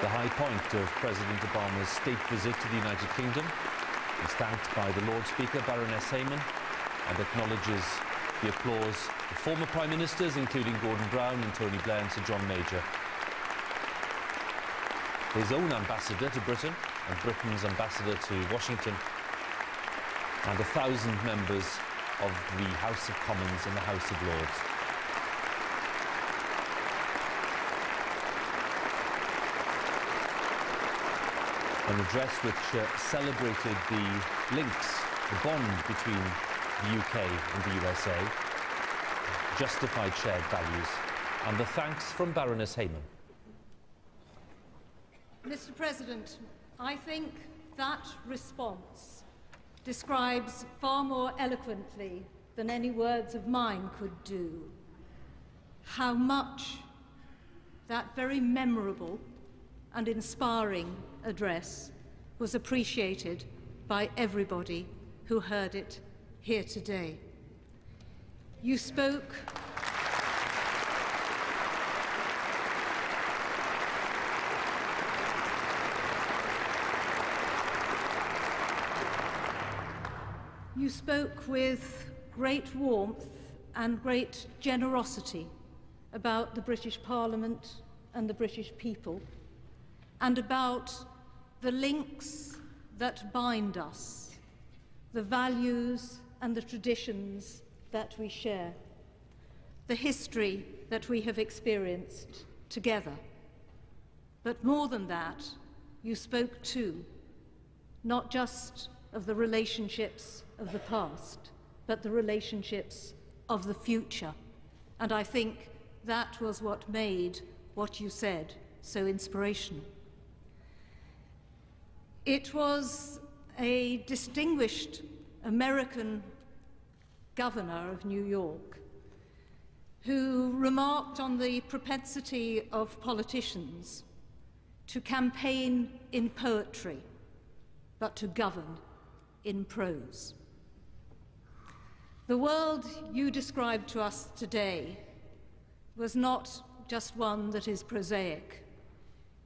The high point of President Obama's state visit to the United Kingdom is thanked by the Lord Speaker, Baroness Hayman, and acknowledges the applause of former Prime Ministers, including Gordon Brown and Tony Blair and Sir John Major. His own ambassador to Britain and Britain's ambassador to Washington, and 1,000 members of the House of Commons and the House of Lords. An address which celebrated the links, the bond between the UK and the USA, justified shared values, and the thanks from Baroness Hayman. Mr. President, I think that response describes far more eloquently than any words of mine could do how much that very memorable and inspiring address was appreciated by everybody who heard it here today. You spoke with great warmth and great generosity about the British Parliament and the British people, and about the links that bind us, the values and the traditions that we share, the history that we have experienced together. But more than that, you spoke too, not just of the relationships of the past, but the relationships of the future. And I think that was what made what you said so inspirational. It was a distinguished American governor of New York who remarked on the propensity of politicians to campaign in poetry, but to govern in prose. The world you described to us today was not just one that is prosaic.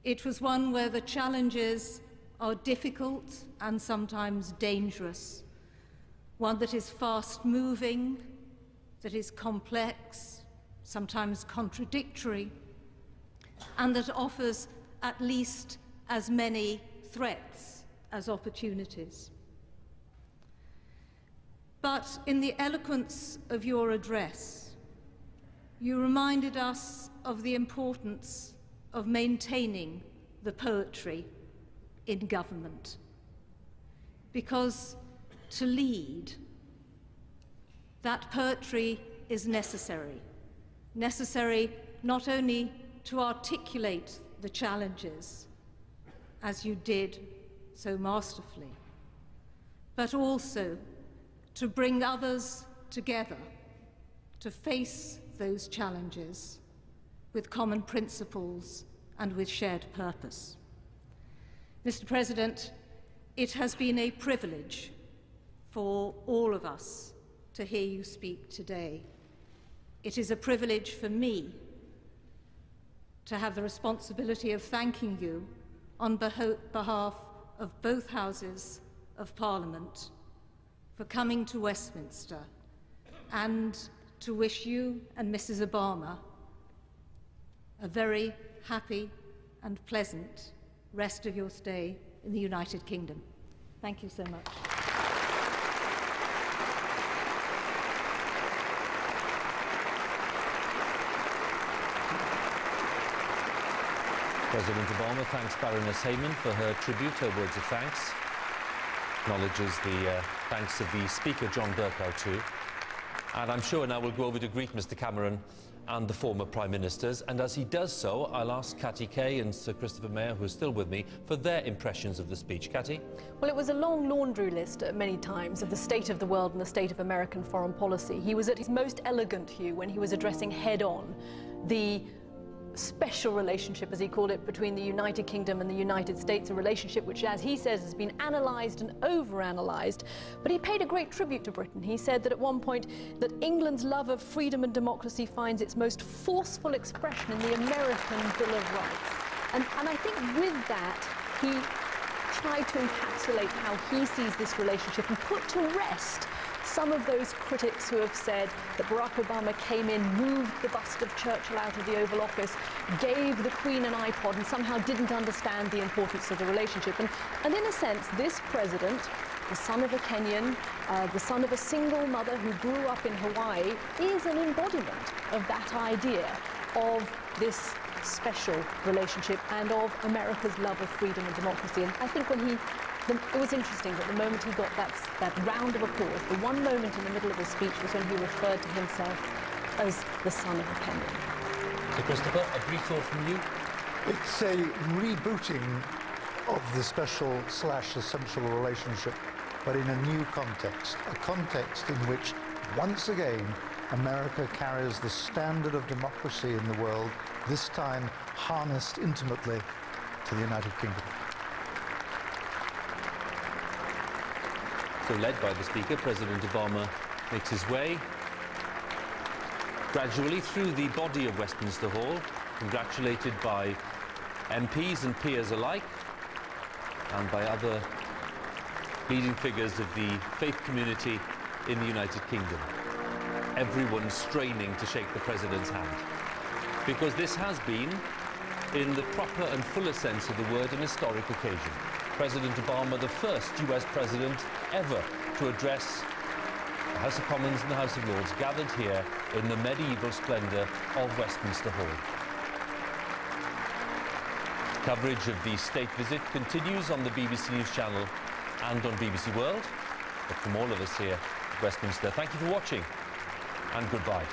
It was one where the challenges are difficult and sometimes dangerous, one that is fast-moving, that is complex, sometimes contradictory, and that offers at least as many threats as opportunities. But in the eloquence of your address, you reminded us of the importance of maintaining the poetry in government. Because to lead, that poetry is necessary. Necessary not only to articulate the challenges, as you did so masterfully, but also to bring others together to face those challenges with common principles and with shared purpose. Mr. President, it has been a privilege for all of us to hear you speak today. It is a privilege for me to have the responsibility of thanking you on behalf of both Houses of Parliament for coming to Westminster, and to wish you and Mrs. Obama a very happy and pleasant rest of your stay in the United Kingdom. Thank you so much. President Obama thanks Baroness Hayman for her tribute, her words of thanks. Acknowledges the thanks of the Speaker, John Bercow, too. And I'm sure now we'll go over to greet Mr. Cameron and the former Prime Ministers. And as he does so, I'll ask Catty Kay and Sir Christopher Mayor, who are still with me, for their impressions of the speech. Catty? Well, it was a long laundry list many times of the state of the world and the state of American foreign policy. He was at his most elegant hue when he was addressing head-on the special relationship, as he called it, between the United Kingdom and the United States, a relationship which, as he says, has been analysed and over-analysed. But he paid a great tribute to Britain. He said that at one point that England's love of freedom and democracy finds its most forceful expression in the American Bill of Rights. And I think with that, he tried to encapsulate how he sees this relationship and put to rest some of those critics who have said that Barack Obama came in, moved the bust of Churchill out of the Oval Office, gave the Queen an iPod, and somehow didn't understand the importance of the relationship. And in a sense, this president, the son of a Kenyan, the son of a single mother who grew up in Hawaii, is an embodiment of that idea of this special relationship and of America's love of freedom and democracy. And I think when it was interesting that the moment he got that round of applause, the one moment in the middle of his speech was when he referred to himself as the son of a Kenyan. So Christopher, a brief thought from you? It's a rebooting of the special/essential relationship, but in a new context, a context in which, once again, America carries the standard of democracy in the world, this time harnessed intimately to the United Kingdom. So, led by the Speaker, President Obama makes his way gradually through the body of Westminster Hall, congratulated by MPs and peers alike, and by other leading figures of the faith community in the United Kingdom. Everyone straining to shake the President's hand, because this has been, in the proper and fuller sense of the word, an historic occasion. President Obama, the first US President ever to address the House of Commons and the House of Lords, gathered here in the medieval splendour of Westminster Hall. Coverage of the state visit continues on the BBC News Channel and on BBC World. But from all of us here at Westminster, thank you for watching and goodbye.